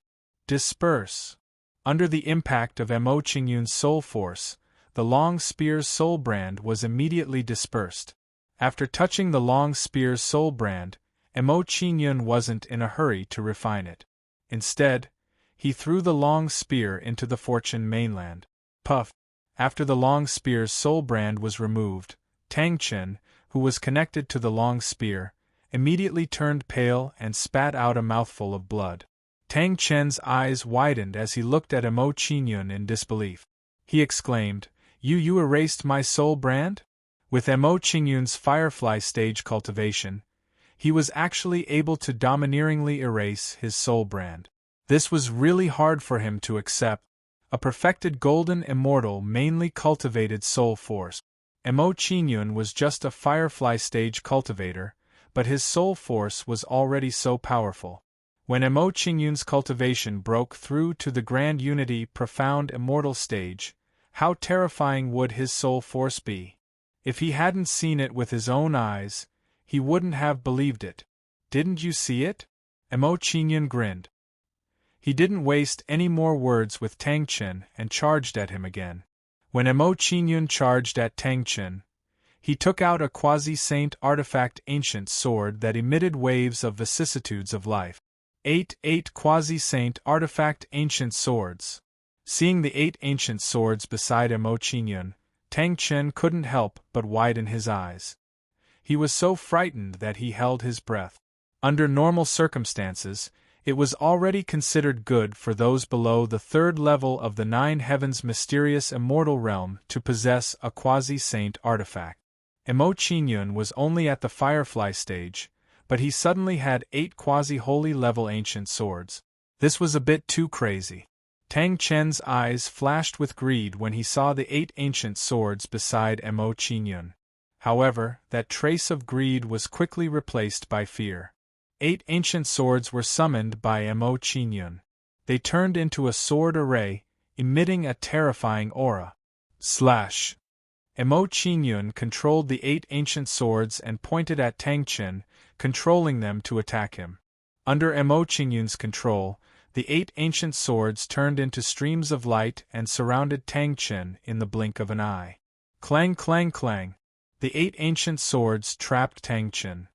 Disperse! Under the impact of Emo Qingyun's soul force, the long spear's soul brand was immediately dispersed. After touching the long spear's soul brand, Emo Qingyun wasn't in a hurry to refine it. Instead, he threw the long spear into the Fortune mainland. Puff. After the long spear's soul brand was removed, Tang Chen, who was connected to the long spear, immediately turned pale and spat out a mouthful of blood. Tang Chen's eyes widened as he looked at Emo Qingyun in disbelief. He exclaimed, You erased my soul brand? With Emo Qingyun's firefly stage cultivation, he was actually able to domineeringly erase his soul brand. This was really hard for him to accept. A perfected golden immortal mainly cultivated soul force. Emo Qingyun was just a firefly stage cultivator, but his soul force was already so powerful. When Emo Qingyun's cultivation broke through to the Grand Unity Profound Immortal stage, how terrifying would his soul force be? If he hadn't seen it with his own eyes, he wouldn't have believed it. Didn't you see it? Emo Qingyun grinned. He didn't waste any more words with Tang Chen and charged at him again. When Emo Qingyun charged at Tang Chen, he took out a quasi-saint artifact ancient sword that emitted waves of vicissitudes of life. 8 quasi-saint artifact ancient swords. Seeing the 8 ancient swords beside Emo Qingyun, Tang Chen couldn't help but widen his eyes. He was so frightened that he held his breath. Under normal circumstances, it was already considered good for those below the 3rd level of the 9 heavens mysterious immortal realm to possess a quasi-saint artifact. Emo Qingyun was only at the firefly stage, but he suddenly had 8 quasi-holy level ancient swords. This was a bit too crazy. Tang Chen's eyes flashed with greed when he saw the 8 ancient swords beside Emo Qingyun. However, that trace of greed was quickly replaced by fear. 8 ancient swords were summoned by Emo Qingyun. They turned into a sword array, emitting a terrifying aura. Slash! Emo Qingyun controlled the 8 ancient swords and pointed at Tang Chen, controlling them to attack him. Under Emo Qingyun's control, the 8 ancient swords turned into streams of light and surrounded Tang Chen in the blink of an eye. Clang clang clang! The 8 ancient swords trapped Tang Chen.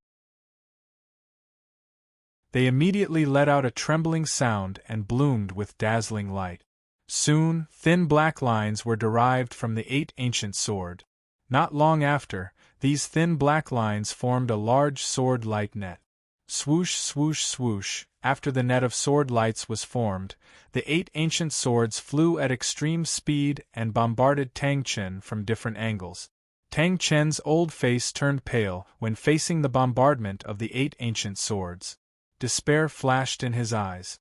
They immediately let out a trembling sound and bloomed with dazzling light. Soon, thin black lines were derived from the 8 ancient sword. Not long after, these thin black lines formed a large sword light net. Swoosh swoosh swoosh, after the net of sword lights was formed, the 8 ancient swords flew at extreme speed and bombarded Tang Chen from different angles. Tang Chen's old face turned pale when facing the bombardment of the 8 ancient swords. Despair flashed in his eyes.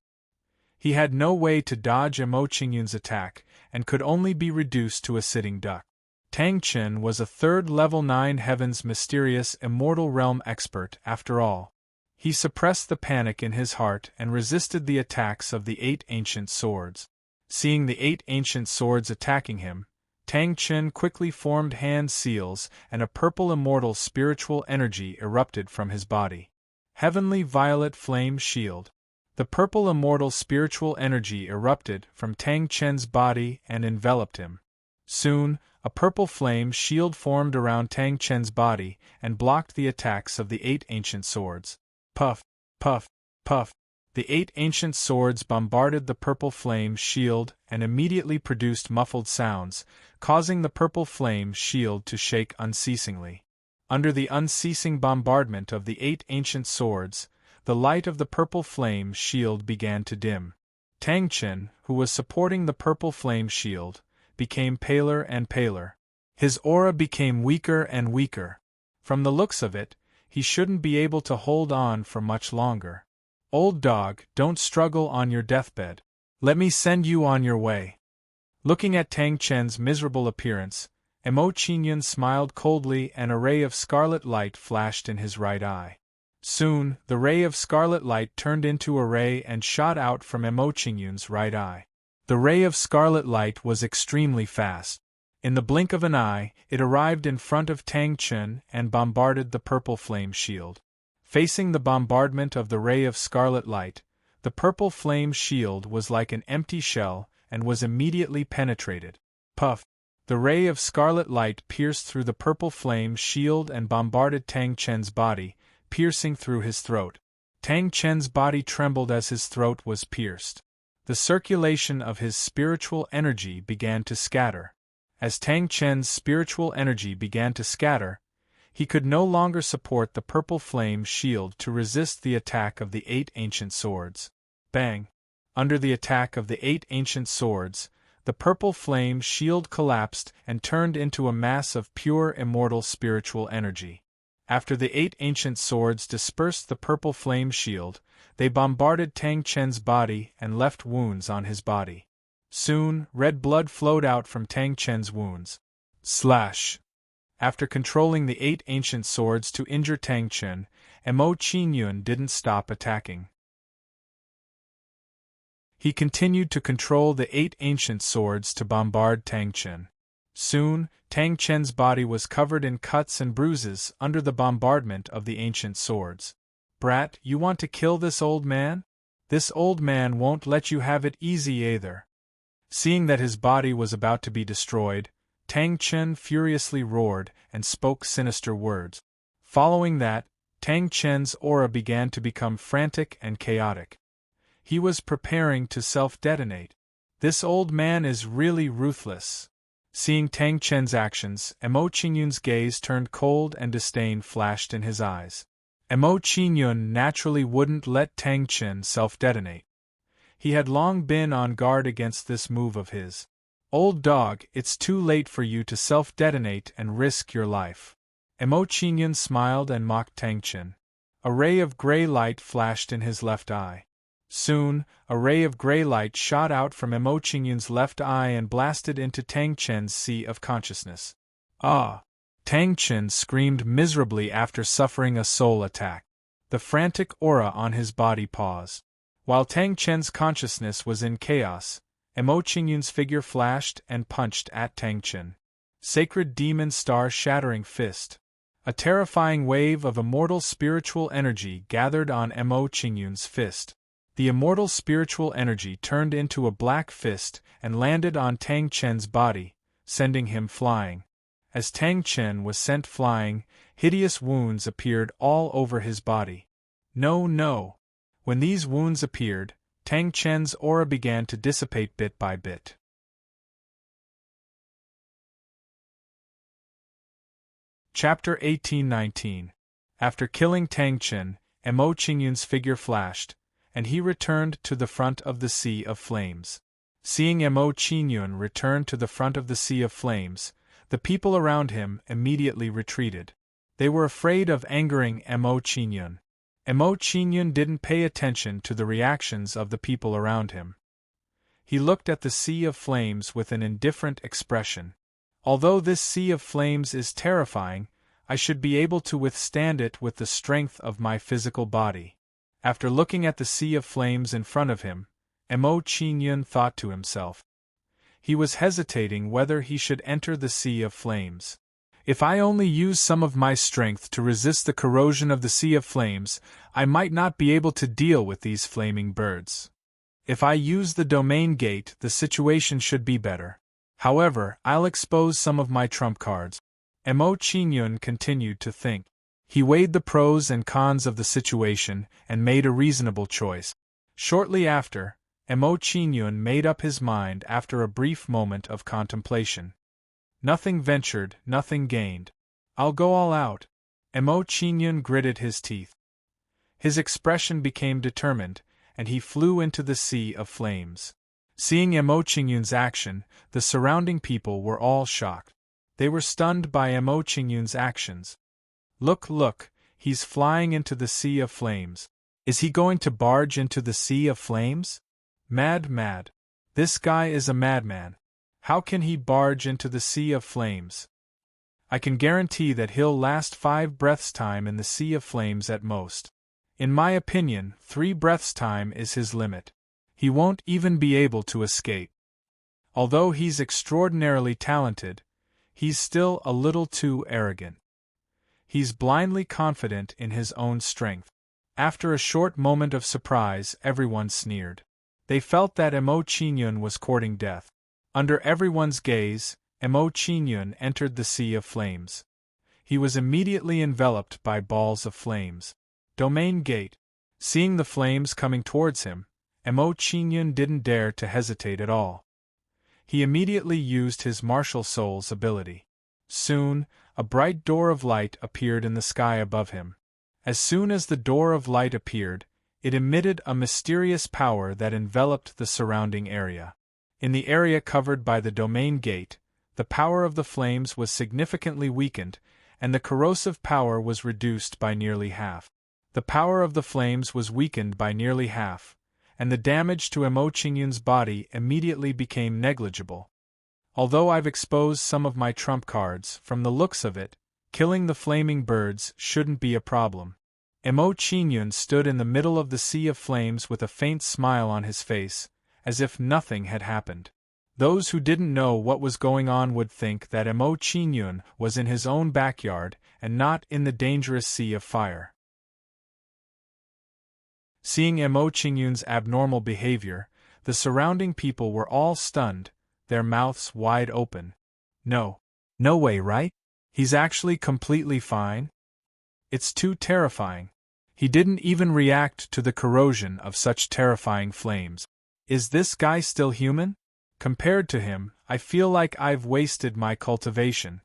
He had no way to dodge Emo Qingyun's attack, and could only be reduced to a sitting duck. Tang Chen was a 3rd level 9 heavens mysterious immortal realm expert after all. He suppressed the panic in his heart and resisted the attacks of the 8 ancient swords. Seeing the 8 ancient swords attacking him, Tang Chen quickly formed hand seals and a purple immortal spiritual energy erupted from his body. Heavenly Violet Flame Shield. The purple immortal spiritual energy erupted from Tang Chen's body and enveloped him. Soon, a purple flame shield formed around Tang Chen's body and blocked the attacks of the 8 ancient swords. Puff, puff, puff. The 8 ancient swords bombarded the purple flame shield and immediately produced muffled sounds, causing the purple flame shield to shake unceasingly. Under the unceasing bombardment of the 8 ancient swords, the light of the purple flame shield began to dim. Tang Chen, who was supporting the purple flame shield, became paler and paler. His aura became weaker and weaker. From the looks of it, he shouldn't be able to hold on for much longer. Old dog, don't struggle on your deathbed. Let me send you on your way. Looking at Tang Chen's miserable appearance, Emo Qingyun smiled coldly and a ray of scarlet light flashed in his right eye. Soon, the ray of scarlet light turned into a ray and shot out from Emo Qingyun's right eye. The ray of scarlet light was extremely fast. In the blink of an eye, it arrived in front of Tang Chen and bombarded the purple flame shield. Facing the bombardment of the ray of scarlet light, the purple flame shield was like an empty shell and was immediately penetrated. Puff! The ray of scarlet light pierced through the purple flame shield and bombarded Tang Chen's body, piercing through his throat. Tang Chen's body trembled as his throat was pierced. The circulation of his spiritual energy began to scatter. As Tang Chen's spiritual energy began to scatter, he could no longer support the purple flame shield to resist the attack of the 8 ancient swords. Bang! Under the attack of the 8 ancient swords, the purple flame shield collapsed and turned into a mass of pure immortal spiritual energy. After the 8 ancient swords dispersed the purple flame shield, they bombarded Tang Chen's body and left wounds on his body. Soon, red blood flowed out from Tang Chen's wounds. Slash! After controlling the 8 ancient swords to injure Tang Chen, Mo Qingyun didn't stop attacking. He continued to control the 8 ancient swords to bombard Tang Chen. Soon, Tang Chen's body was covered in cuts and bruises under the bombardment of the ancient swords. Brat, you want to kill this old man? This old man won't let you have it easy either. Seeing that his body was about to be destroyed, Tang Chen furiously roared and spoke sinister words. Following that, Tang Chen's aura began to become frantic and chaotic. He was preparing to self-detonate. This old man is really ruthless. Seeing Tang Chen's actions, Mo Qingyun's gaze turned cold and disdain flashed in his eyes. Mo Qingyun naturally wouldn't let Tang Chen self-detonate. He had long been on guard against this move of his. Old dog, it's too late for you to self-detonate and risk your life. Mo Qingyun smiled and mocked Tang Chen. A ray of gray light flashed in his left eye. Soon, a ray of gray light shot out from Mo Qingyun's left eye and blasted into Tang Chen's sea of consciousness. Ah! Tang Chen screamed miserably after suffering a soul attack. The frantic aura on his body paused. While Tang Chen's consciousness was in chaos, Mo Qingyun's figure flashed and punched at Tang Chen. Sacred Demon Star Shattering Fist. A terrifying wave of immortal spiritual energy gathered on Mo Qingyun's fist. The immortal spiritual energy turned into a black fist and landed on Tang Chen's body, sending him flying. As Tang Chen was sent flying, hideous wounds appeared all over his body. No. When these wounds appeared, Tang Chen's aura began to dissipate bit by bit. Chapter 1819. After killing Tang Chen, Mo Qingyun's figure flashed, and he returned to the front of the Sea of Flames. Seeing Mo Qingyun return to the front of the Sea of Flames, the people around him immediately retreated. They were afraid of angering Mo Qingyun. Mo Qingyun didn't pay attention to the reactions of the people around him. He looked at the Sea of Flames with an indifferent expression. Although this Sea of Flames is terrifying, I should be able to withstand it with the strength of my physical body. After looking at the Sea of Flames in front of him, Mo Qingyun thought to himself. He was hesitating whether he should enter the Sea of Flames. If I only use some of my strength to resist the corrosion of the Sea of Flames, I might not be able to deal with these flaming birds. If I use the domain gate, the situation should be better. However, I'll expose some of my trump cards. Mo Qingyun continued to think. He weighed the pros and cons of the situation and made a reasonable choice. Shortly after, Mo Qingyun made up his mind after a brief moment of contemplation. Nothing ventured, nothing gained. I'll go all out. Mo Qingyun gritted his teeth. His expression became determined, and he flew into the Sea of Flames. Seeing Mo Qingyun's action, the surrounding people were all shocked. They were stunned by Mo Qingyun's actions. Look, he's flying into the Sea of Flames. Is he going to barge into the Sea of Flames? Mad. This guy is a madman. How can he barge into the Sea of Flames? I can guarantee that he'll last 5 breaths' time in the Sea of Flames at most. In my opinion, 3 breaths' time is his limit. He won't even be able to escape. Although he's extraordinarily talented, he's still a little too arrogant. He's blindly confident in his own strength. After a short moment of surprise, everyone sneered. They felt that Mo Qingyun was courting death. Under everyone's gaze, Mo Qingyun entered the Sea of Flames. He was immediately enveloped by balls of flames. Domain gate. Seeing the flames coming towards him, Mo Qingyun didn't dare to hesitate at all. He immediately used his martial soul's ability. Soon, a bright door of light appeared in the sky above him. As soon as the door of light appeared, it emitted a mysterious power that enveloped the surrounding area. In the area covered by the domain gate, the power of the flames was significantly weakened, and the corrosive power was reduced by nearly half. The power of the flames was weakened by nearly half, and the damage to Mo Qingyun's body immediately became negligible. Although I've exposed some of my trump cards, from the looks of it, killing the flaming birds shouldn't be a problem. Mo Qingyun stood in the middle of the sea of flames with a faint smile on his face, as if nothing had happened. Those who didn't know what was going on would think that Mo Qingyun was in his own backyard and not in the dangerous sea of fire. Seeing Mo Qingyun's abnormal behavior, the surrounding people were all stunned, their mouths wide open. No way, right? He's actually completely fine? It's too terrifying. He didn't even react to the corrosion of such terrifying flames. Is this guy still human? Compared to him, I feel like I've wasted my cultivation.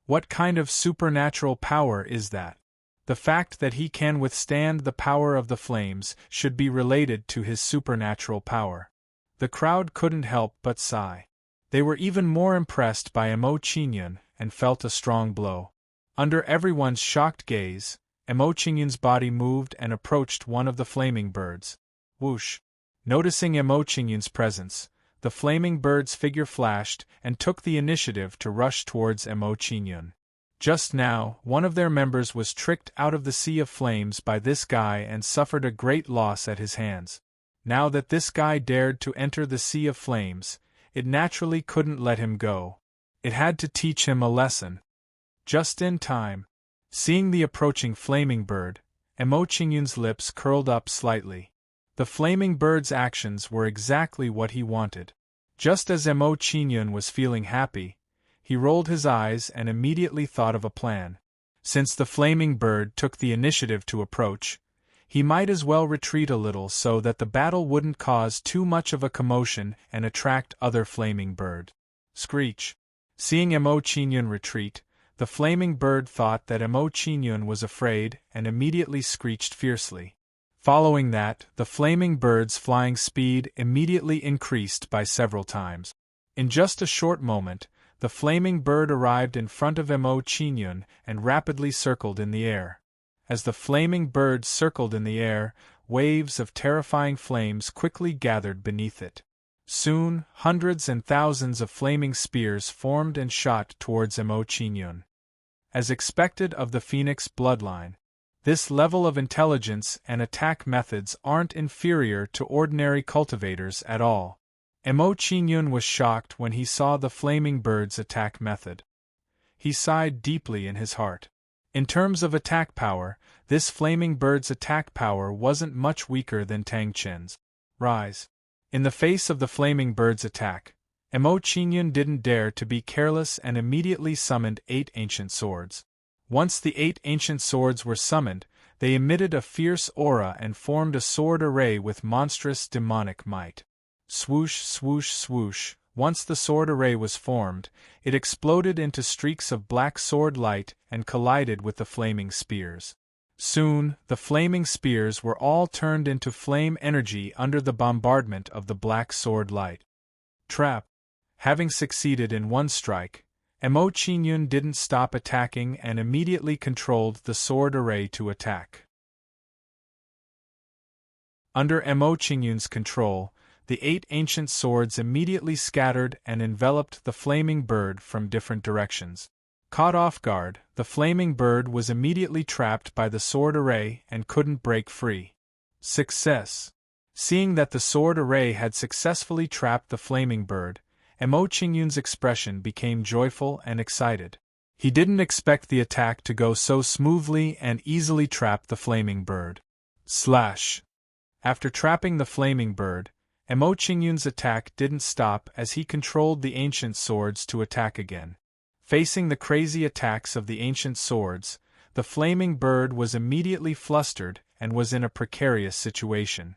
What kind of supernatural power is that? The fact that he can withstand the power of the flames should be related to his supernatural power. The crowd couldn't help but sigh. They were even more impressed by Mo Qingyun and felt a strong blow. Under everyone's shocked gaze, Mo Qingyun's body moved and approached one of the flaming birds. Whoosh! Noticing Mo Qingyun's presence, the flaming bird's figure flashed and took the initiative to rush towards Mo Qingyun. Just now, one of their members was tricked out of the sea of flames by this guy and suffered a great loss at his hands. Now that this guy dared to enter the sea of flames, it naturally couldn't let him go. It had to teach him a lesson. Just in time. Seeing the approaching flaming bird, Mo Qingyun's lips curled up slightly. The flaming bird's actions were exactly what he wanted. Just as Mo Qingyun was feeling happy, he rolled his eyes and immediately thought of a plan. Since the flaming bird took the initiative to approach, he might as well retreat a little so that the battle wouldn't cause too much of a commotion and attract other flaming bird. Screech! Seeing Mo Qingyun retreat, the flaming bird thought that Mo Qingyun was afraid and immediately screeched fiercely. Following that, the flaming bird's flying speed immediately increased by several times. In just a short moment, the flaming bird arrived in front of Mo Qingyun and rapidly circled in the air. As the flaming bird circled in the air, waves of terrifying flames quickly gathered beneath it. Soon, hundreds and thousands of flaming spears formed and shot towards Mo Qingyun. As expected of the Phoenix bloodline, this level of intelligence and attack methods aren't inferior to ordinary cultivators at all. Mo Qingyun was shocked when he saw the flaming bird's attack method. He sighed deeply in his heart. In terms of attack power, this flaming bird's attack power wasn't much weaker than Tang Qin's. Rise! In the face of the flaming bird's attack, Mo Qingyun didn't dare to be careless and immediately summoned 8 ancient swords. Once the 8 ancient swords were summoned, they emitted a fierce aura and formed a sword array with monstrous demonic might. Swoosh, swoosh, swoosh. Once the sword array was formed, it exploded into streaks of black sword light and collided with the flaming spears. Soon, the flaming spears were all turned into flame energy under the bombardment of the black sword light. Trap! Having succeeded in one strike, Mo Qingyun didn't stop attacking and immediately controlled the sword array to attack. Under Mo Qingyun's control, the 8 ancient swords immediately scattered and enveloped the flaming bird from different directions. Caught off guard, the flaming bird was immediately trapped by the sword array and couldn't break free. Success! Seeing that the sword array had successfully trapped the flaming bird, Mo Qingyun's expression became joyful and excited. He didn't expect the attack to go so smoothly and easily trap the flaming bird. Slash! After trapping the flaming bird, Mo Qingyun's attack didn't stop as he controlled the ancient swords to attack again. Facing the crazy attacks of the ancient swords, the flaming bird was immediately flustered and was in a precarious situation.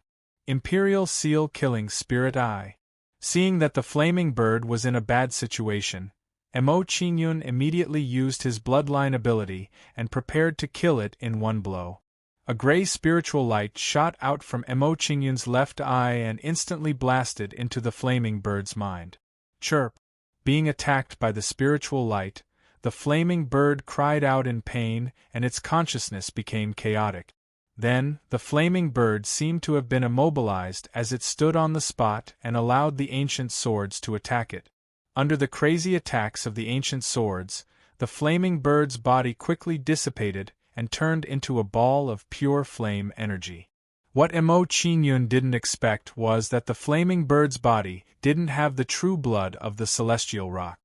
Imperial Seal Killing Spirit Eye. Seeing that the flaming bird was in a bad situation, Mo Qingyun immediately used his bloodline ability and prepared to kill it in one blow. A gray spiritual light shot out from Mo Qingyun's left eye and instantly blasted into the flaming bird's mind. Chirp! Being attacked by the spiritual light, the flaming bird cried out in pain and its consciousness became chaotic. Then, the flaming bird seemed to have been immobilized as it stood on the spot and allowed the ancient swords to attack it. Under the crazy attacks of the ancient swords, the flaming bird's body quickly dissipated and turned into a ball of pure flame energy. What Mo Qingyun didn't expect was that the flaming bird's body didn't have the true blood of the celestial rock.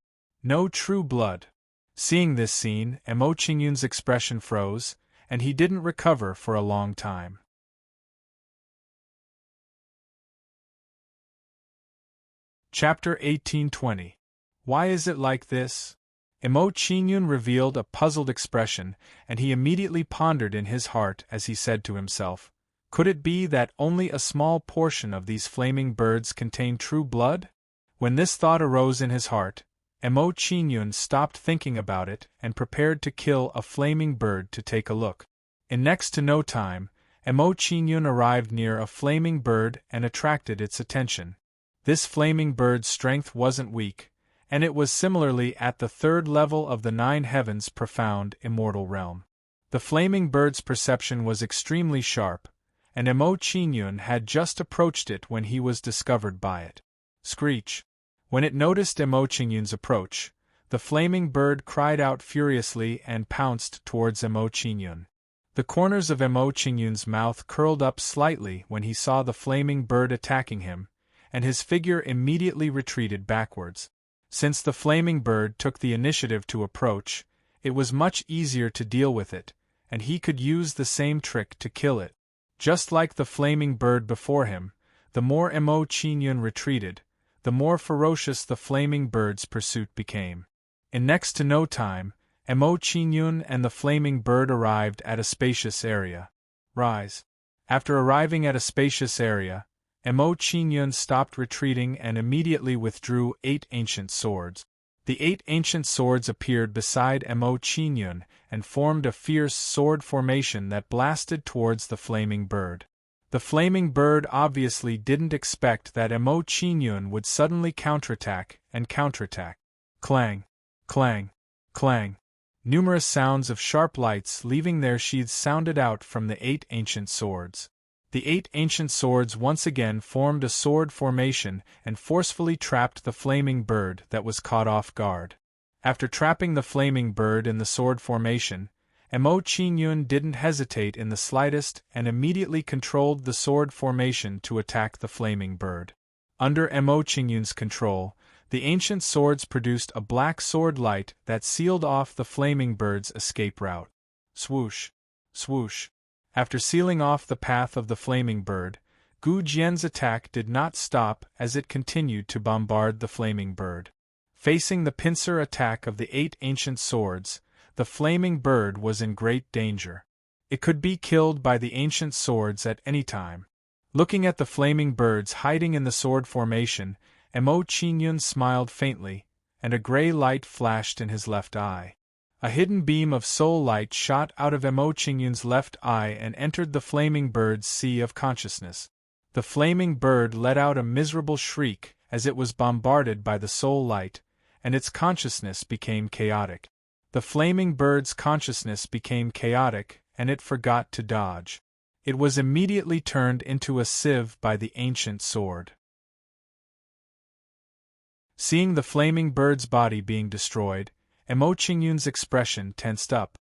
No true blood. Seeing this scene, Mo Qingyun's expression froze, and he didn't recover for a long time. Chapter 1820. Why is it like this? Mo Qingyun revealed a puzzled expression, and he immediately pondered in his heart as he said to himself, could it be that only a small portion of these flaming birds contain true blood? When this thought arose in his heart, Mo Qingyun stopped thinking about it and prepared to kill a flaming bird to take a look. In next to no time, Mo Qingyun arrived near a flaming bird and attracted its attention. This flaming bird's strength wasn't weak, and it was similarly at the third level of the 9 heavens profound immortal realm. The flaming bird's perception was extremely sharp, and Mo Qingyun had just approached it when he was discovered by it. Screech! When it noticed Mo Qingyun's approach, the flaming bird cried out furiously and pounced towards Mo Qingyun. The corners of Mo Qingyun's mouth curled up slightly when he saw the flaming bird attacking him, and his figure immediately retreated backwards. Since the flaming bird took the initiative to approach, it was much easier to deal with it, and he could use the same trick to kill it. Just like the flaming bird before him, the more Mo Qingyun retreated, the more ferocious the flaming bird's pursuit became. In next to no time, Mo Qingyun and the flaming bird arrived at a spacious area. Rise! After arriving at a spacious area, Mo Qingyun stopped retreating and immediately withdrew 8 ancient swords. The 8 ancient swords appeared beside Mo Qingyun and formed a fierce sword formation that blasted towards the flaming bird. The flaming bird obviously didn't expect that Mo Qingyun would suddenly counterattack and counterattack. Clang! Clang! Clang! Numerous sounds of sharp lights leaving their sheaths sounded out from the 8 ancient swords. The 8 ancient swords once again formed a sword formation and forcefully trapped the flaming bird that was caught off guard. After trapping the flaming bird in the sword formation, Mo Qingyun didn't hesitate in the slightest and immediately controlled the sword formation to attack the flaming bird. Under Mo Qingyun's control, the ancient swords produced a black sword light that sealed off the flaming bird's escape route. Swoosh! Swoosh! After sealing off the path of the flaming bird, Gu Jian's attack did not stop as it continued to bombard the flaming bird. Facing the pincer attack of the 8 ancient swords, the flaming bird was in great danger. It could be killed by the ancient swords at any time. Looking at the flaming birds hiding in the sword formation, Mo Qingyun smiled faintly, and a gray light flashed in his left eye. A hidden beam of soul light shot out of Mo Qingyun's left eye and entered the flaming bird's sea of consciousness. The flaming bird let out a miserable shriek as it was bombarded by the soul light, and its consciousness became chaotic. The flaming bird's consciousness became chaotic, and it forgot to dodge. It was immediately turned into a sieve by the ancient sword. Seeing the flaming bird's body being destroyed, Mo Qingyun's expression tensed up.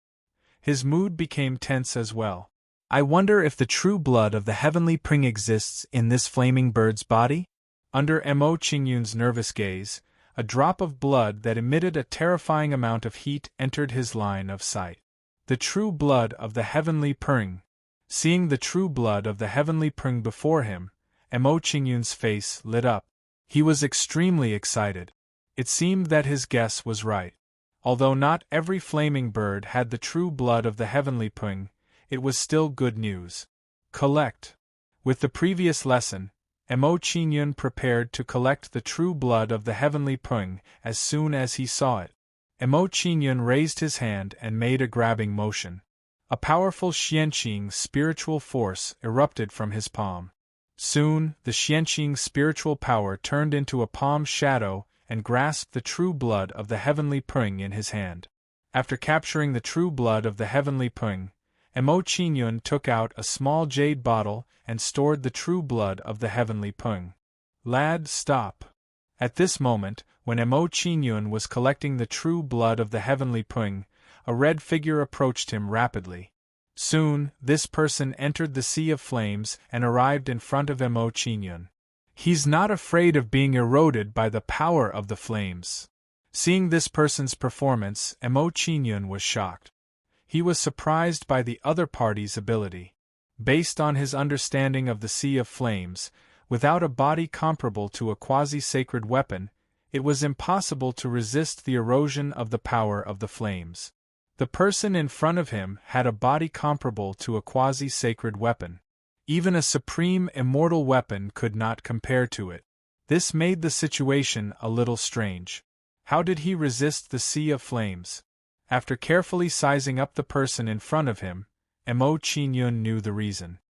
His mood became tense as well. I wonder if the true blood of the heavenly Pring exists in this flaming bird's body? Under Mo Qingyun's nervous gaze, a drop of blood that emitted a terrifying amount of heat entered his line of sight. The true blood of the heavenly Pring. Seeing the true blood of the heavenly Pring before him, Mo Qingyun's face lit up. He was extremely excited. It seemed that his guess was right. Although not every flaming bird had the true blood of the heavenly Pring, it was still good news. Collect. With the previous lesson, Mo Qingyun prepared to collect the true blood of the heavenly Peng as soon as he saw it. Mo Qingyun raised his hand and made a grabbing motion. A powerful Xianqing spiritual force erupted from his palm. Soon, the Xianqing spiritual power turned into a palm shadow and grasped the true blood of the heavenly Peng in his hand. After capturing the true blood of the heavenly Peng, Mo Qingyun took out a small jade bottle and stored the true blood of the heavenly Peng. Lad, stop! At this moment, when Mo Qingyun was collecting the true blood of the heavenly Peng, a red figure approached him rapidly. Soon, this person entered the Sea of Flames and arrived in front of Mo Qingyun. He's not afraid of being eroded by the power of the flames. Seeing this person's performance, Mo Qingyun was shocked. He was surprised by the other party's ability. Based on his understanding of the Sea of Flames, without a body comparable to a quasi-sacred weapon, it was impossible to resist the erosion of the power of the flames. The person in front of him had a body comparable to a quasi-sacred weapon. Even a supreme immortal weapon could not compare to it. This made the situation a little strange. How did he resist the Sea of Flames? After carefully sizing up the person in front of him, Mo Qingyun knew the reason.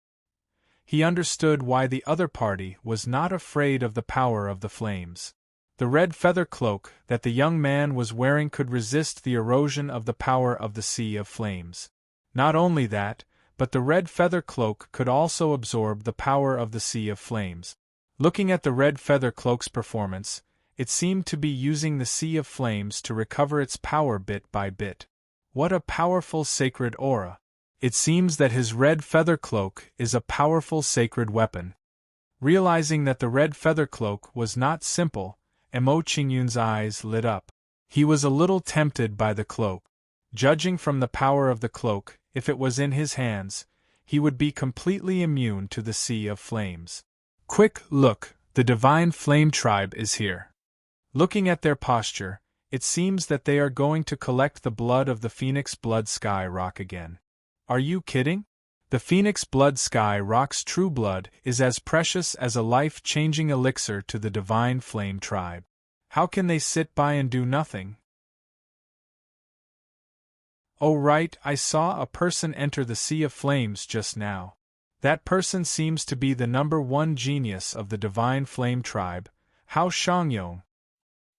He understood why the other party was not afraid of the power of the flames. The red feather cloak that the young man was wearing could resist the erosion of the power of the Sea of Flames. Not only that, but the red feather cloak could also absorb the power of the Sea of Flames. Looking at the red feather cloak's performance, it seemed to be using the Sea of Flames to recover its power bit by bit. What a powerful sacred aura! It seems that his red feather cloak is a powerful sacred weapon. Realizing that the red feather cloak was not simple, Mo Qingyun's eyes lit up. He was a little tempted by the cloak. Judging from the power of the cloak, if it was in his hands, he would be completely immune to the Sea of Flames. Quick, look, the Divine Flame Tribe is here. Looking at their posture, it seems that they are going to collect the blood of the Phoenix Blood Sky Rock again. Are you kidding? The Phoenix Blood Sky Rock's true blood is as precious as a life-changing elixir to the Divine Flame Tribe. How can they sit by and do nothing? Oh right, I saw a person enter the Sea of Flames just now. That person seems to be the #1 genius of the Divine Flame Tribe, Hao Shangyong.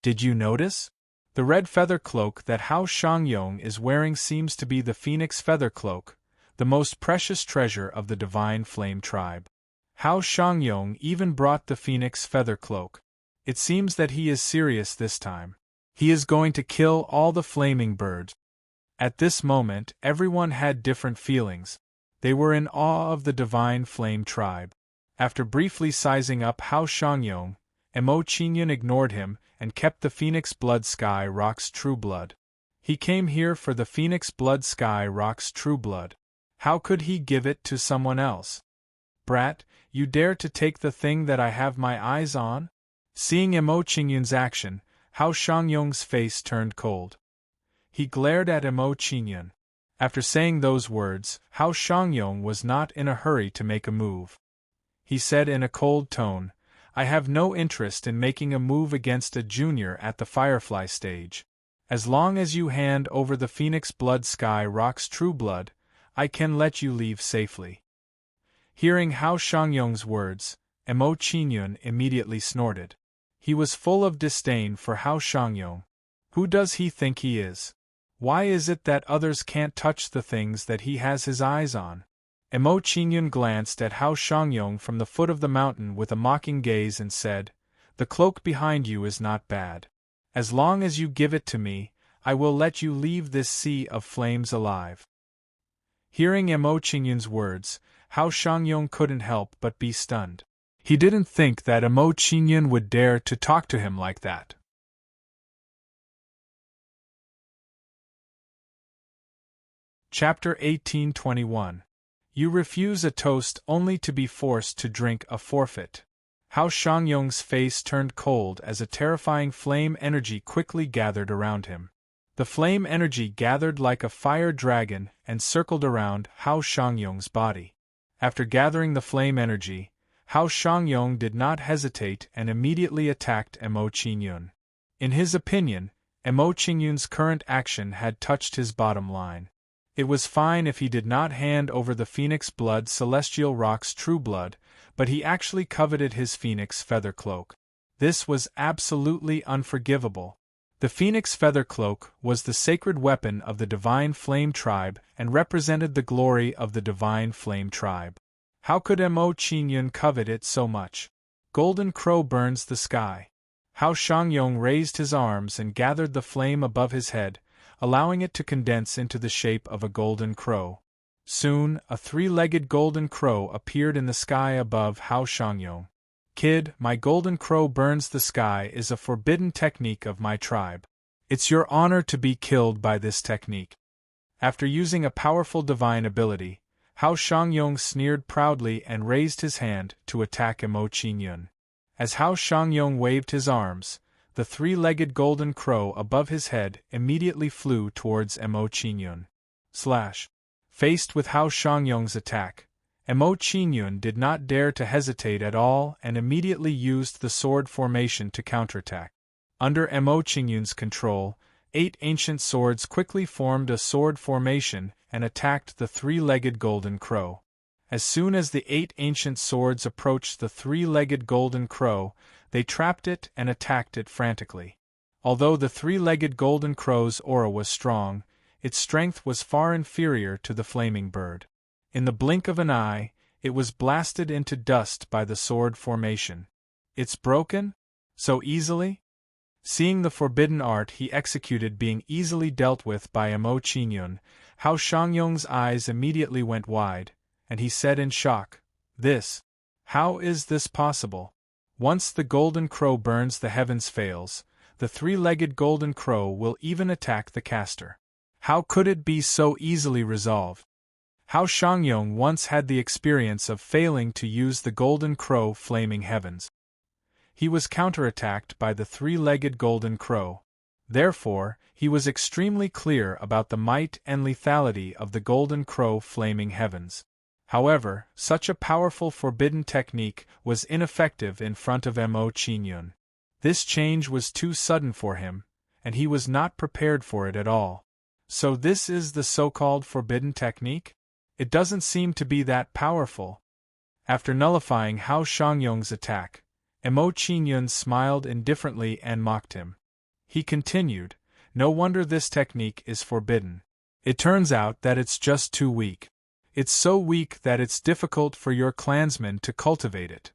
Did you notice? The red feather cloak that Hao Shangyong is wearing seems to be the Phoenix Feather Cloak, the most precious treasure of the Divine Flame Tribe. Hao Shangyong even brought the Phoenix Feather Cloak. It seems that he is serious this time. He is going to kill all the flaming birds. At this moment, everyone had different feelings. They were in awe of the Divine Flame Tribe. After briefly sizing up Hao Shangyong, Mo Qingyun ignored him and kept the Phoenix Blood Sky Rock's true blood. He came here for the Phoenix Blood Sky Rock's true blood. How could he give it to someone else? Brat, you dare to take the thing that I have my eyes on? Seeing Mo Qingyun's action, Hao Shangyong's face turned cold. He glared at Mo Qingyun. After saying those words, Hao Shangyong was not in a hurry to make a move. He said in a cold tone, I have no interest in making a move against a junior at the Firefly stage. As long as you hand over the Phoenix Blood Sky Rock's true blood, I can let you leave safely. Hearing Hao Shangyong's words, Mo Qingyun immediately snorted. He was full of disdain for Hao Shangyong. Who does he think he is? Why is it that others can't touch the things that he has his eyes on? Mo Qingyun glanced at Hao Shangyong from the foot of the mountain with a mocking gaze and said, The cloak behind you is not bad. As long as you give it to me, I will let you leave this Sea of Flames alive. Hearing Mo Qingyun's words, Hao Shangyong couldn't help but be stunned. He didn't think that Mo Qingyun would dare to talk to him like that. Chapter 1821. You refuse a toast only to be forced to drink a forfeit. Hao Shangyong's face turned cold as a terrifying flame energy quickly gathered around him. The flame energy gathered like a fire dragon and circled around Hao Shangyong's body. After gathering the flame energy, Hao Shangyong did not hesitate and immediately attacked Mo Qingyun. In his opinion, Mo Qingyun's current action had touched his bottom line. It was fine if he did not hand over the Phoenix Blood Celestial Rock's true blood, but he actually coveted his Phoenix Feather Cloak. This was absolutely unforgivable. The Phoenix Feather Cloak was the sacred weapon of the Divine Flame Tribe and represented the glory of the Divine Flame Tribe. How could Mo Qingyun covet it so much? Golden Crow burns the sky. Hao Shangyong raised his arms and gathered the flame above his head, allowing it to condense into the shape of a golden crow. Soon, a three-legged golden crow appeared in the sky above Hao Shangyong. Kid, my golden crow burns the sky is a forbidden technique of my tribe. It's your honor to be killed by this technique. After using a powerful divine ability, Hao Shangyong sneered proudly and raised his hand to attack Mo Qingyun. As Hao Shangyong waved his arms, the three-legged golden crow above his head immediately flew towards Mo Qingyun. Faced with Hao Shangyong's attack, Mo Qingyun did not dare to hesitate at all and immediately used the sword formation to counterattack. Under Mo Qingyun's control, 8 ancient swords quickly formed a sword formation and attacked the three-legged golden crow. As soon as the 8 ancient swords approached the three-legged golden crow, they trapped it and attacked it frantically. Although the three-legged golden crow's aura was strong, its strength was far inferior to the flaming bird. In the blink of an eye, it was blasted into dust by the sword formation. It's broken? So easily? Seeing the forbidden art he executed being easily dealt with by Mo Qingyun, Hao Shangyong's eyes immediately went wide, and he said in shock, How is this possible? Once the golden crow burns the heavens fails, the three-legged golden crow will even attack the caster. How could it be so easily resolved? Hao Shangyong once had the experience of failing to use the golden crow flaming heavens. He was counterattacked by the three-legged golden crow. Therefore, he was extremely clear about the might and lethality of the golden crow flaming heavens. However, such a powerful forbidden technique was ineffective in front of Mo Qingyun. This change was too sudden for him, and he was not prepared for it at all. So this is the so-called forbidden technique? It doesn't seem to be that powerful. After nullifying Hao Shangyong's attack, Mo Qingyun smiled indifferently and mocked him. He continued, No wonder this technique is forbidden. It turns out that it's just too weak. It's so weak that it's difficult for your clansmen to cultivate it.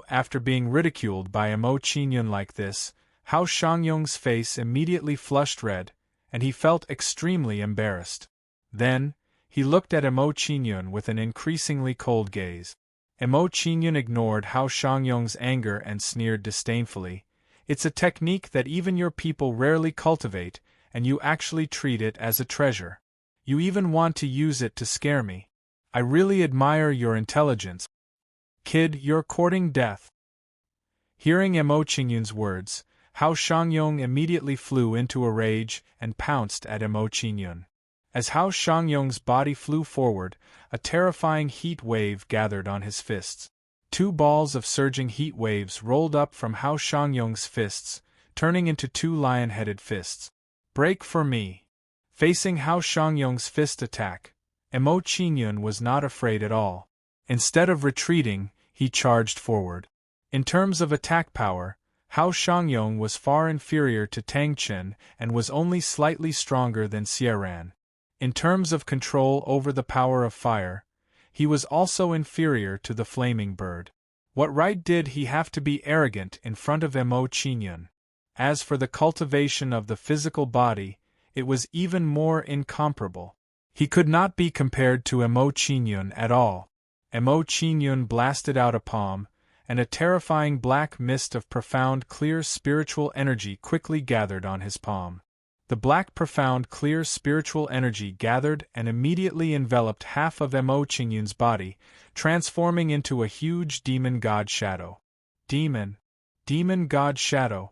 After being ridiculed by Mo Qingyun like this, Hao Shangyong's face immediately flushed red, and he felt extremely embarrassed. Then, he looked at Mo Qingyun with an increasingly cold gaze. Mo Qingyun ignored Hao Shangyong's anger and sneered disdainfully. It's a technique that even your people rarely cultivate, and you actually treat it as a treasure. You even want to use it to scare me. I really admire your intelligence. Kid, you're courting death. Hearing Mo Qingyun's words, Hao Shangyong immediately flew into a rage and pounced at Mo Qingyun. As Hao Shangyong's body flew forward, a terrifying heat wave gathered on his fists. 2 balls of surging heat waves rolled up from Hao Shangyong's fists, turning into 2 lion-headed fists. Break for me. Facing Hao Shangyong's fist attack, Mo Qingyun was not afraid at all. Instead of retreating, he charged forward. In terms of attack power, Hao Shangyong was far inferior to Tang Chen and was only slightly stronger than Xieran. In terms of control over the power of fire, he was also inferior to the flaming bird. What right did he have to be arrogant in front of Mo Qingyun? As for the cultivation of the physical body, it was even more incomparable. He could not be compared to Mo Qingyun at all. Mo Qingyun blasted out a palm, and a terrifying black mist of profound clear spiritual energy quickly gathered on his palm. The black profound clear spiritual energy gathered and immediately enveloped half of Mo Qingyun's body, transforming into a huge demon god shadow. Demon god shadow.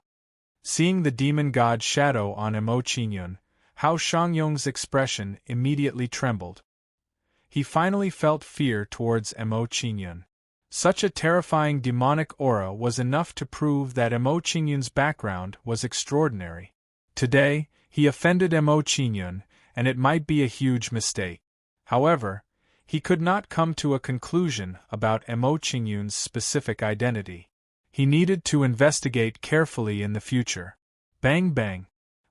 Seeing the demon god shadow on Mo Qingyun, Hao Shangyong's expression immediately trembled. He finally felt fear towards Mo Qingyun. Such a terrifying demonic aura was enough to prove that Mo Qingyun's background was extraordinary. Today, he offended Mo Qingyun, and it might be a huge mistake. However, he could not come to a conclusion about Mo Qingyun's specific identity. He needed to investigate carefully in the future. Bang bang!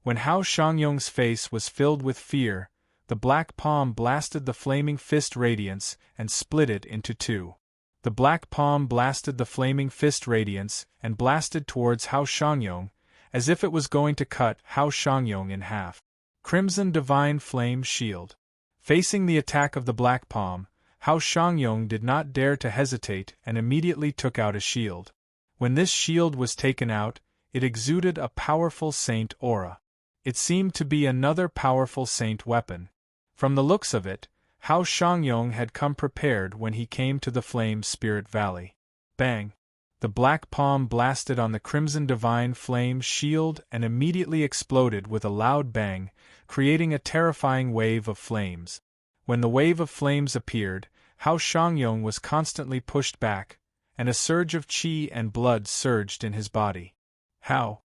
When Hao Shangyong's face was filled with fear, the black palm blasted the flaming fist radiance and split it into two. The black palm blasted the flaming fist radiance and blasted towards Hao Shangyong, as if it was going to cut Hao Shangyong in half. Crimson Divine Flame Shield. Facing the attack of the black palm, Hao Shangyong did not dare to hesitate and immediately took out a shield. When this shield was taken out, it exuded a powerful saint aura. It seemed to be another powerful saint weapon. From the looks of it, Hao Shangyong had come prepared when he came to the Flame Spirit Valley. Bang! The black palm blasted on the Crimson Divine Flame shield and immediately exploded with a loud bang, creating a terrifying wave of flames. When the wave of flames appeared, Hao Shangyong was constantly pushed back, and a surge of qi and blood surged in his body. How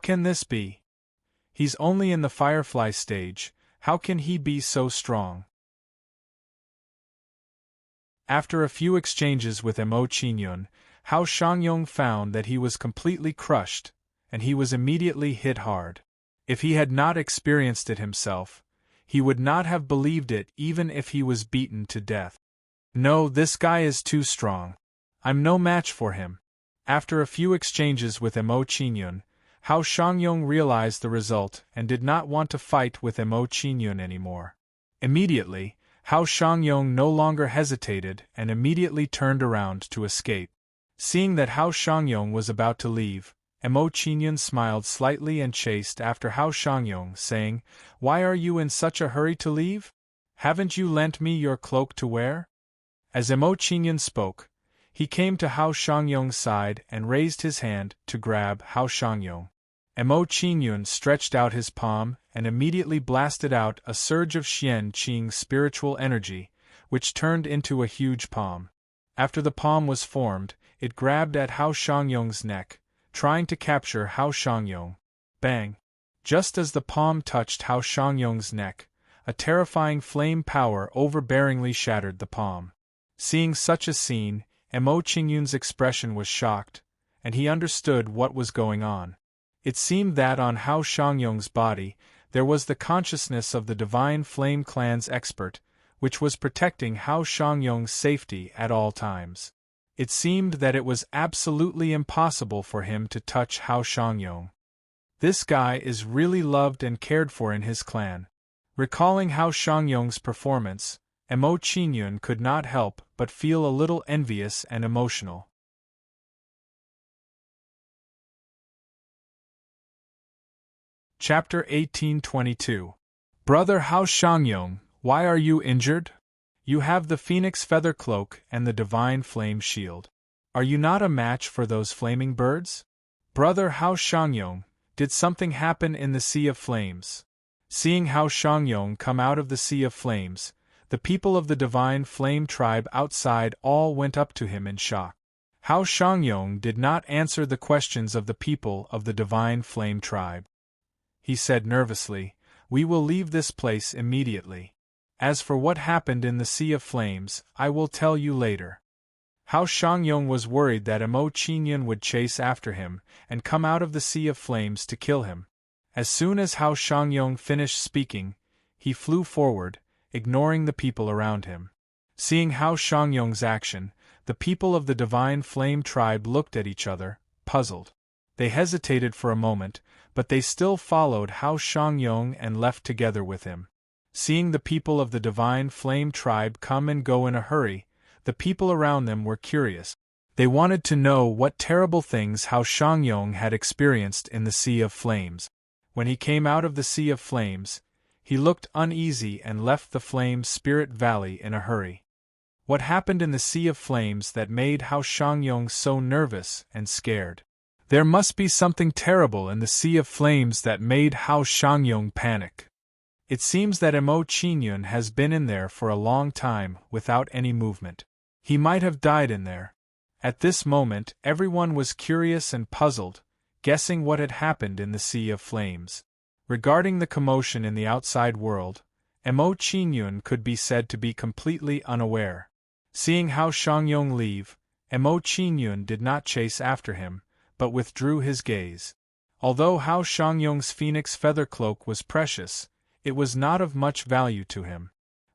can this be? He's only in the firefly stage, how can he be so strong? After a few exchanges with Mo Qingyun, Hao Shangyong found that he was completely crushed, and he was immediately hit hard. If he had not experienced it himself, he would not have believed it even if he was beaten to death. No, this guy is too strong. I'm no match for him. After a few exchanges with Mo Qingyun, Hao Shangyong realized the result and did not want to fight with Mo Qingyun anymore. Immediately, Hao Shangyong no longer hesitated and immediately turned around to escape. Seeing that Hao Shangyong was about to leave, Mo Qingyun smiled slightly and chased after Hao Shangyong, saying, "Why are you in such a hurry to leave? Haven't you lent me your cloak to wear?" As Mo Qingyun spoke, he came to Hao Shangyong's side and raised his hand to grab Hao Shangyong. Mo Qingyun stretched out his palm and immediately blasted out a surge of Xian Qing spiritual energy, which turned into a huge palm. After the palm was formed, it grabbed at Hao Shangyong's neck, trying to capture Hao Shangyong. Bang! Just as the palm touched Hao Shangyong's neck, a terrifying flame power overbearingly shattered the palm. Seeing such a scene, Mo Qingyun's expression was shocked, and he understood what was going on. It seemed that on Hao Shangyong's body, there was the consciousness of the Divine Flame Clan's expert, which was protecting Hao Shangyong's safety at all times. It seemed that it was absolutely impossible for him to touch Hao Shangyong. This guy is really loved and cared for in his clan. Recalling Hao Shangyong's performance, Mo Qingyun could not help but feel a little envious and emotional. Chapter 1822. Brother Hao Shangyong, why are you injured? You have the Phoenix Feather Cloak and the Divine Flame Shield. Are you not a match for those flaming birds? Brother Hao Shangyong, did something happen in the Sea of Flames? Seeing Hao Shangyong come out of the Sea of Flames, the people of the Divine Flame tribe outside all went up to him in shock. Hao Shangyong did not answer the questions of the people of the Divine Flame tribe. He said nervously, "We will leave this place immediately. As for what happened in the Sea of Flames, I will tell you later." Hao Shangyong was worried that Mo Qingyun would chase after him and come out of the Sea of Flames to kill him. As soon as Hao Shangyong finished speaking, he flew forward, ignoring the people around him. Seeing Hao Shangyong's action, the people of the Divine Flame tribe looked at each other, puzzled. They hesitated for a moment, but they still followed Hao Shangyong and left together with him. Seeing the people of the Divine Flame tribe come and go in a hurry, the people around them were curious. They wanted to know what terrible things Hao Shangyong had experienced in the Sea of Flames. When he came out of the Sea of Flames, he looked uneasy and left the Flame Spirit Valley in a hurry. What happened in the Sea of Flames that made Hao Shangyong so nervous and scared? There must be something terrible in the Sea of Flames that made Hao Shangyong panic. It seems that Mo Qingyun has been in there for a long time without any movement. He might have died in there. At this moment, everyone was curious and puzzled, guessing what had happened in the Sea of Flames. Regarding the commotion in the outside world, Mo Qingyun could be said to be completely unaware. Seeing Hao Shangyong leave, Mo Qingyun did not chase after him, but withdrew his gaze. Although Hao Shangyong's phoenix feather cloak was precious, it was not of much value to him.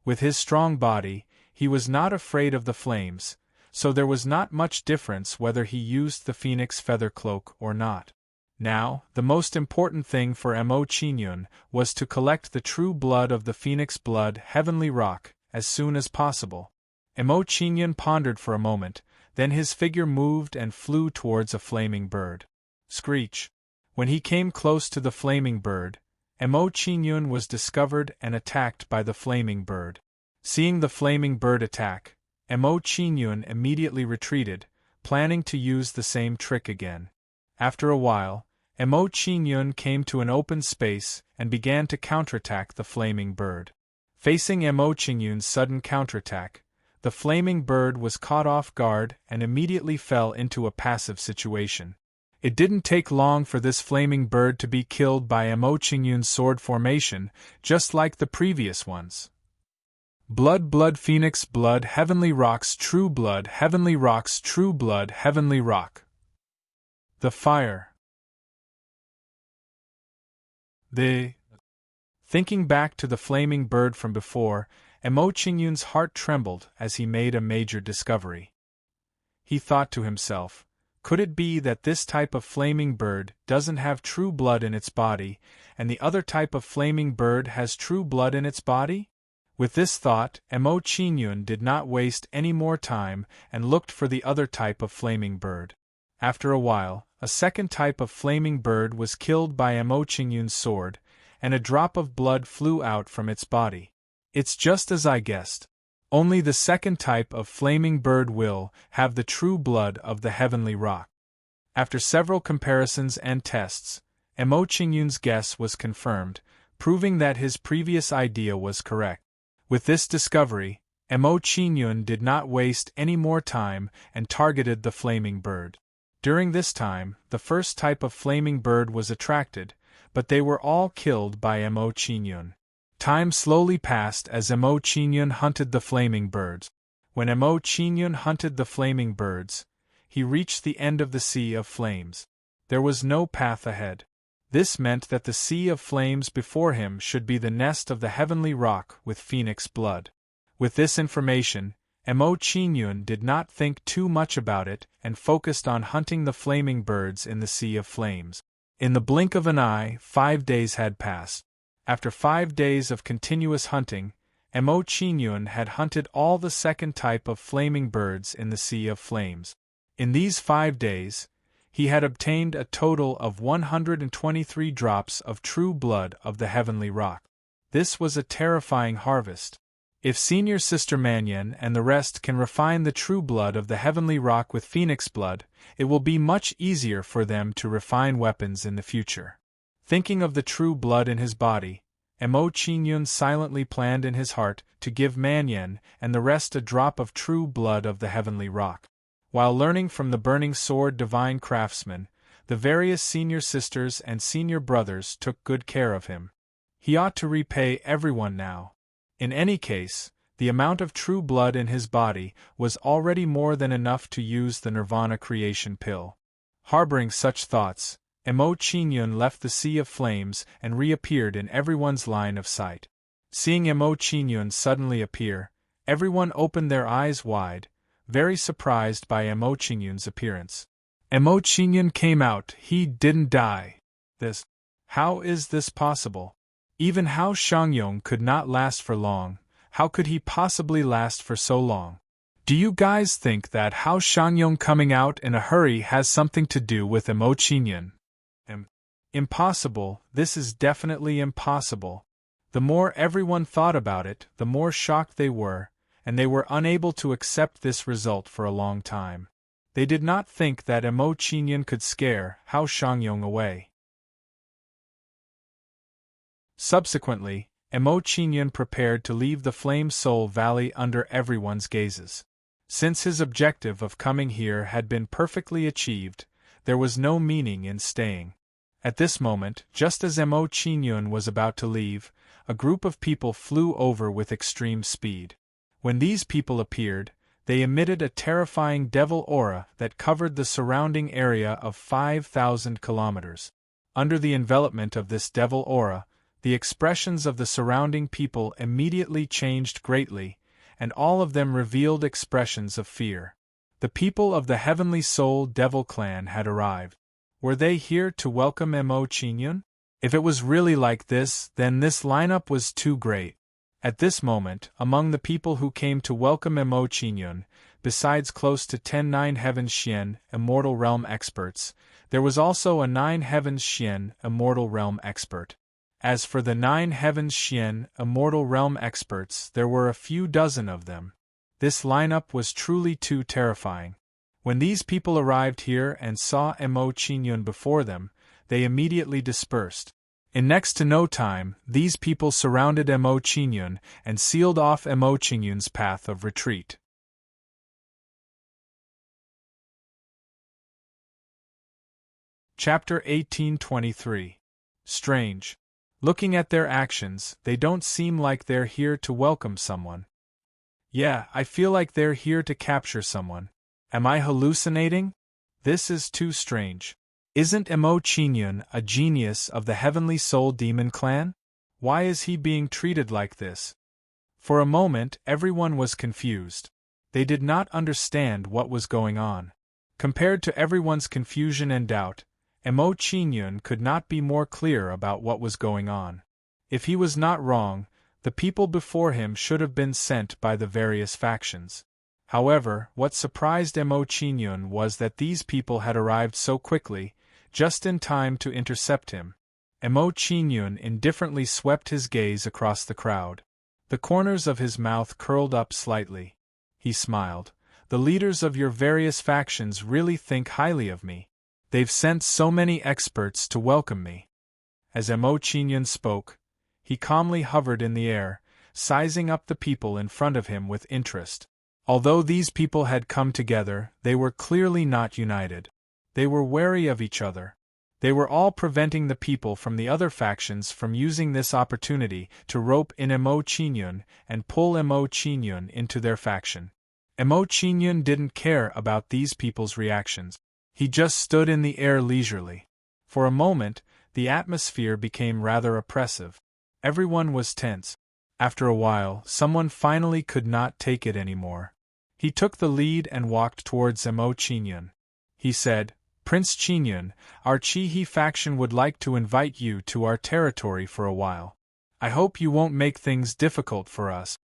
With his strong body, he was not afraid of the flames, so there was not much difference whether he used the phoenix feather cloak or not. Now, the most important thing for Mo Qingyun was to collect the true blood of the phoenix blood heavenly rock as soon as possible. Mo Qingyun pondered for a moment, then his figure moved and flew towards a flaming bird. Screech! When he came close to the flaming bird, Mo Qingyun was discovered and attacked by the flaming bird. Seeing the flaming bird attack, Mo Qingyun immediately retreated, planning to use the same trick again. After a while, Mo Qingyun came to an open space and began to counterattack the flaming bird. Facing Mo Qingyun's sudden counterattack, the flaming bird was caught off guard and immediately fell into a passive situation. It didn't take long for this flaming bird to be killed by Mo Qingyun's sword formation, just like the previous ones. Blood, blood, phoenix, blood, heavenly rocks, true blood, heavenly rocks, true blood, heavenly rock. The fire. Thinking back to the flaming bird from before, Mo Qingyun's heart trembled as he made a major discovery. He thought to himself, could it be that this type of flaming bird doesn't have true blood in its body, and the other type of flaming bird has true blood in its body? With this thought, Mo Qingyun did not waste any more time and looked for the other type of flaming bird. After a while, a second type of flaming bird was killed by Mo Qingyun's sword, and a drop of blood flew out from its body. It's just as I guessed. Only the second type of flaming bird will have the true blood of the heavenly rock. After several comparisons and tests, Mo Qingyun's guess was confirmed, proving that his previous idea was correct. With this discovery, Mo Qingyun did not waste any more time and targeted the flaming bird. During this time, the first type of flaming bird was attracted, but they were all killed by Mo Qingyun. Time slowly passed as Mo Qingyun hunted the flaming birds. When Mo Qingyun hunted the flaming birds, he reached the end of the Sea of Flames. There was no path ahead. This meant that the Sea of Flames before him should be the nest of the heavenly rock with phoenix blood. With this information, Mo Qingyun did not think too much about it and focused on hunting the flaming birds in the Sea of Flames. In the blink of an eye, 5 days had passed. After 5 days of continuous hunting, Mo Qingyun had hunted all the second type of flaming birds in the Sea of Flames. In these 5 days, he had obtained a total of 123 drops of true blood of the heavenly rock. This was a terrifying harvest. If Senior Sister Manyan and the rest can refine the true blood of the heavenly rock with phoenix blood, it will be much easier for them to refine weapons in the future. Thinking of the true blood in his body, Mo Qingyun silently planned in his heart to give Manyan and the rest a drop of true blood of the heavenly rock. While learning from the Burning Sword Divine Craftsman, the various senior sisters and senior brothers took good care of him. He ought to repay everyone now. In any case, the amount of true blood in his body was already more than enough to use the Nirvana creation pill. Harboring such thoughts, Mo Qingyun left the Sea of Flames and reappeared in everyone's line of sight. Seeing Mo Qingyun suddenly appear, everyone opened their eyes wide, very surprised by Mo Qingyun's appearance. Mo Qingyun came out, he didn't die. How is this possible? Even Hao Shangyong could not last for long. How could he possibly last for so long? Do you guys think that Hao Shangyong coming out in a hurry has something to do with Mo Qingyun? Impossible, this is definitely impossible. The more everyone thought about it, the more shocked they were, and they were unable to accept this result for a long time. They did not think that Mo Qingyun could scare Hao Shangyong away. Subsequently, Emo Chinyon prepared to leave the Flame Soul Valley under everyone's gazes. Since his objective of coming here had been perfectly achieved, there was no meaning in staying. At this moment, just as Emo Chinyon was about to leave, a group of people flew over with extreme speed. When these people appeared, they emitted a terrifying devil aura that covered the surrounding area of 5,000 kilometers. Under the envelopment of this devil aura, the expressions of the surrounding people immediately changed greatly, and all of them revealed expressions of fear. The people of the Heavenly Soul Devil Clan had arrived. Were they here to welcome Emo Chinyon? If it was really like this, then this lineup was too great. At this moment, among the people who came to welcome Emo Chinyon, besides close to 10 Nine Heavens Xian Immortal Realm experts, there was also a 9 Heavens Xian Immortal Realm expert. As for the 9 Heavens Xian Immortal Realm experts, there were a few dozen of them. This lineup was truly too terrifying. When these people arrived here and saw Emo Chinyon before them, they immediately dispersed. In next to no time, these people surrounded Emo Chinyon and sealed off Emo Chinyon's path of retreat. Chapter 1823. Strange. Looking at their actions, they don't seem like they're here to welcome someone. Yeah, I feel like they're here to capture someone. Am I hallucinating? This is too strange. Isn't Emo Chinyon a genius of the Heavenly Soul Demon Clan? Why is he being treated like this? For a moment, everyone was confused. They did not understand what was going on. Compared to everyone's confusion and doubt, Emo Chinyon could not be more clear about what was going on. If he was not wrong, the people before him should have been sent by the various factions. However, what surprised Emo Chinyon was that these people had arrived so quickly, just in time to intercept him. Emo Chinyon indifferently swept his gaze across the crowd. The corners of his mouth curled up slightly. He smiled. The leaders of your various factions really think highly of me. They've sent so many experts to welcome me. As Emo Chinyon spoke, he calmly hovered in the air, sizing up the people in front of him with interest. Although these people had come together, they were clearly not united. They were wary of each other. They were all preventing the people from the other factions from using this opportunity to rope in Emo Chinyon and pull Emo Chinyon into their faction. Emo Chinyon didn't care about these people's reactions. He just stood in the air leisurely. For a moment, the atmosphere became rather oppressive. Everyone was tense. After a while, someone finally could not take it anymore. He took the lead and walked towards Emo Chinyon. He said, "Prince Chinyon, our Chi-He faction would like to invite you to our territory for a while. I hope you won't make things difficult for us."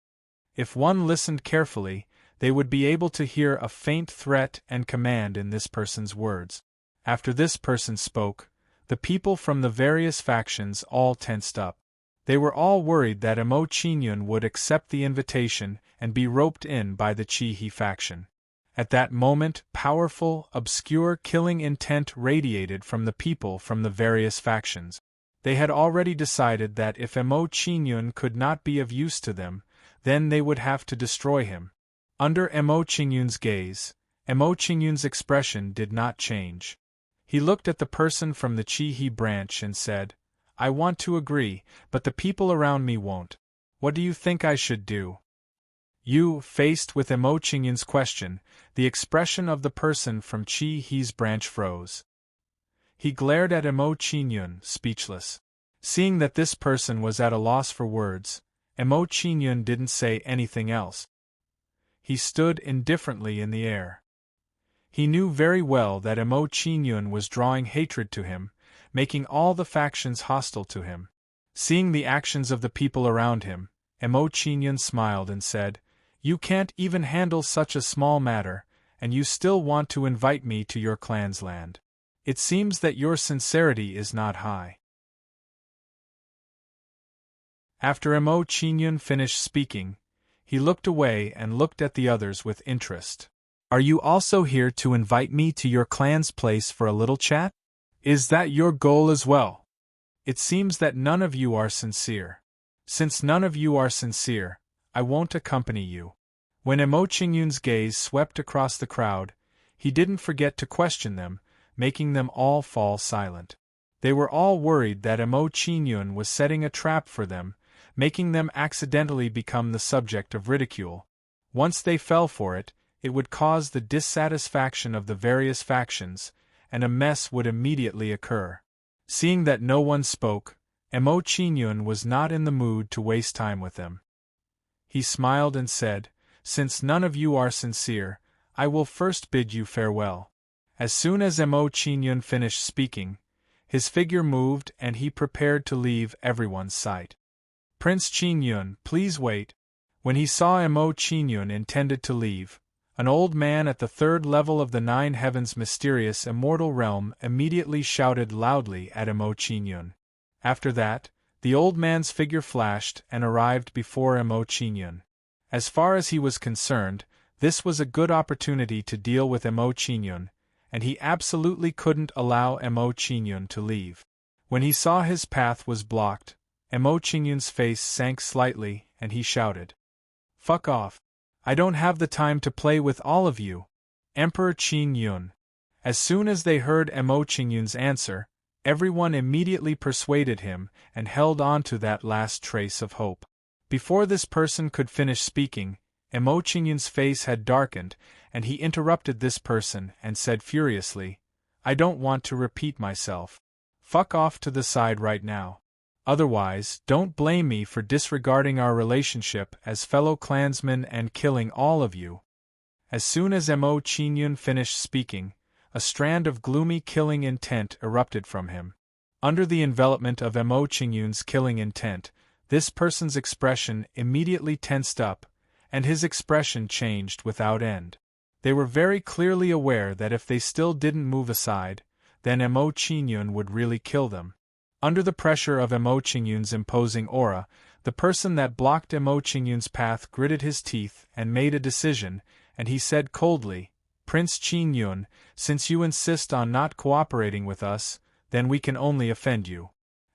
If one listened carefully, they would be able to hear a faint threat and command in this person's words. After this person spoke, the people from the various factions all tensed up. They were all worried that Emo Chinyon would accept the invitation and be roped in by the Chi-He faction. At that moment, powerful, obscure killing intent radiated from the people from the various factions. They had already decided that if Emo Chinyon could not be of use to them, then they would have to destroy him. Under Emo Chinyon's gaze, Emo Chinyon's expression did not change. He looked at the person from the Chi-He branch and said, "I want to agree, but the people around me won't. What do you think I should do?" Faced with Emo Chinyon's question, the expression of the person from Chi-He's branch froze. He glared at Emo Chinyon, speechless. Seeing that this person was at a loss for words, Emo Chinyon didn't say anything else. He stood indifferently in the air. He knew very well that Emo Chinyon was drawing hatred to him, making all the factions hostile to him. Seeing the actions of the people around him, Emo Chinyon smiled and said, "You can't even handle such a small matter, and you still want to invite me to your clan's land. It seems that your sincerity is not high." After Emo Chinyon finished speaking, he looked away and looked at the others with interest. "Are you also here to invite me to your clan's place for a little chat? Is that your goal as well? It seems that none of you are sincere. Since none of you are sincere, I won't accompany you. When Emo Qingyun's gaze swept across the crowd, he didn't forget to question them, making them all fall silent. They were all worried that Emo Qingyun was setting a trap for them, making them accidentally become the subject of ridicule. Once they fell for it, it would cause the dissatisfaction of the various factions, and a mess would immediately occur. Seeing that no one spoke, Emo Qingyun was not in the mood to waste time with them. He smiled and said, "Since none of you are sincere, I will first bid you farewell." As soon as Emo Qingyun finished speaking, his figure moved and he prepared to leave everyone's sight. "Prince Qingyun, please wait." When he saw Emo Qingyun intended to leave, an old man at the third level of the Nine Heavens' mysterious immortal realm immediately shouted loudly at Emo Qingyun. After that, the old man's figure flashed and arrived before Emo Qingyun. As far as he was concerned, this was a good opportunity to deal with Emo Qingyun, and he absolutely couldn't allow Emo Qingyun to leave. When he saw his path was blocked, Emo Qingyun's face sank slightly and he shouted, "Fuck off. I don't have the time to play with all of you. Emperor Qingyun." As soon as they heard Emo Qingyun's answer, everyone immediately persuaded him and held on to that last trace of hope. Before this person could finish speaking, Emo Qingyun's face had darkened, and he interrupted this person and said furiously, "I don't want to repeat myself. Fuck off to the side right now. Otherwise, don't blame me for disregarding our relationship as fellow clansmen and killing all of you." As soon as Emo Qingyun finished speaking, a strand of gloomy killing intent erupted from him. Under the envelopment of Emo Qingyun's killing intent, this person's expression immediately tensed up, and his expression changed without end. They were very clearly aware that if they still didn't move aside, then Emo Qingyun would really kill them. Under the pressure of Emo Qingyun's imposing aura, the person that blocked Emo Qingyun's path gritted his teeth and made a decision, and he said coldly, "Prince Qingyun, since you insist on not cooperating with us, then we can only offend you."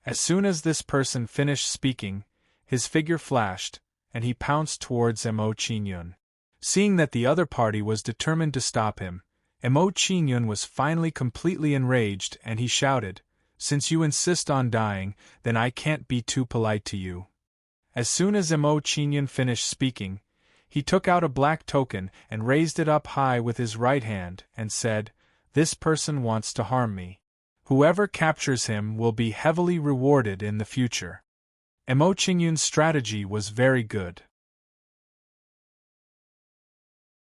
As soon as this person finished speaking, his figure flashed, and he pounced towards Emo Qingyun. Seeing that the other party was determined to stop him, Emo Qingyun was finally completely enraged and he shouted, "Since you insist on dying, then I can't be too polite to you." As soon as Emo Qingyun finished speaking, he took out a black token and raised it up high with his right hand and said, "This person wants to harm me. Whoever captures him will be heavily rewarded in the future." Emo Qingyun's strategy was very good.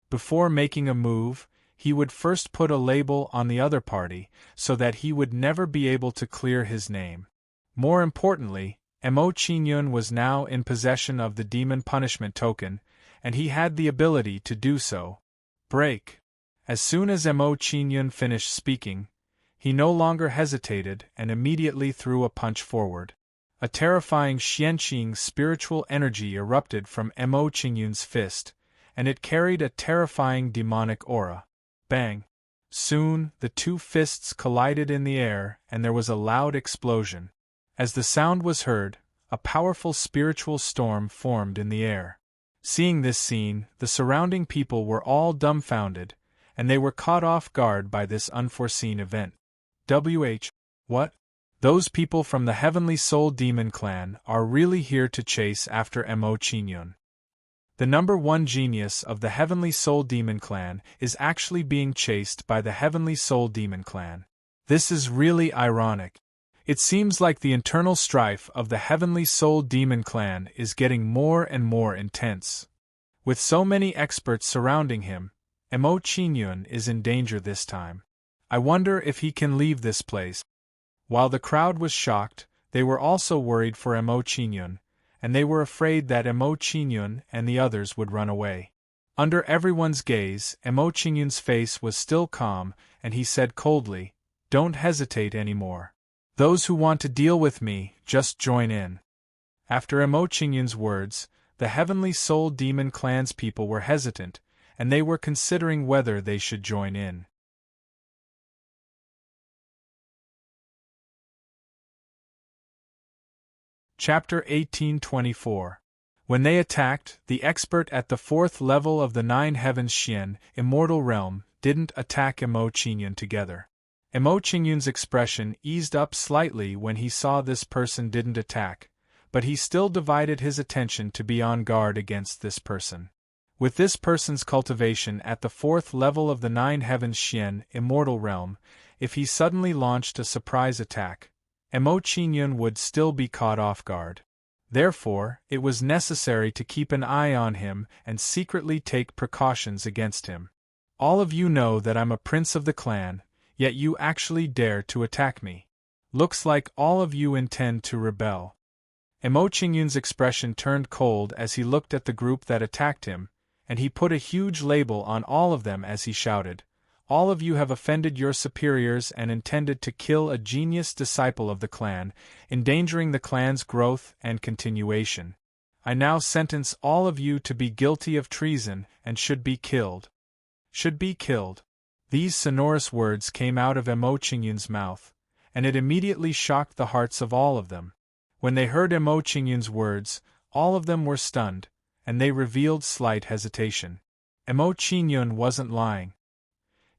Before making a move, he would first put a label on the other party so that he would never be able to clear his name. More importantly, Emo Qingyun was now in possession of the demon punishment token, and he had the ability to do so. Break. As soon as Emo Qingyun finished speaking, he no longer hesitated and immediately threw a punch forward. A terrifying Xianqing spiritual energy erupted from Emo Qingyun's fist, and it carried a terrifying demonic aura. Bang! Soon, the two fists collided in the air and there was a loud explosion. As the sound was heard, a powerful spiritual storm formed in the air. Seeing this scene, the surrounding people were all dumbfounded, and they were caught off guard by this unforeseen event. What? Those people from the Heavenly Soul Demon Clan are really here to chase after Emo Qingyun. The number one genius of the Heavenly Soul Demon Clan is actually being chased by the Heavenly Soul Demon Clan. This is really ironic. It seems like the internal strife of the Heavenly Soul Demon Clan is getting more and more intense. With so many experts surrounding him, Emo Qingyun is in danger this time. I wonder if he can leave this place. While the crowd was shocked, they were also worried for Emo Qingyun, and they were afraid that Emo Qingyun and the others would run away. Under everyone's gaze, Emo Qingyun's face was still calm, and he said coldly, "Don't hesitate anymore. Those who want to deal with me, just join in." After Emo Qingyun's words, the Heavenly Soul Demon Clan's people were hesitant, and they were considering whether they should join in. Chapter 1824. When they attacked, the expert at the 4th level of the 9 Heavens Xian, Immortal Realm, didn't attack Emo Qingyun together. Emo Qingyun's expression eased up slightly when he saw this person didn't attack, but he still divided his attention to be on guard against this person. With this person's cultivation at the 4th level of the 9 Heavens Xian, Immortal Realm, if he suddenly launched a surprise attack, Emo Qingyun would still be caught off guard. Therefore, it was necessary to keep an eye on him and secretly take precautions against him. All of you know that I'm a prince of the clan, yet you actually dare to attack me. Looks like all of you intend to rebel. Emo Qingyun's expression turned cold as he looked at the group that attacked him, and he put a huge label on all of them as he shouted, "All of you have offended your superiors and intended to kill a genius disciple of the clan, endangering the clan's growth and continuation. I now sentence all of you to be guilty of treason and should be killed." Should be killed. These sonorous words came out of Emo Qingyun's mouth, and it immediately shocked the hearts of all of them. When they heard Emo Qingyun's words, all of them were stunned, and they revealed slight hesitation. Emo Qingyun wasn't lying.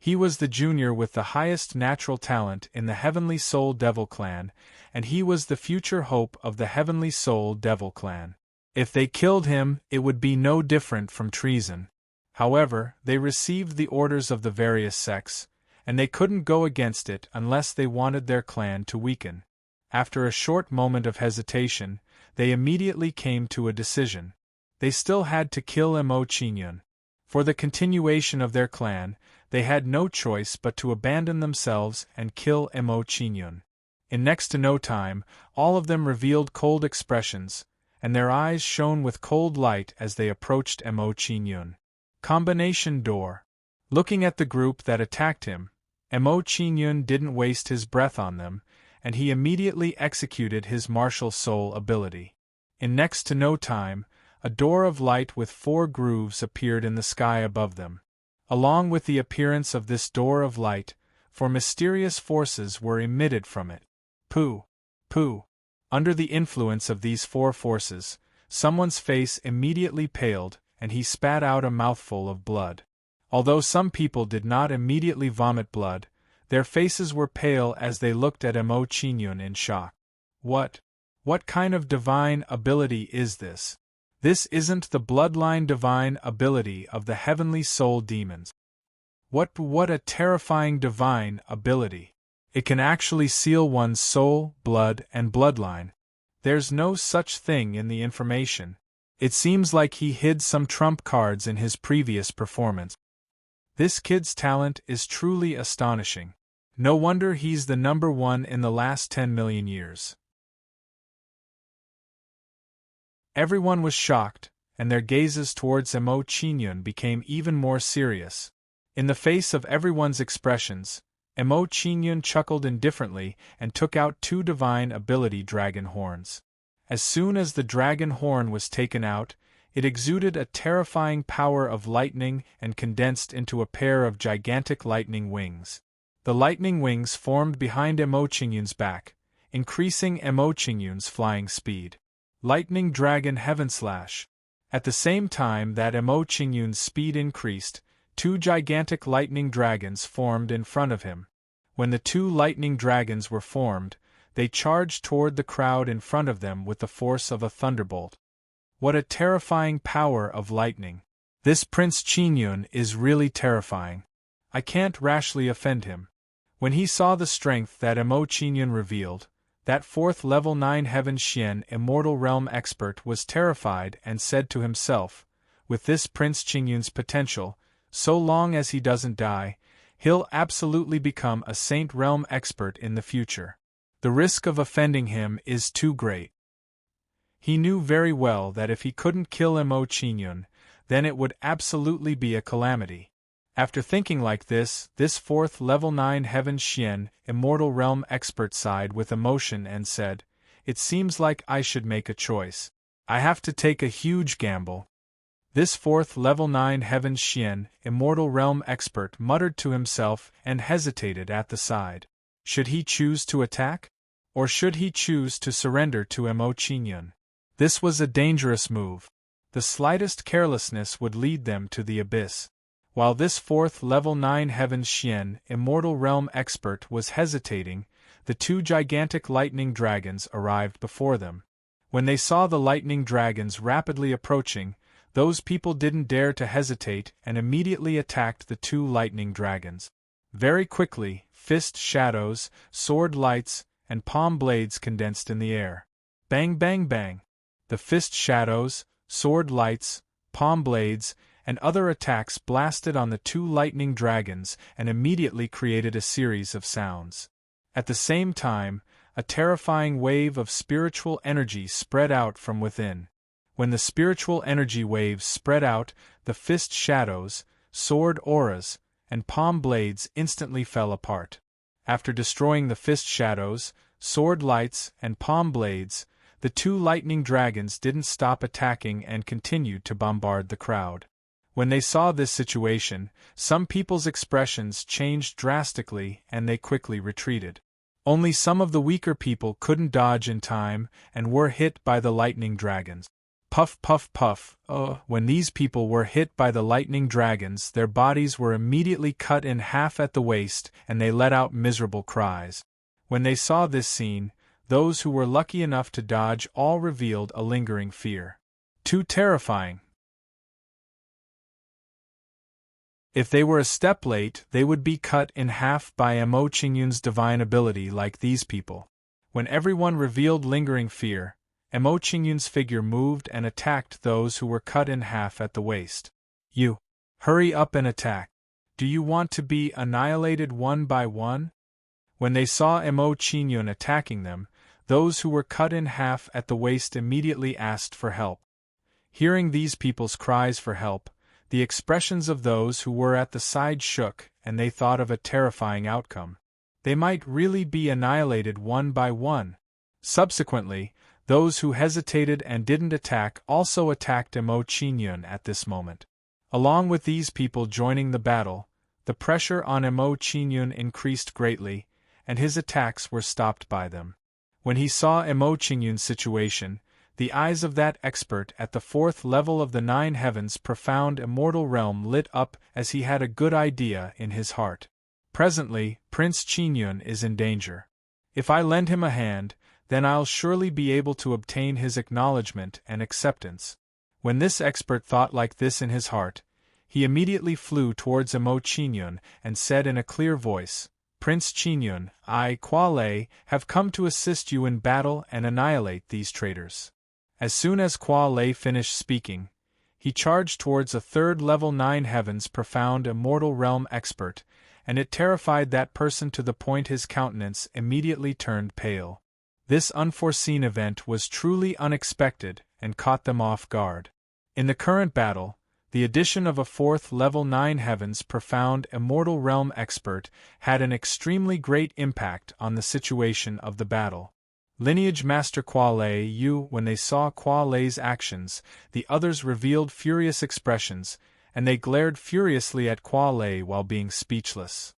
He was the junior with the highest natural talent in the Heavenly Soul Devil Clan, and he was the future hope of the Heavenly Soul Devil Clan. If they killed him, it would be no different from treason. However, they received the orders of the various sects, and they couldn't go against it unless they wanted their clan to weaken. After a short moment of hesitation, they immediately came to a decision. They still had to kill Emo Qingyun. For the continuation of their clan, they had no choice but to abandon themselves and kill Emo Qingyun. In next to no time, all of them revealed cold expressions, and their eyes shone with cold light as they approached Emo Qingyun. Combination door. Looking at the group that attacked him, Emo Qingyun didn't waste his breath on them, and he immediately executed his martial soul ability. In next to no time, a door of light with 4 grooves appeared in the sky above them. Along with the appearance of this door of light, 4 mysterious forces were emitted from it. Pooh! Pooh! Under the influence of these 4 forces, someone's face immediately paled, and he spat out a mouthful of blood. Although some people did not immediately vomit blood, their faces were pale as they looked at Emo Qingyun in shock. What kind of divine ability is this? This isn't the bloodline divine ability of the Heavenly Soul Demons. What a terrifying divine ability. It can actually seal one's soul, blood, and bloodline. There's no such thing in the information. It seems like he hid some trump cards in his previous performance. This kid's talent is truly astonishing. No wonder he's the number 1 in the last 10 million years. Everyone was shocked, and their gazes towards Emo Qingyun became even more serious. In the face of everyone's expressions, Emo Qingyun chuckled indifferently and took out 2 divine ability dragon horns. As soon as the dragon horn was taken out, it exuded a terrifying power of lightning and condensed into a pair of gigantic lightning wings. The lightning wings formed behind Emo Qingyun's back, increasing Emo Qingyun's flying speed. Lightning Dragon Heaven Slash. At the same time that Emo Qingyun's speed increased, 2 gigantic lightning dragons formed in front of him. When the 2 lightning dragons were formed, they charged toward the crowd in front of them with the force of a thunderbolt. What a terrifying power of lightning. This Prince Qingyun is really terrifying. I can't rashly offend him. When he saw the strength that Emo Qingyun revealed, that 4th level 9 Heaven Xian Immortal Realm expert was terrified and said to himself, with this Prince Qingyun's potential, so long as he doesn't die, he'll absolutely become a Saint Realm expert in the future. The risk of offending him is too great. He knew very well that if he couldn't kill Emo Qingyun, then it would absolutely be a calamity. After thinking like this 4th level 9 Heaven Xian Immortal Realm expert sighed with emotion and said, "It seems like I should make a choice. I have to take a huge gamble." This 4th level 9 Heaven Xian Immortal Realm expert muttered to himself and hesitated at the side. Should he choose to attack? Or should he choose to surrender to Mo Qingyun? This was a dangerous move. The slightest carelessness would lead them to the abyss. While this fourth level 9 Heavens Xian, Immortal Realm expert, was hesitating, the two gigantic lightning dragons arrived before them. When they saw the lightning dragons rapidly approaching, those people didn't dare to hesitate and immediately attacked the two lightning dragons. Very quickly, fist shadows, sword lights, and palm blades condensed in the air. Bang bang bang! The fist shadows, sword lights, palm blades, and other attacks blasted on the two lightning dragons and immediately created a series of sounds. At the same time, a terrifying wave of spiritual energy spread out from within. When the spiritual energy waves spread out, the fist shadows, sword auras, and palm blades instantly fell apart. After destroying the fist shadows, sword lights, and palm blades, the two lightning dragons didn't stop attacking and continued to bombard the crowd. When they saw this situation, some people's expressions changed drastically and they quickly retreated. Only some of the weaker people couldn't dodge in time and were hit by the lightning dragons. Puff puff puff, when these people were hit by the lightning dragons, their bodies were immediately cut in half at the waist and they let out miserable cries. When they saw this scene, those who were lucky enough to dodge all revealed a lingering fear. Too terrifying. If they were a step late, they would be cut in half by Mo Qingyun's divine ability like these people. When everyone revealed lingering fear, Mo Qingyun's figure moved and attacked those who were cut in half at the waist. You! Hurry up and attack! Do you want to be annihilated one by one? When they saw Mo Qingyun attacking them, those who were cut in half at the waist immediately asked for help. Hearing these people's cries for help, the expressions of those who were at the side shook and they thought of a terrifying outcome. They might really be annihilated one by one. Subsequently, those who hesitated and didn't attack also attacked Mo Qingyun at this moment. Along with these people joining the battle, the pressure on Mo Qingyun increased greatly, and his attacks were stopped by them. When he saw Mo Qingyun's situation, the eyes of that expert at the fourth level of the 9 heavens profound immortal realm lit up as he had a good idea in his heart. Presently, Prince Qingyun is in danger. If I lend him a hand, then I'll surely be able to obtain his acknowledgement and acceptance. When this expert thought like this in his heart, he immediately flew towards Mo Qingyun and said in a clear voice, Prince Qingyun, I, Kualei, have come to assist you in battle and annihilate these traitors. As soon as Kualei finished speaking, he charged towards a third level 9 heavens profound immortal realm expert, and it terrified that person to the point his countenance immediately turned pale. This unforeseen event was truly unexpected and caught them off guard. In the current battle, the addition of a fourth level 9 heavens profound immortal realm expert had an extremely great impact on the situation of the battle. Lineage Master Kualei, when they saw Kualei's actions, the others revealed furious expressions, and they glared furiously at Kualei while being speechless.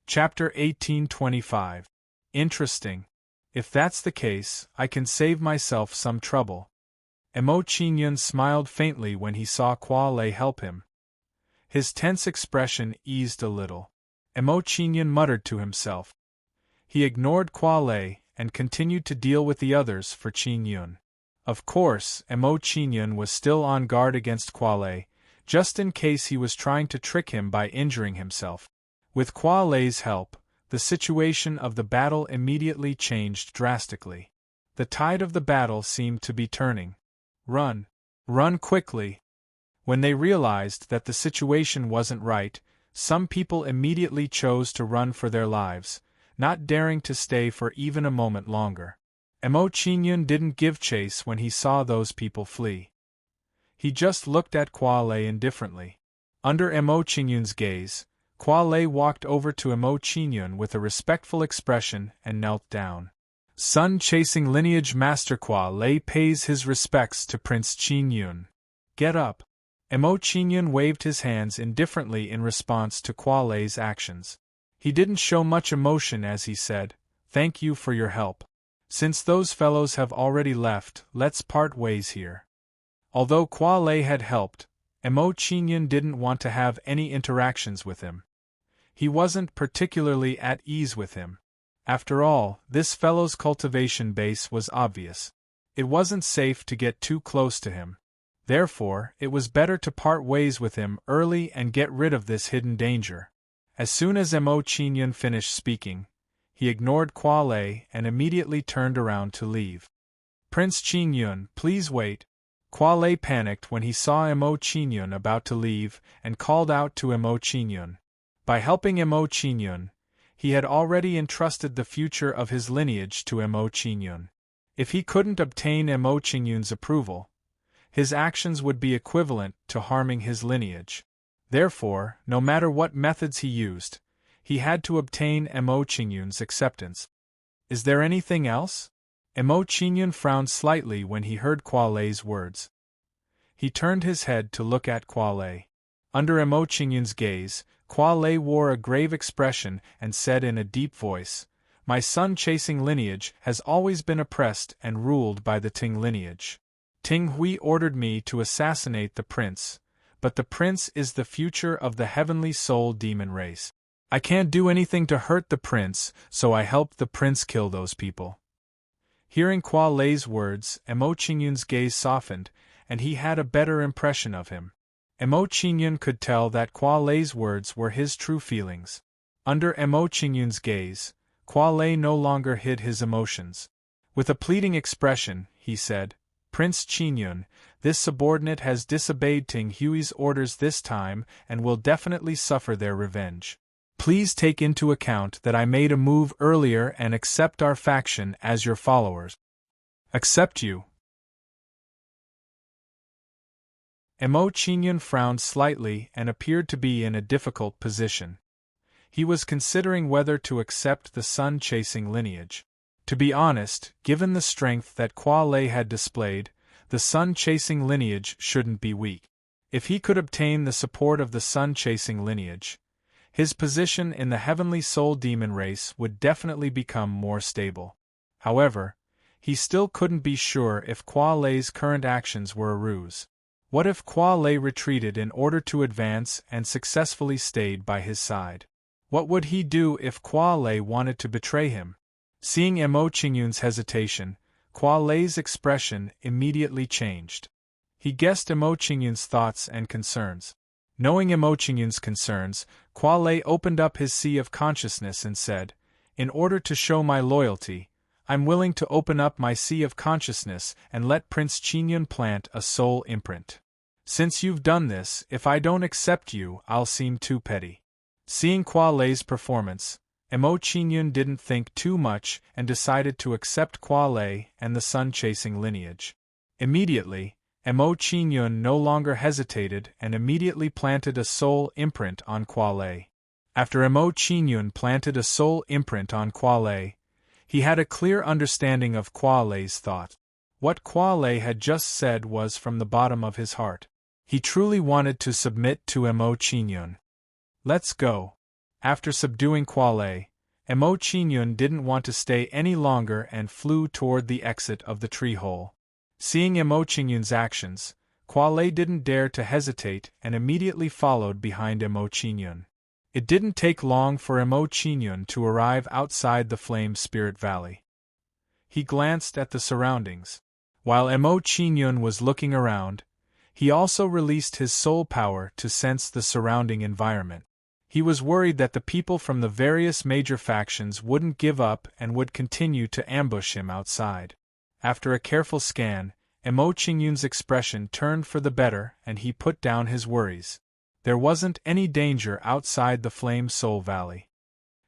Chapter 1825. Interesting. If that's the case, I can save myself some trouble. Mo Qingyun smiled faintly when he saw Kualei help him. His tense expression eased a little. Mo Qingyun muttered to himself. He ignored Kualei and continued to deal with the others for Qingyun. Of course, Mo Qingyun was still on guard against Kualei, just in case he was trying to trick him by injuring himself. With Kualei's help, the situation of the battle immediately changed drastically. The tide of the battle seemed to be turning. Run! Run quickly! When they realized that the situation wasn't right, some people immediately chose to run for their lives, not daring to stay for even a moment longer. Mo Qingyun didn't give chase when he saw those people flee. He just looked at Kualei indifferently. Under Mo Qingyun's gaze, Kualei walked over to Mo Qingyun with a respectful expression and knelt down. Sun-chasing lineage Master Kualei pays his respects to Prince Qingyun. Get up! Emo Chingyun waved his hands indifferently in response to Kwa Lei's actions. He didn't show much emotion as he said, "Thank you for your help. Since those fellows have already left, let's part ways here." Although Kwa Lei had helped, Emo Chingyun didn't want to have any interactions with him. He wasn't particularly at ease with him. After all, this fellow's cultivation base was obvious. It wasn't safe to get too close to him. Therefore, it was better to part ways with him early and get rid of this hidden danger. As soon as Emo Chingyun finished speaking, he ignored Kwa Lei and immediately turned around to leave. "Prince Chingyun, please wait." Kwa Lei panicked when he saw Emo Chingyun about to leave and called out to Emo Chingyun. By helping Emo Chingyun, he had already entrusted the future of his lineage to Emo Chingyun. If he couldn't obtain Emo Chingyun's approval, his actions would be equivalent to harming his lineage. Therefore, no matter what methods he used, he had to obtain Emo Chingyun's acceptance. "Is there anything else?" Emo Chingyun frowned slightly when he heard Kwa Lei's words. He turned his head to look at Kwa Lei. Under Emo Chingyun's gaze, Kwa Lei wore a grave expression and said in a deep voice, "My sun-chasing lineage has always been oppressed and ruled by the Ting lineage. Ting Hui ordered me to assassinate the prince, but the prince is the future of the heavenly soul demon race. I can't do anything to hurt the prince, so I helped the prince kill those people." Hearing Kwa Lei's words, Emo Chingyun's gaze softened, and he had a better impression of him. Emo Chingyun could tell that Kwa Lei's words were his true feelings. Under Emo Chingyun's gaze, Kwa Lei no longer hid his emotions. With a pleading expression, he said, "Prince Chingyun, this subordinate has disobeyed Ting Hui's orders this time and will definitely suffer their revenge. Please take into account that I made a move earlier and accept our faction as your followers." "Accept you?" Emo Chingyun frowned slightly and appeared to be in a difficult position. He was considering whether to accept the sun-chasing lineage. To be honest, given the strength that Kwa Lei had displayed, the sun-chasing lineage shouldn't be weak. If he could obtain the support of the sun-chasing lineage, his position in the heavenly soul demon race would definitely become more stable. However, he still couldn't be sure if Kwa Lei's current actions were a ruse. What if Kwa Lei retreated in order to advance and successfully stayed by his side? What would he do if Kwa Lei wanted to betray him? Seeing Emo Chingyun's hesitation, Kwa Lei's expression immediately changed. He guessed Emo Chingyun's thoughts and concerns. Knowing Emo Chingyun's concerns, Kwa Lei opened up his sea of consciousness and said, "In order to show my loyalty, I'm willing to open up my sea of consciousness and let Prince Chingyun plant a soul imprint. Since you've done this, if I don't accept you, I'll seem too petty." Seeing Kwa Lei's performance, Emo Chingyun didn't think too much and decided to accept Kwa Lei and the sun-chasing lineage. Immediately, Emo Chingyun no longer hesitated and immediately planted a soul imprint on Kwa Lei. After Emo Chingyun planted a soul imprint on Kwa Lei, he had a clear understanding of Kwa Lei's thought. What Kwa Lei had just said was from the bottom of his heart. He truly wanted to submit to Emo Chingyun. "Let's go." After subduing Kwa Lei, Emo Chingyun didn't want to stay any longer and flew toward the exit of the tree hole. Seeing Emo Chingyun's actions, Kwa Lei didn't dare to hesitate and immediately followed behind Emo Chingyun. It didn't take long for Emo Chingyun to arrive outside the Flame Spirit Valley. He glanced at the surroundings. While Emo Chingyun was looking around, he also released his soul power to sense the surrounding environment. He was worried that the people from the various major factions wouldn't give up and would continue to ambush him outside. After a careful scan, Emo Chingyun's expression turned for the better and he put down his worries. There wasn't any danger outside the Flame Soul Valley.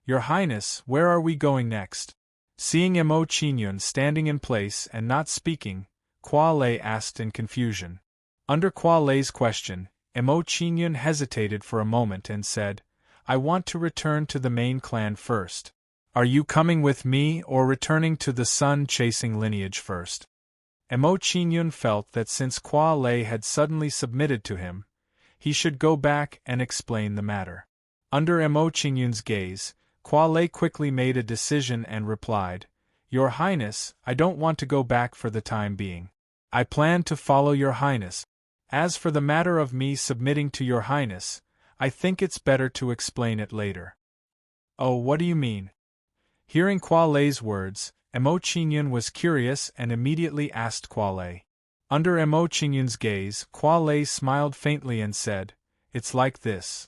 "Your Highness, where are we going next?" Seeing Emo Chingyun standing in place and not speaking, Kwa Lei asked in confusion. Under Kwa Lei's question, Emo Chingyun hesitated for a moment and said, "I want to return to the main clan first. Are you coming with me or returning to the sun-chasing lineage first?" Emo Chingyun felt that since Kwa Lei had suddenly submitted to him, He should go back and explain the matter. Under Mo Qingyun's gaze, Kuo Lei quickly made a decision and replied, Your Highness, I don't want to go back for the time being. I plan to follow Your Highness. As for the matter of me submitting to Your Highness, I think it's better to explain it later. Oh, what do you mean? Hearing Kuo Lei's words, Mo Qingyun was curious and immediately asked Kuo Lei. Under Mo Qingyun's gaze, Kuo Lei smiled faintly and said, It's like this.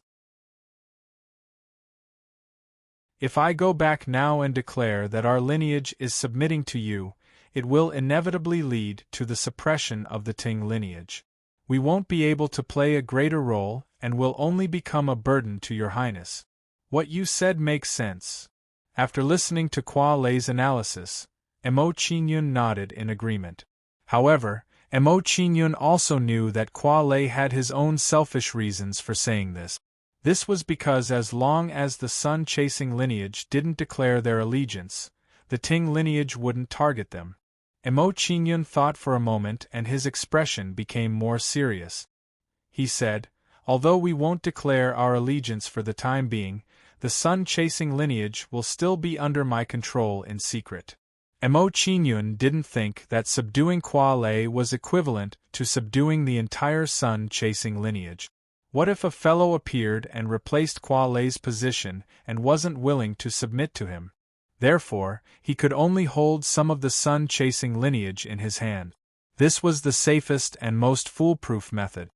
If I go back now and declare that our lineage is submitting to you, it will inevitably lead to the suppression of the Ting lineage. We won't be able to play a greater role and will only become a burden to Your Highness. What you said makes sense. After listening to Kuo Lei's analysis, Mo Qingyun nodded in agreement. However, Mo Qingyun also knew that Kuo Lei had his own selfish reasons for saying this. This was because as long as the sun-chasing lineage didn't declare their allegiance, the Ting lineage wouldn't target them. Mo Qingyun thought for a moment and his expression became more serious. He said, Although we won't declare our allegiance for the time being, the sun-chasing lineage will still be under my control in secret. Mo Qingyun didn't think that subduing Kuo Lei was equivalent to subduing the entire sun-chasing lineage. What if a fellow appeared and replaced Kuo Lei's position and wasn't willing to submit to him? Therefore, he could only hold some of the sun-chasing lineage in his hand. This was the safest and most foolproof method.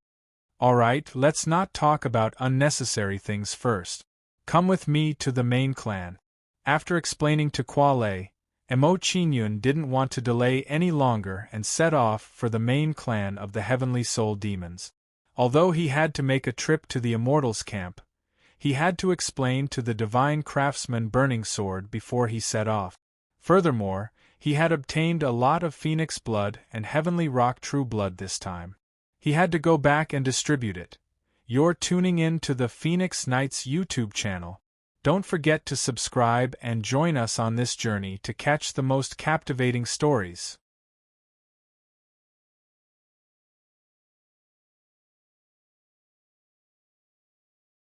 Alright, let's not talk about unnecessary things first. Come with me to the main clan. After explaining to Kuo Lei, Mo Qingyun didn't want to delay any longer and set off for the main clan of the Heavenly Soul Demons. Although he had to make a trip to the Immortals' camp, he had to explain to the Divine Craftsman Burning Sword before he set off. Furthermore, he had obtained a lot of Phoenix blood and Heavenly Rock True Blood this time. He had to go back and distribute it. You're tuning in to the Phoenix Knights YouTube channel. Don't forget to subscribe and join us on this journey to catch the most captivating stories.